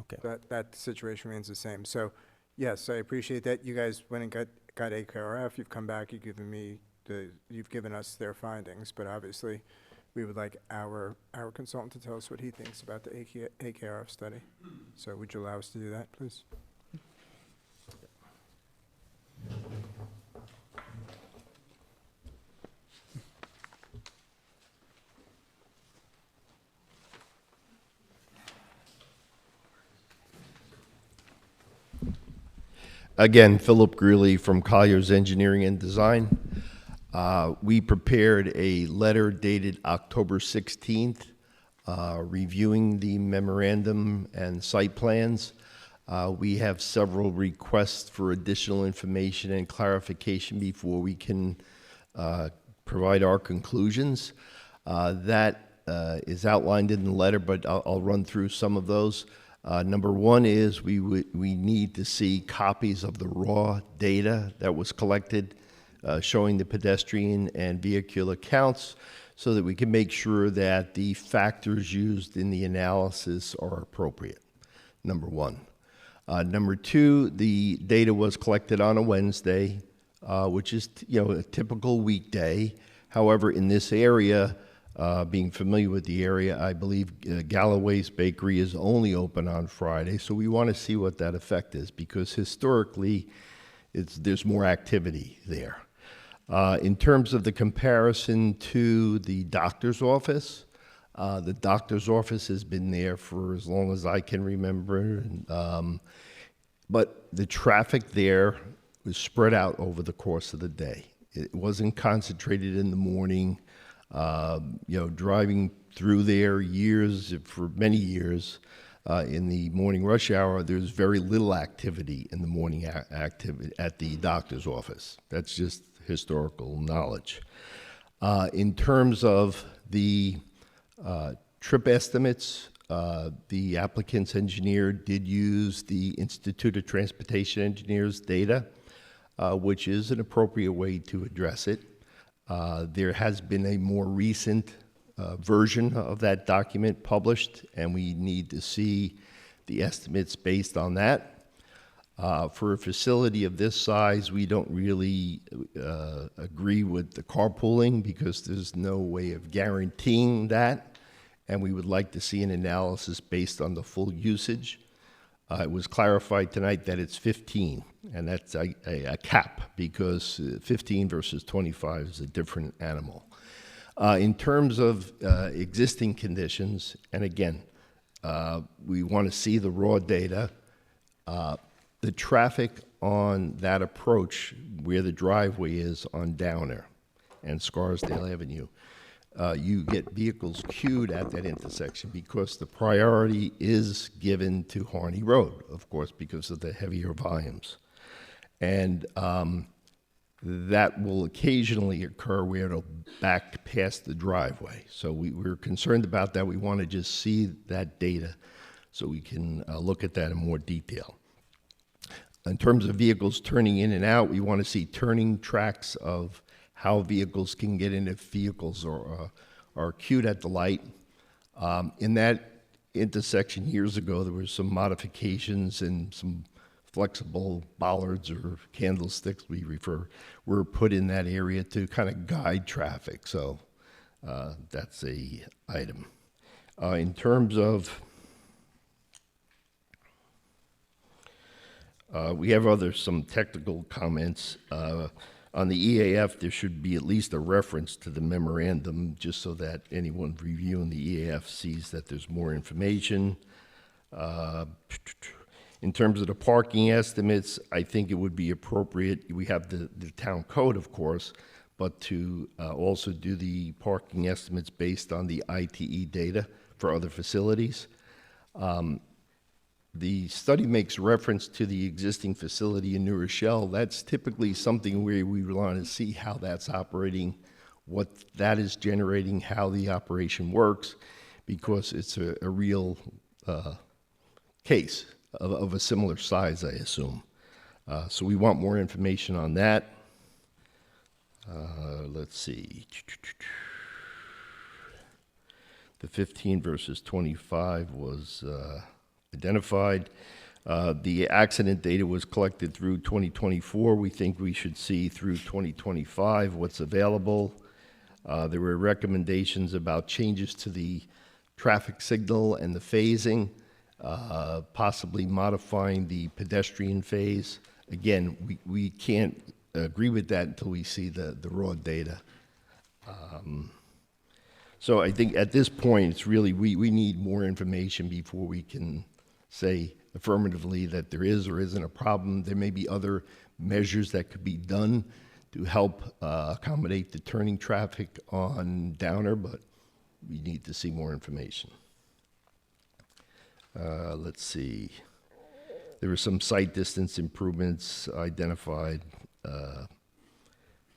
S2: Okay.
S1: That situation remains the same. So, yes, I appreciate that. You guys went and got AKRF. You've come back. You've given us their findings. But obviously, we would like our consultant to tell us what he thinks about the AKRF study. So, would you allow us to do that, please?
S10: Again, Philip Greeley from Colliers Engineering and Design. We prepared a letter dated October 16th, reviewing the memorandum and site plans. We have several requests for additional information and clarification before we can provide our conclusions. That is outlined in the letter, but I'll run through some of those. Number one is we need to see copies of the raw data that was collected showing the pedestrian and vehicular counts so that we can make sure that the factors used in the analysis are appropriate, number one. Number two, the data was collected on a Wednesday, which is a typical weekday. However, in this area, being familiar with the area, I believe Galloway's Bakery is only open on Friday, so we want to see what that effect is because historically there's more activity there. In terms of the comparison to the doctor's office has been there for as long as I can remember, but the traffic there was spread out over the course of the day. It wasn't concentrated in the morning. Driving through there for many years, in the morning rush hour, there's very little activity in the morning activity at the doctor's office. That's just historical knowledge. In terms of the trip estimates, the applicant's engineer did use the Institute of Transportation Engineers data, which is an appropriate way to address it. There has been a more recent version of that document published, and we need to see the estimates based on that. For a facility of this size, we don't really agree with the carpooling because there's no way of guaranteeing that, and we would like to see an analysis based on the full usage. It was clarified tonight that it's 15, and that's a cap because 15 versus 25 is a different animal. In terms of existing conditions, and again, we want to see the raw data. The traffic on that approach where the driveway is on Downer and Scarsdale Avenue, you get vehicles queued at that intersection because the priority is given to Harney Road, of course, because of the heavier volumes. And that will occasionally occur where it'll back past the driveway. So we're concerned about that. We want to just see that data so we can look at that in more detail. In terms of vehicles turning in and out, we want to see turning tracks of how vehicles can get in if vehicles are queued at the light. In that intersection years ago, there were some modifications and some flexible bollards or candlesticks were put in that area to kind of guide traffic. So That's a item. In terms of, we have some technical comments. On the EAF, there should be at least a reference to the memorandum, just so that anyone reviewing the EAF sees that there's more information. In terms of the parking estimates, I think it would be appropriate, we have the town code, of course, but to also do the parking estimates based on the ITE data for other facilities. The study makes reference to the existing facility in New Rochelle. That's typically something where we want to see how that's operating, what that is generating, how the operation works, because it's a real case of a similar size, I assume. So we want more information on that. Let's see. The 15 versus 25 was identified. The accident data was collected through 2024. We think we should see through 2025 what's available. There were recommendations about changes to the traffic signal and the phasing, possibly modifying the pedestrian phase. Again, we can't agree with that until we see the raw data. So I think at this point, it's really, we need more information before we can say affirmatively that there is or isn't a problem. There may be other measures that could be done to help accommodate the turning traffic on Downer, but we need to see more information. Let's see. There were some sight distance improvements identified.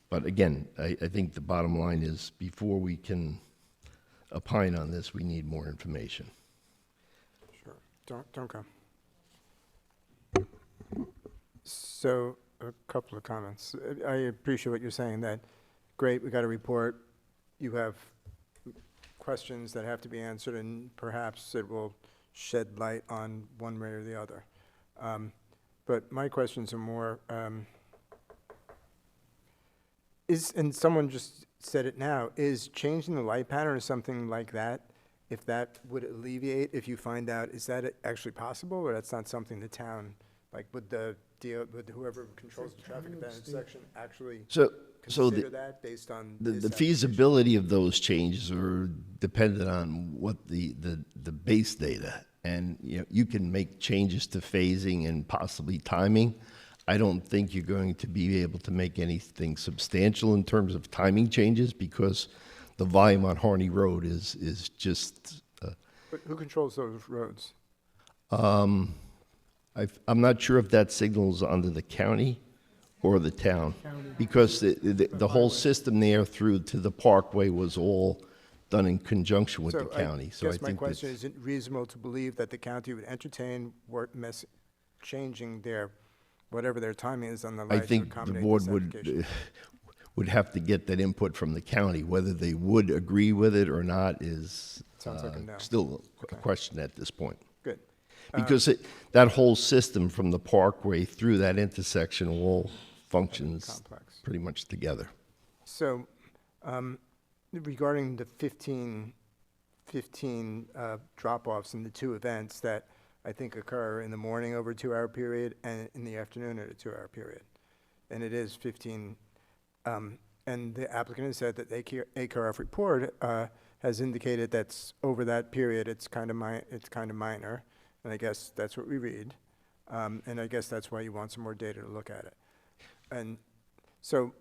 S10: But again, I think the bottom line is before we can opine on this, we need more information.
S1: Sure. Don't go. So a couple of comments. I appreciate what you're saying, that great, we got a report. You have questions that have to be answered, and perhaps it will shed light on one way or the other. But my questions are more, and someone just said it now, is changing the light pattern or something like that, if that would alleviate, if you find out, is that actually possible, or that's not something the town, like would whoever controls the traffic at that intersection actually consider that based on
S10: the feasibility of those changes are dependent on what the base data, and you can make changes to phasing and possibly timing. I don't think you're going to be able to make anything substantial in terms of timing changes, because the volume on Harney Road is just.
S1: But who controls those roads?
S10: I'm not sure if that signal's under the county or the town, because the whole system there through to the Parkway was all done in conjunction with the county.
S1: So I guess my question is it reasonable to believe that the county would entertain changing whatever their timing is on the lights?
S10: I think the board would have to get that input from the county. Whether they would agree with it or not is still a question at this point.
S1: Good.
S10: Because that whole system from the Parkway through that intersection all functions pretty much together.
S1: So regarding the 15 drop-offs in the two events that I think occur in the morning over a 2-hour period and in the afternoon at a 2-hour period, and it is 15, and the applicant has said that the ACRF report has indicated that's over that period it's kind of minor, and I guess that's what we read, and I guess that's why you want some more data to look at it. And so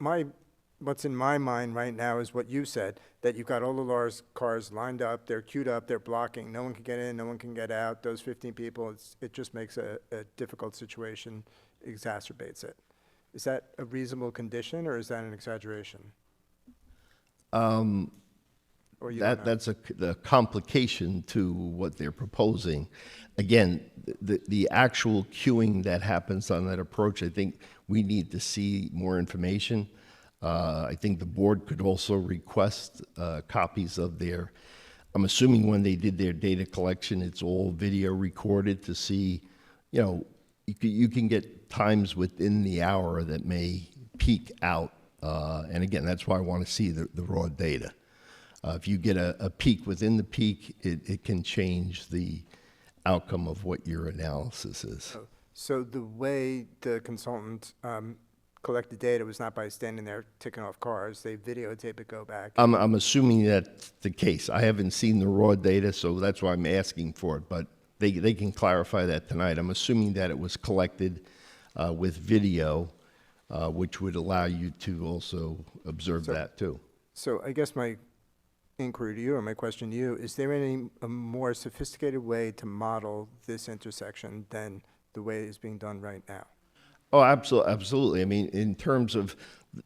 S1: what's in my mind right now is what you said, that you've got all the cars lined up, they're queued up, they're blocking, no one can get in, no one can get out, those 15 people, it just makes a difficult situation, exacerbates it. Is that a reasonable condition, or is that an exaggeration?
S10: That's the complication to what they're proposing. Again, the actual queuing that happens on that approach, I think we need to see more information. I think the board could also request copies of I'm assuming when they did their data collection, it's all video recorded to see, you can get times within the hour that may peak out. And again, that's why I want to see the raw data. If you get a peak within the peak, it can change the outcome of what your analysis is.
S1: So the way the consultant collected data was not by standing there ticking off cars. They videotape it, go back.
S10: I'm assuming that's the case. I haven't seen the raw data, so that's why I'm asking for it, but they can clarify that tonight. I'm assuming that it was collected with video, which would allow you to also observe that too.
S1: So I guess my inquiry to you, or my question to you, is there any a more sophisticated way to model this intersection than the way it's being done right now?
S10: Oh, absolutely. I mean, in terms of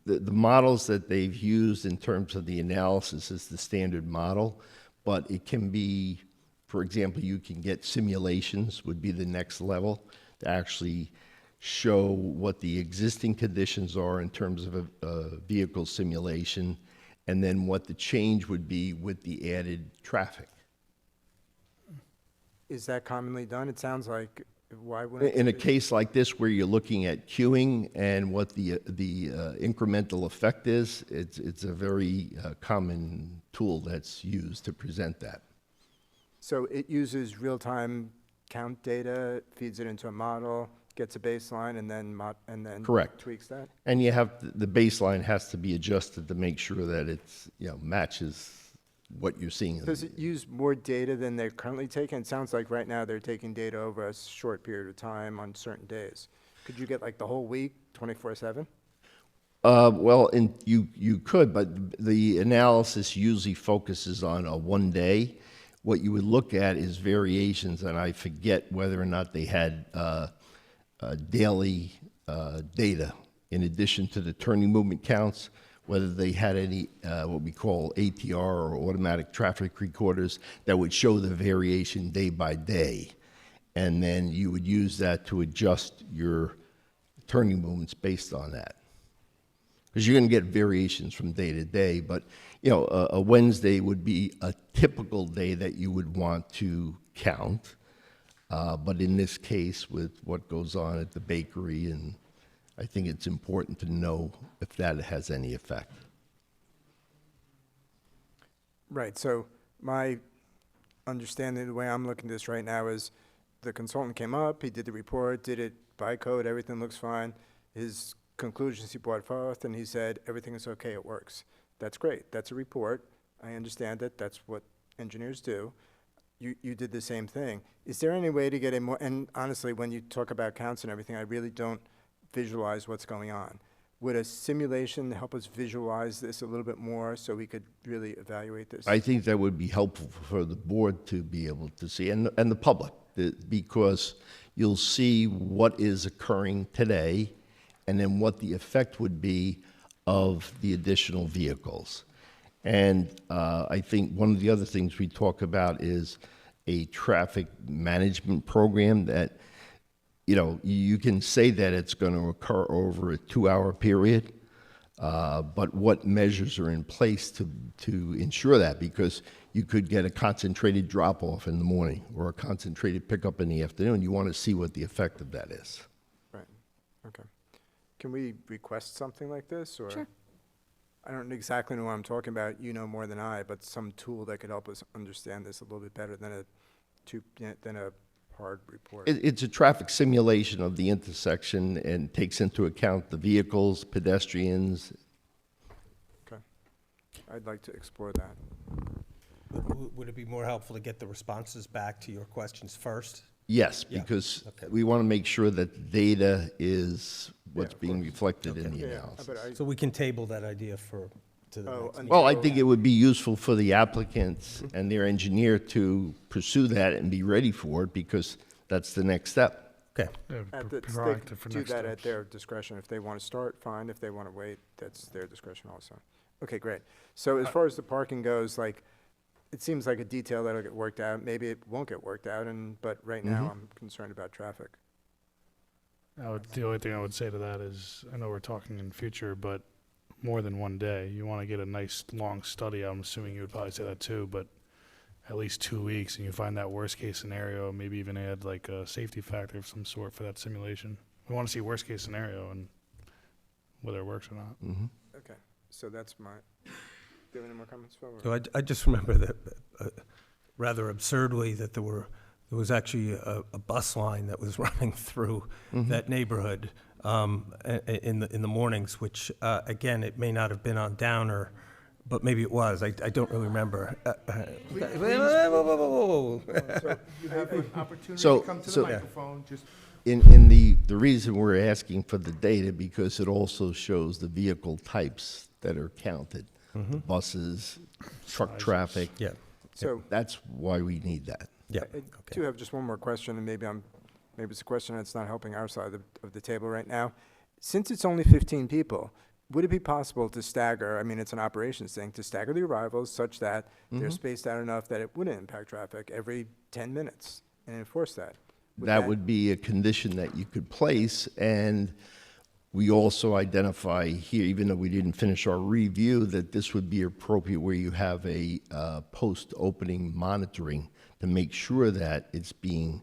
S10: the models that they've used in terms of the analysis is the standard model, but it can be, for example, you can get simulations would be the next level to actually show what the existing conditions are in terms of a vehicle simulation, and then what the change would be with the added traffic.
S1: Is that commonly done? It sounds like, why wouldn't
S10: In a case like this where you're looking at queuing and what the incremental effect is, it's a very common tool that's used to present that.
S1: So it uses real-time count data, feeds it into a model, gets a baseline, and then
S10: Correct.
S1: tweaks that?
S10: And you have, the baseline has to be adjusted to make sure that it's, matches what you're seeing.
S1: Does it use more data than they're currently taking? It sounds like right now they're taking data over a short period of time on certain days. Could you get like the whole week, 24/7?
S10: Well, you could, but the analysis usually focuses on a 1 day. What you would look at is variations, and I forget whether or not they had daily data in addition to the turning movement counts, whether they had any what we call ATR or automatic traffic recorders that would show the variation day by day. And then you would use that to adjust your turning movements based on that. Because you're going to get variations from day to day, but a Wednesday would be a typical day that you would want to count. But in this case, with what goes on at the bakery, and I think it's important to know if that has any effect.
S1: Right, so my understanding, the way I'm looking at this right now is the consultant came up, he did the report, did it by code, everything looks fine. His conclusions he brought forth, and he said, everything is okay, it works. That's great, that's a report. I understand it, that's what engineers do. You did the same thing. Is there any way to get a more, and honestly, when you talk about counts and everything, I really don't visualize what's going on. Would a simulation help us visualize this a little bit more so we could really evaluate this?
S10: I think that would be helpful for the board to be able to see, and the public, because you'll see what is occurring today and then what the effect would be of the additional vehicles. And I think one of the other things we talk about is a traffic management program that, you can say that it's going to occur over a 2-hour period, but what measures are in place to ensure that? Because you could get a concentrated drop-off in the morning or a concentrated pickup in the afternoon. You want to see what the effect of that is.
S1: Right, okay. Can we request something like this, or?
S5: Sure.
S1: I don't exactly know what I'm talking about, you know more than I, but some tool that could help us understand this a little bit better than a hard report.
S10: It's a traffic simulation of the intersection and takes into account the vehicles, pedestrians.
S1: Okay. I'd like to explore that.
S2: Would it be more helpful to get the responses back to your questions first?
S10: Yes,
S2: Yeah.
S10: because
S2: Okay.
S10: we want to make sure that the data is what's being reflected in the
S1: Yeah,
S10: analysis.
S1: but
S2: So we can table that idea to the next meeting.
S10: Well, I think it would be useful for the applicants and their engineer to pursue that and be ready for it, because that's the next step.
S2: Okay.
S11: Yeah,
S1: They
S11: proactive
S1: could
S11: for
S1: do
S11: next
S1: that at
S11: steps.
S1: their discretion. If they want to start, fine. If they want to wait, that's their discretion also. Okay, great. So as far as the parking goes, it seems like a detail that'll get worked out. Maybe it won't get worked out, but right now I'm concerned about traffic.
S11: The only thing I would say to that is, I know we're talking in future, but more than 1 day. You want to get a nice long study. I'm assuming you would probably say that too, but at least 2 weeks, and you find that worst case scenario, maybe even add like a safety factor of some sort for that simulation. We want to see worst case scenario and whether it works or not.
S10: Mm-hmm.
S1: Okay, so that's my, Do you have any more comments, Phil? or-
S2: So I just remember that, rather absurdly, that there was actually a bus line that was running through that neighborhood in the mornings, which, again, it may not have been on Downer, but maybe it was. I don't really remember. Whoa.
S3: So you have an opportunity
S10: So-
S3: to come to
S10: so-
S3: the microphone, just.
S10: In the reason we're asking for the data, because it also shows the vehicle types that are counted. The buses, truck traffic.
S2: Yeah.
S1: So
S10: That's why we need that.
S2: Yeah.
S1: I do have just one more question, and maybe it's a question that's not helping our side of the table right now. Since it's only 15 people, would it be possible to stagger, I mean, it's an operations thing, to stagger the arrivals such that they're spaced out enough that it wouldn't impact traffic every 10 minutes and enforce that?
S10: That would be a condition that you could place, and we also identify here, even though we didn't finish our review, that this would be appropriate where you have a post-opening monitoring to make sure that it's being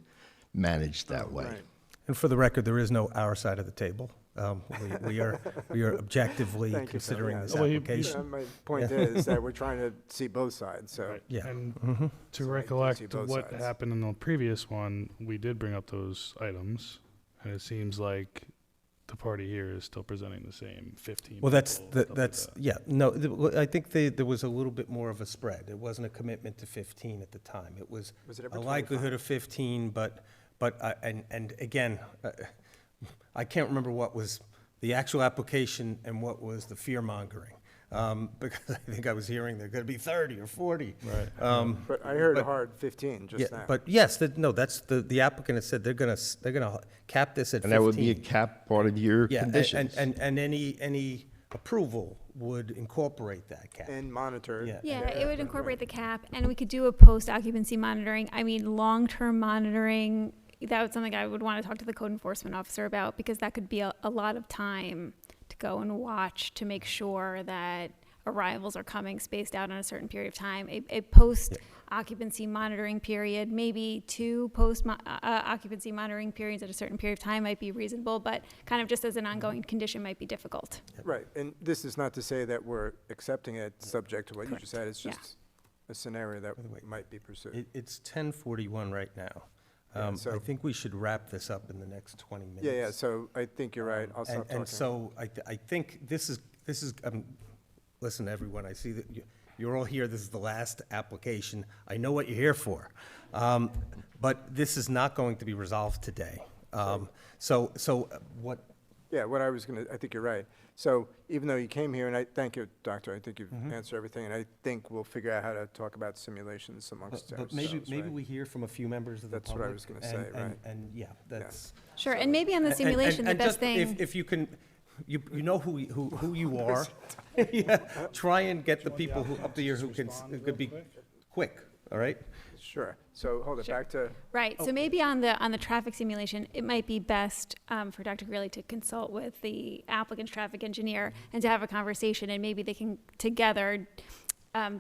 S10: managed that way.
S1: Right.
S2: And for the record, there is no our side of the table. We are objectively
S1: Thank you, Phil.
S2: considering
S1: Yeah,
S2: this
S1: so-
S2: application.
S1: My point is that we're trying to see both sides, so.
S11: Right.
S2: Yeah.
S11: And
S2: Mhm.
S11: to
S1: So I
S11: recollect
S1: see both
S11: what
S1: sides.
S11: happened in the previous one, we did bring up those items, and it seems like the party here is still presenting the same 15.
S2: Well, that's,
S11: people, stuff like
S2: that's,
S11: that.
S2: yeah, no, I think there was a little bit more of a spread. It wasn't a commitment to 15 at the time. It was
S1: Was it ever
S2: a likelihood
S1: 25?
S2: of 15, but and again, I can't remember what was the actual application and what was the fear mongering. Because I think I was hearing they're going to be 30 or 40.
S11: Right.
S1: But I heard
S2: but-
S1: hard 15 just
S2: Yeah,
S1: now.
S2: but yes, no, that's the applicant has said they're going to cap this at 15.
S10: And that would be a cap part of your
S2: Yeah,
S10: conditions.
S2: and any approval would incorporate that cap.
S1: And monitor.
S2: Yeah.
S5: Yeah, it would incorporate the cap, and we could do a post-occupancy monitoring. I mean, long-term monitoring, that was something I would want to talk to the code enforcement officer about, because that could be a lot of time to go and watch to make sure that arrivals are coming spaced out on a certain period of time. A post-occupancy monitoring period, maybe 2 post-occupancy monitoring periods at a certain period of time might be reasonable, but kind of just as an ongoing condition might be difficult.
S1: Right, and this is not to say that we're accepting it subject to what you just said. It's
S5: Yeah.
S1: just a scenario that might be pursued.
S2: It's 10:41 right now.
S1: Yeah, so-
S2: I think we should wrap this up in the next 20 minutes.
S1: Yeah, so I think you're right. I'll stop talking.
S2: And so I think this is, listen, everyone, I see that you're all here. This is the last application. I know what you're here for. But this is not going to be resolved today. So what,
S1: Yeah, what I was going to, I think you're right. So even though you came here, and I thank you, Doctor, I think you've answered everything, and I think we'll figure out how to talk about simulations amongst
S2: but
S1: ourselves.
S2: maybe
S1: right?
S2: we hear from a few members of the
S1: That's
S2: public.
S1: what I was gonna say, right.
S2: And yeah, that's.
S5: Sure, and maybe on the simulation, the
S2: and
S5: best
S2: just
S5: thing.
S2: If you can, you know who you are. Yeah, try and get the people who up here who could be quick, all right?
S1: Sure. So hold it back to,
S5: Right, so maybe on the traffic simulation, it might be best for Dr. Greeley to consult with the applicant's traffic engineer and to have a conversation, and maybe they can together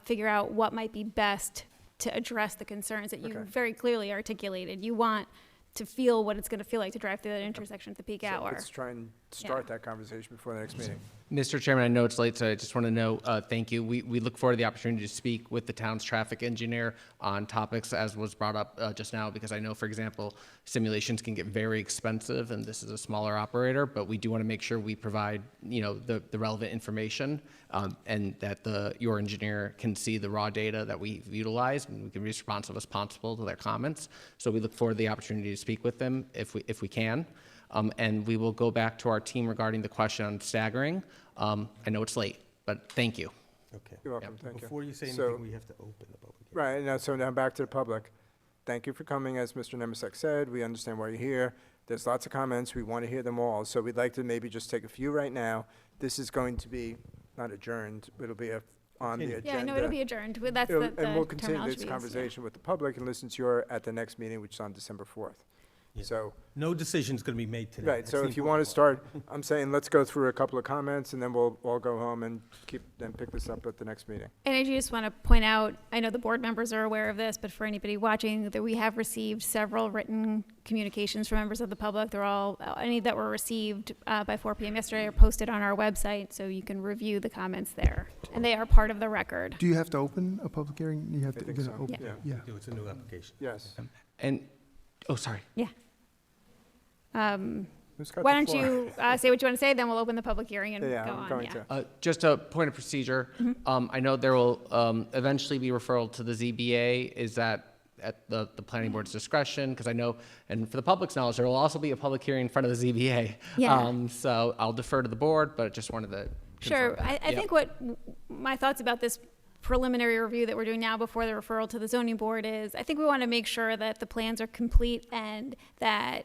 S5: figure out what might be best to address the concerns that you
S1: Okay.
S5: very clearly articulated. You want to feel what it's going to feel like to drive through that intersection at the peak
S1: so
S5: hour.
S1: let's try and start that conversation before the next meeting.
S8: Mr. Chairman, I know it's late, so I just want to know, thank you. We look forward to the opportunity to speak with the town's traffic engineer on topics as was brought up just now, because I know, for example, simulations can get very expensive, and this is a smaller operator, but we do want to make sure we provide, the relevant information, and that your engineer can see the raw data that we've utilized, and we can be responsive as possible to their comments. So we look forward to the opportunity to speak with them if we can. And we will go back to our team regarding the question on staggering. I know it's late, but thank you.
S2: Okay.
S1: You're welcome, thank you.
S2: Before you say
S1: So-
S2: anything, we have to open the public hearing.
S1: Right, now, so now back to the public. Thank you for coming, as Mr. Nemisek said, we understand why you're here. There's lots of comments, we want to hear them all, so we'd like to maybe just take a few right now. This is going to be, not adjourned, it'll be on the agenda.
S5: Yeah, no, it'll be adjourned. That's
S1: It'll-
S5: the
S1: And we'll continue
S5: terminology
S1: this
S5: we use, yeah.
S1: conversation with the public and listen to you at the next meeting, which is on December 4th. So,
S2: No decision's going to be made today.
S1: right,
S2: That's
S1: so
S2: the
S1: if you want to
S2: important
S1: start, I'm saying let's go through a couple of comments, and then we'll all go home and then pick this up at the next meeting.
S5: And I just want to point out, I know the board members are aware of this, but for anybody watching, that we have received several written communications from members of the public. They're all, any that were received by 4 p.m. yesterday are posted on our website, so you can review the comments there. And they are part of the record.
S3: Do you have to open a public hearing? You have
S1: I
S3: to
S1: think
S3: you're
S1: so.
S3: gonna open-
S5: Yeah.
S3: Yeah.
S2: do. It's a new application.
S1: Yes.
S8: And, oh, sorry.
S5: Yeah.
S1: Who's got
S5: Why
S1: the
S5: don't
S1: floor?
S5: you say what you want to say, then we'll open the public hearing and
S1: Yeah,
S5: go
S1: I'm
S5: on.
S1: going
S5: Yeah.
S1: to.
S8: Just a point of procedure. I know there will eventually be referral to the ZBA. Is that at the planning board's discretion? Because I know, and for the public's knowledge, there will also be a public hearing in front of the ZBA.
S5: Yeah.
S8: So I'll defer to the board, but just wanted to.
S5: Sure.
S8: confirm.
S5: I think what my thoughts about this preliminary review that we're doing now before the referral to the zoning board is, I think we want to make sure that the plans are complete and that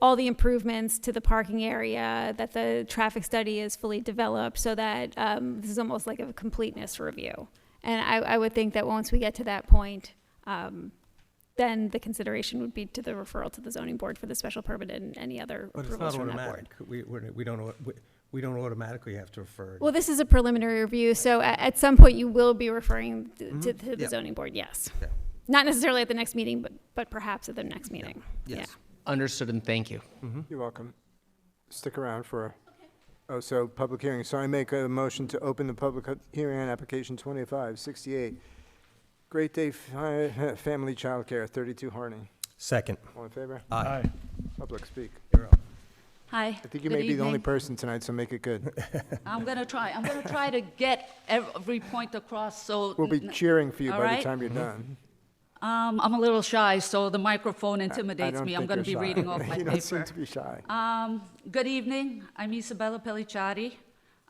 S5: all the improvements to the parking area, that the traffic study is fully developed, so that this is almost like a completeness review. And I would think that once we get to that point, then the consideration would be to the referral to the zoning board for the special permit and any other
S2: But it's
S5: approvals
S2: not
S5: from that board.
S2: automatic. We don't automatically have to refer.
S5: Well, this is a preliminary review, so at some point you will be referring to the
S2: Yeah.
S5: zoning board, yes.
S2: Yeah.
S5: Not necessarily at the next meeting, but perhaps at the next meeting.
S2: Yes.
S8: Understood and thank you.
S1: You're welcome. Stick around for, so public hearing. So I make a motion to open the public hearing on application 2568. Great Day Family Childcare, 32 Harney.
S2: Second.
S1: All in favor?
S2: Aye.
S1: Public, speak.
S16: Hi.
S1: I think you
S16: good
S1: may be the only
S16: evening.
S1: person tonight, so make it good.
S16: I'm gonna try to get every point across, so.
S1: We'll be cheering for you
S16: All
S1: by the
S16: right.
S1: time you're done.
S16: I'm a little shy, so the microphone
S1: I
S16: intimidates
S1: don't
S16: me. I'm
S1: think
S16: gonna
S1: you're
S16: be
S1: shy.
S16: reading off my
S1: You don't seem
S16: paper.
S1: to be shy.
S16: Good evening. I'm Isabella Pellicciati.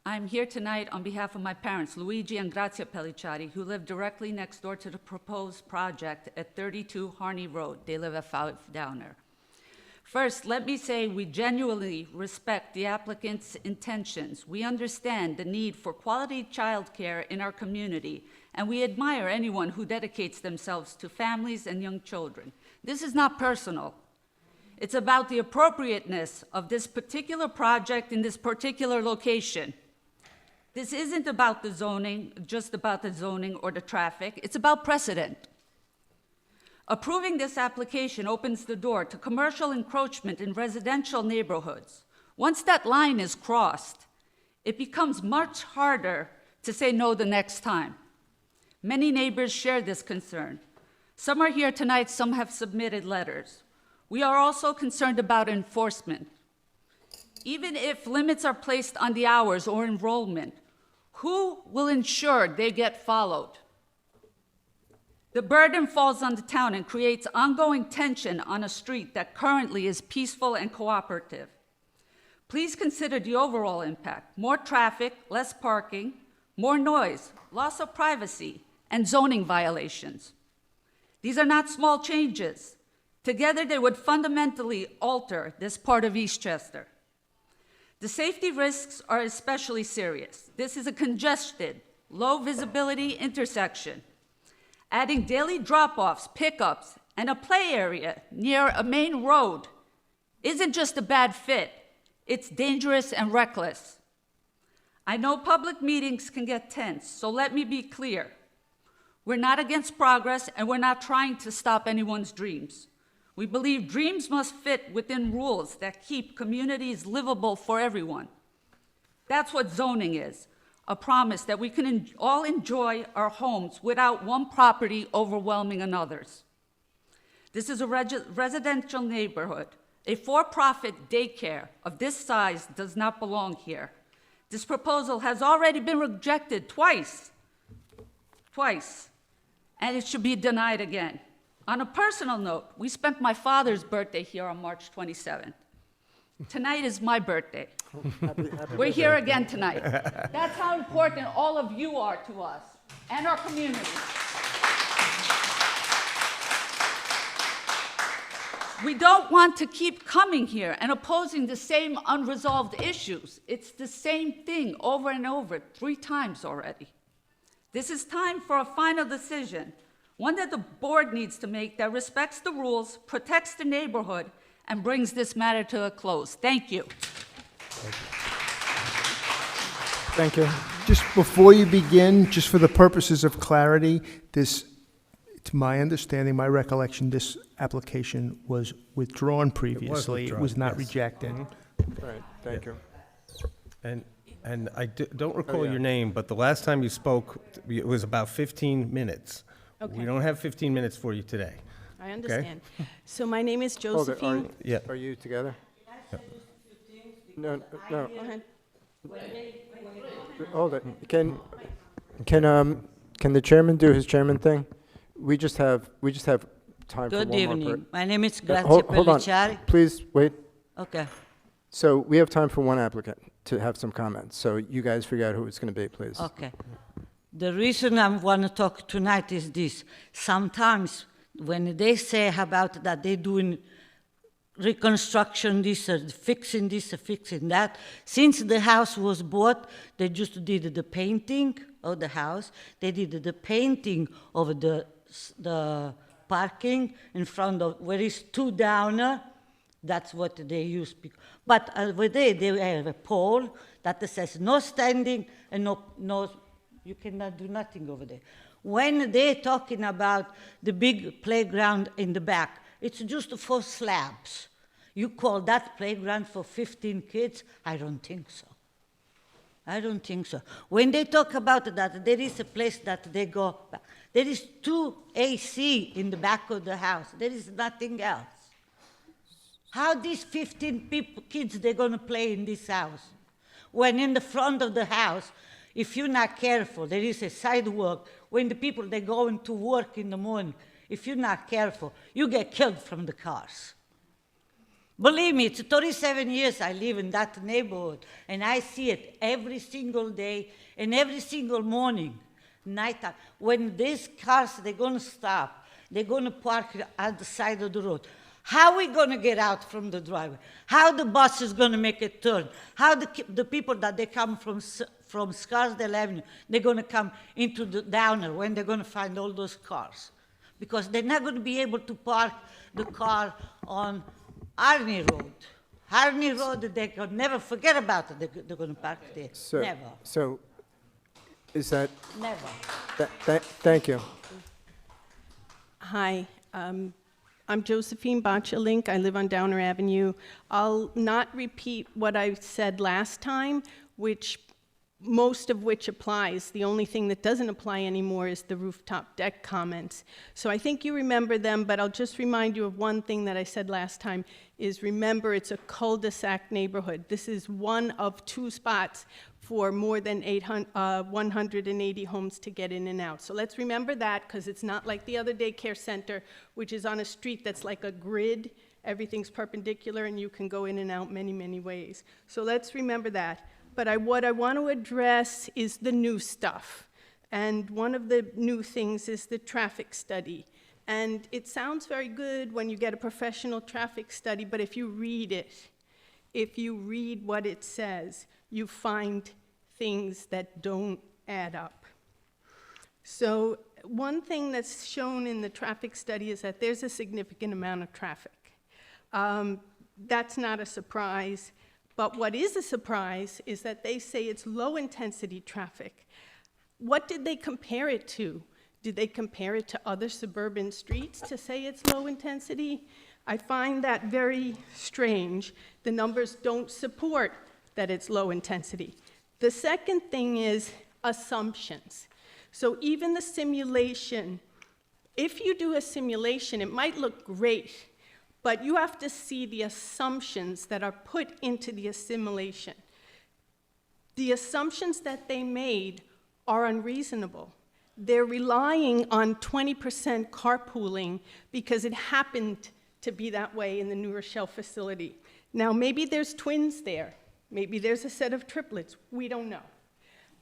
S16: I'm here tonight on behalf of my parents, Luigi and Grazia Pellicciati, who live directly next door to the proposed project at 32 Harney Road. They live at 5 Downer. First, let me say we genuinely respect the applicant's intentions. We understand the need for quality childcare in our community, and we admire anyone who dedicates themselves to families and young children. This is not personal. It's about the appropriateness of this particular project in this particular location. This isn't about the zoning, just about the zoning or the traffic. It's about precedent. Approving this application opens the door to commercial encroachment in residential neighborhoods. Once that line is crossed, it becomes much harder to say no the next time. Many neighbors share this concern. Some are here tonight, some have submitted letters. We are also concerned about enforcement. Even if limits are placed on the hours or enrollment, who will ensure they get followed? The burden falls on the town and creates ongoing tension on a street that currently is peaceful and cooperative. Please consider the overall impact: more traffic, less parking, more noise, loss of privacy, and zoning violations. These are not small changes. Together, they would fundamentally alter this part of Eastchester. The safety risks are especially serious. This is a congested, low visibility intersection. Adding daily drop-offs, pickups, and a play area near a main road isn't just a bad fit, it's dangerous and reckless. I know public meetings can get tense, so let me be clear. We're not against progress, and we're not trying to stop anyone's dreams. We believe dreams must fit within rules that keep communities livable for everyone. That's what zoning is. A promise that we can all enjoy our homes without one property overwhelming another's. This is a residential neighborhood. A for-profit daycare of this size does not belong here. This proposal has already been rejected twice, and it should be denied again. On a personal note, we spent my father's birthday here on March 27th. Tonight is my birthday. We're here again tonight. That's how important all of you are to us and our community. We don't want to keep coming here and opposing the same unresolved issues. It's the same thing over and over 3 times already. This is time for a final decision. one that the board needs to make that respects the rules, protects the neighborhood, and brings this matter to a close. Thank you.
S1: Thank you.
S3: Just before you begin, just for the purposes of clarity, this, to my understanding, my recollection, this application was withdrawn previously. It was
S2: withdrawn,
S3: not
S2: yes.
S3: rejected.
S1: Right, thank you.
S2: And I don't recall
S1: yeah.
S2: your name, but the last time you spoke, it was about 15 minutes.
S14: Okay.
S2: We don't have 15 minutes for you today.
S14: I understand. So my name is
S1: Hold it,
S14: Josephine.
S2: Yeah.
S1: Are you together? No, no.
S14: Go ahead.
S1: Hold it. Can the chairman do his chairman thing? We just have time for one
S22: Good
S1: more.
S22: evening. My name is Grazia
S1: Hold on,
S22: Pellicciari.
S1: please, wait.
S22: Okay.
S1: So we have time for one applicant to have some comments. So you guys figure out who it's going to be, please.
S22: Okay. The reason I want to talk tonight is this. Sometimes when they say about that they're doing reconstruction this, fixing this, fixing that, since the house was bought, they just did the painting of the house. They did the painting of the parking in front of where is two downer. That's what they use. But over there, they have a pole that says no standing and no, you cannot do nothing over there. When they're talking about the big playground in the back, it's just for slabs. You call that playground for 15 kids? I don't think so. I don't think so. When they talk about that, there is a place that they go back. There is 2 AC in the back of the house. There is nothing else. How these 15 kids, they're going to play in this house? When in the front of the house, if you're not careful, there is a sidewalk. When the people, they're going to work in the morning, if you're not careful, you get killed from the cars. Believe me, it's 37 years I live in that neighborhood, and I see it every single day and every single morning, nighttime. When these cars, they're going to stop, they're going to park at the side of the road. How are we going to get out from the driveway? How the bus is going to make a turn? How the people that they come from Scarsdale Avenue, they're going to come into the downer when they're going to find all those cars? Because they're not going to be able to park the car on Arney Road. Arney Road, they can never forget about it. They're going to park there. Never.
S1: So is that?
S22: Never.
S1: Thank you.
S14: Hi. I'm Josephine Boccialink. I live on Downer Avenue. I'll not repeat what I said last time, most of which applies. The only thing that doesn't apply anymore is the rooftop deck comments. So I think you remember them, but I'll just remind you of one thing that I said last time is remember it's a cul-de-sac neighborhood. This is one of 2 spots for more than 180 homes to get in and out. So let's remember that, because it's not like the other daycare center, which is on a street that's like a grid. Everything's perpendicular, and you can go in and out many, many ways. So let's remember that. But what I want to address is the new stuff. And one of the new things is the traffic study. And it sounds very good when you get a professional traffic study, but if you read it, if you read what it says, you find things that don't add up. So one thing that's shown in the traffic study is that there's a significant amount of traffic. That's not a surprise, but what is a surprise is that they say it's low-intensity traffic. What did they compare it to? Did they compare it to other suburban streets to say it's low intensity? I find that very strange. The numbers don't support that it's low intensity. The second thing is assumptions. So even the simulation, if you do a simulation, it might look great, but you have to see the assumptions that are put into the assimilation. The assumptions that they made are unreasonable. They're relying on 20% carpooling because it happened to be that way in the New Rochelle facility. Now, maybe there's twins there. Maybe there's a set of triplets. We don't know.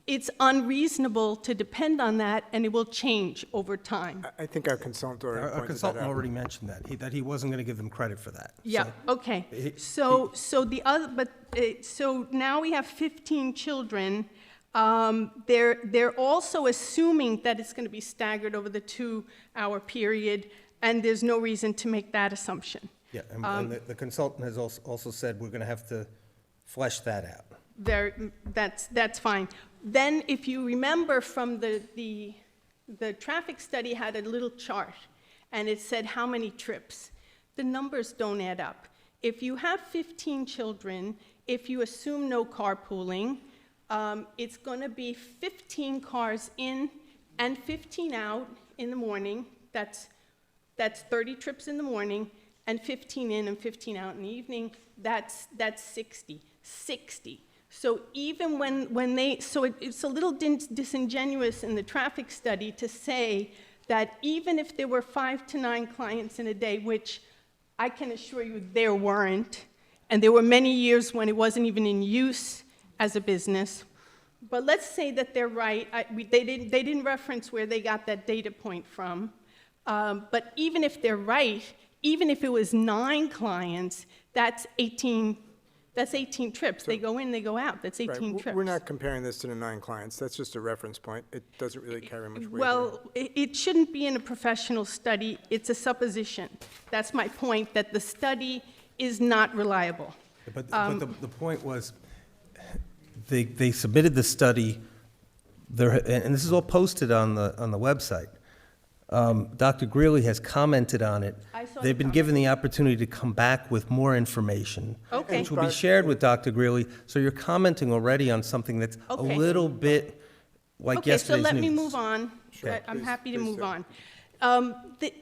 S14: It's unreasonable to depend on that, and it will change over time.
S1: I think our consultant already
S2: Our
S1: pointed
S2: consultant
S1: that out.
S2: already mentioned that he wasn't going to give them credit for that.
S14: Yeah, okay. So now we have 15 children. They're also assuming that it's going to be staggered over the 2-hour period, and there's no reason to make that assumption.
S2: Yeah, and the consultant has also said we're going to have to flesh that out.
S14: That's fine. Then, if you remember from the traffic study had a little chart, and it said how many trips. The numbers don't add up. If you have 15 children, if you assume no carpooling, it's going to be 15 cars in and 15 out in the morning. That's 30 trips in the morning, and 15 in and 15 out in the evening. That's 60. 60. So even when it's a little disingenuous in the traffic study to say that even if there were 5 to 9 clients in a day, which I can assure you there weren't, and there were many years when it wasn't even in use as a business. But let's say that they're right. They didn't reference where they got that data point from. But even if they're right, even if it was 9 clients, that's 18 trips. They go in, they go out. That's 18 trips.
S1: We're not comparing this to the 9 clients. That's just a reference point. It doesn't really carry much weight.
S14: Well, it shouldn't be in a professional study. It's a supposition. That's my point, that the study is not reliable.
S2: But the point was, they submitted the study, and this is all posted on the website. Dr. Greeley has commented on it. They've been given the opportunity to come back with more information, which will be shared with Dr. Greeley. So you're commenting already on something that's a little bit like yesterday's news.
S14: So let me move on. Sure. I'm happy to move on.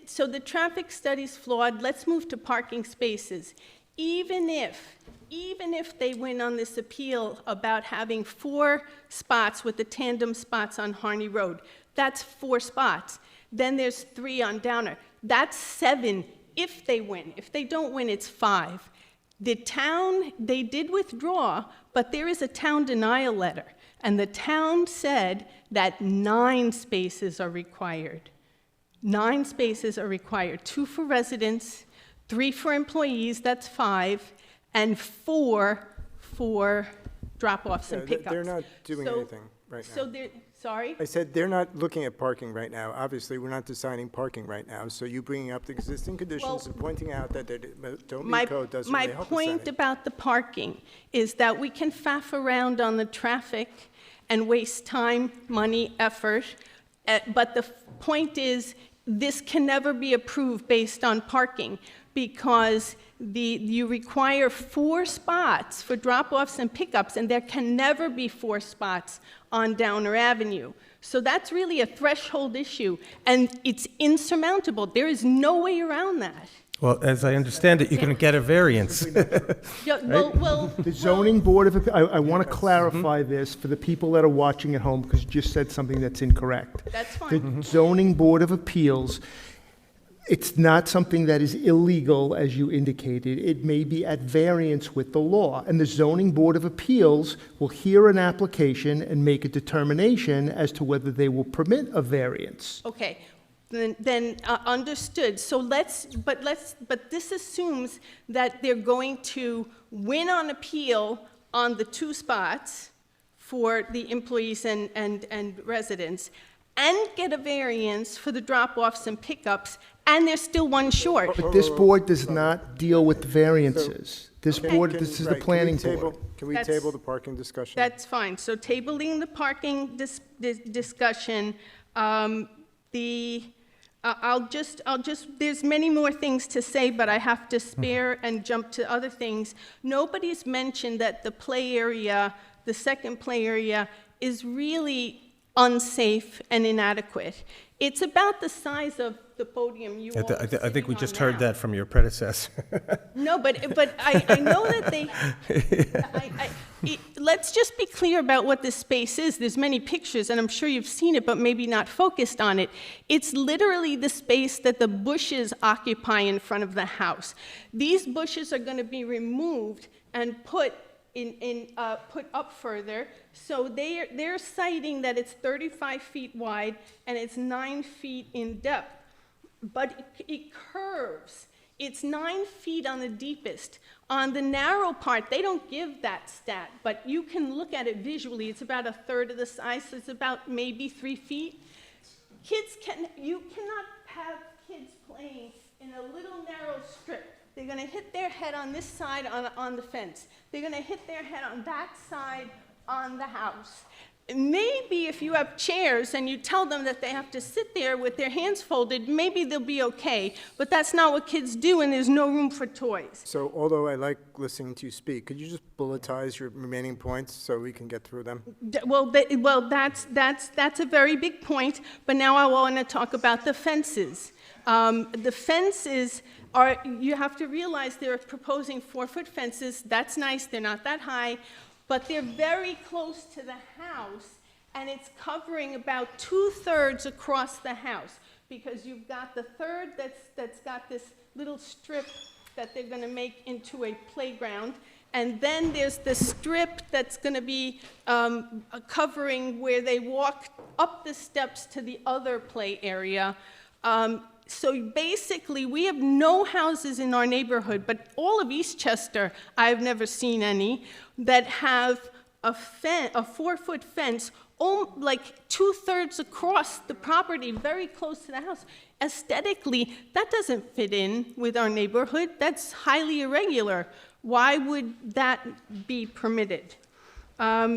S14: So the traffic study's flawed. Let's move to parking spaces. Even if they win on this appeal about having 4 spots with the tandem spots on Harney Road, that's 4 spots. Then there's 3 on Downer. That's 7 if they win. If they don't win, it's 5. The town, they did withdraw, but there is a town denial letter. And the town said that 9 spaces are required. 9 spaces are required. 2 for residents, 3 for employees, that's 5, and 4 for drop-offs and pickups.
S1: They're not doing anything right now.
S14: Sorry?
S1: I said they're not looking at parking right now. Obviously, we're not deciding parking right now. So you bringing up the existing conditions and pointing out that they don't meet code doesn't really help us.
S14: My point about the parking is that we can faff around on the traffic and waste time, money, effort, but the point is this can never be approved based on parking because you require 4 spots for drop-offs and pickups, and there can never be 4 spots on Downer Avenue. So that's really a threshold issue, and it's insurmountable. There is no way around that.
S2: Well, as I understand it, you're going to get a variance.
S3: The zoning board of, I want to clarify this for the people that are watching at home, because you just said something that's incorrect.
S14: That's fine.
S3: The zoning board of appeals, it's not something that is illegal, as you indicated. It may be at variance with the law. And the zoning board of appeals will hear an application and make a determination as to whether they will permit a variance.
S14: Okay. Then understood. So but this assumes that they're going to win on appeal on the 2 spots for the employees and residents, and get a variance for the drop-offs and pickups, and there's still 1 short.
S3: But this board does not deal with variances. This is the planning board.
S1: Can we table the parking discussion?
S14: That's fine. So tabling the parking discussion, there's many more things to say, but I have to spare and jump to other things. Nobody's mentioned that the play area, the second play area, is really unsafe and inadequate. It's about the size of the podium you all are
S2: I think we just
S14: sitting on
S2: heard that from your predecessor.
S14: No, but I know that let's just be clear about what this space is. There's many pictures, and I'm sure you've seen it, but maybe not focused on it. It's literally the space that the bushes occupy in front of the house. These bushes are going to be removed and put up further. So they're citing that it's 35 feet wide and it's 9 feet in depth. But it curves It's 9 feet on the deepest. On the narrow part, they don't give that stat, but you can look at it visually. It's about a third of the size, so it's about maybe 3 feet. You cannot have kids playing in a little narrow strip. They're going to hit their head on this side on the fence. They're going to hit their head on that side on the house. Maybe if you have chairs and you tell them that they have to sit there with their hands folded, maybe they'll be okay. But that's not what kids do, and there's no room for toys.
S1: So although I like listening to you speak, could you just bulletize your remaining points so we can get through them?
S14: That's a very big point, but now I want to talk about the fences. The fences you have to realize they're proposing 4-foot fences. That's nice, they're not that high, but they're very close to the house, and it's covering about 2/3 across the house, because you've got the third that's got this little strip that they're going to make into a playground, and then there's the strip that's going to be covering where they walk up the steps to the other play area. So basically, we have no houses in our neighborhood, but all of Eastchester, I've never seen any, that have a 4-foot fence, like 2/3 across the property, very close to the house. Aesthetically, that doesn't fit in with our neighborhood. That's highly irregular. Why would that be permitted?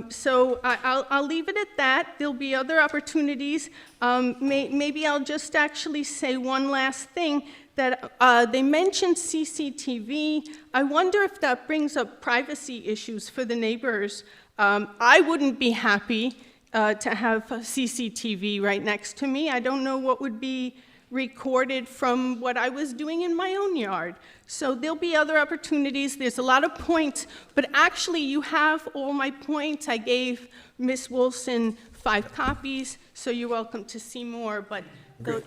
S14: So I'll leave it at that. There'll be other opportunities. Maybe I'll just actually say one last thing, that they mentioned CCTV. I wonder if that brings up privacy issues for the neighbors. I wouldn't be happy to have CCTV right next to me. I don't know what would be recorded from what I was doing in my own yard. So there'll be other opportunities. There's a lot of points, but actually you have all my points. I gave Ms. Wilson 5 copies, so you're welcome to see more, but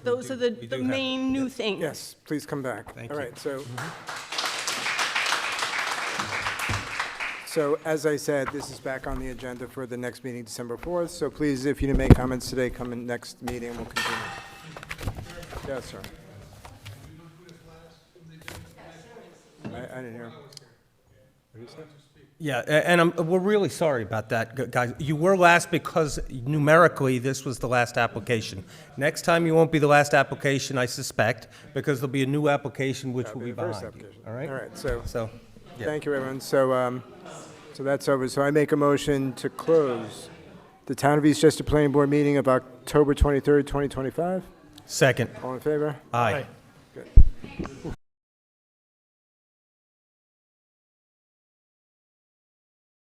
S14: those are the main new things.
S1: Yes, please come back.
S2: Thank
S1: All
S2: you.
S1: right, so as I said, this is back on the agenda for the next meeting, December 4th. So please, if you didn't make comments today, come in next meeting and we'll continue. Yes, sir. I didn't hear. What did you say?
S2: Yeah, and we're really sorry about that, guys. You were last because numerically this was the last application. Next time you won't be the last application, I suspect, because there'll be a new application which will be
S1: the first
S2: behind you.
S1: application.
S2: All right?
S1: All right, so
S2: yeah.
S1: thank you, everyone. So that's over. So I make a motion to close the Town of Eastchester Planning Board meeting of October 23rd, 2025.
S2: Second.
S1: All in favor?
S2: Aye.
S1: Good.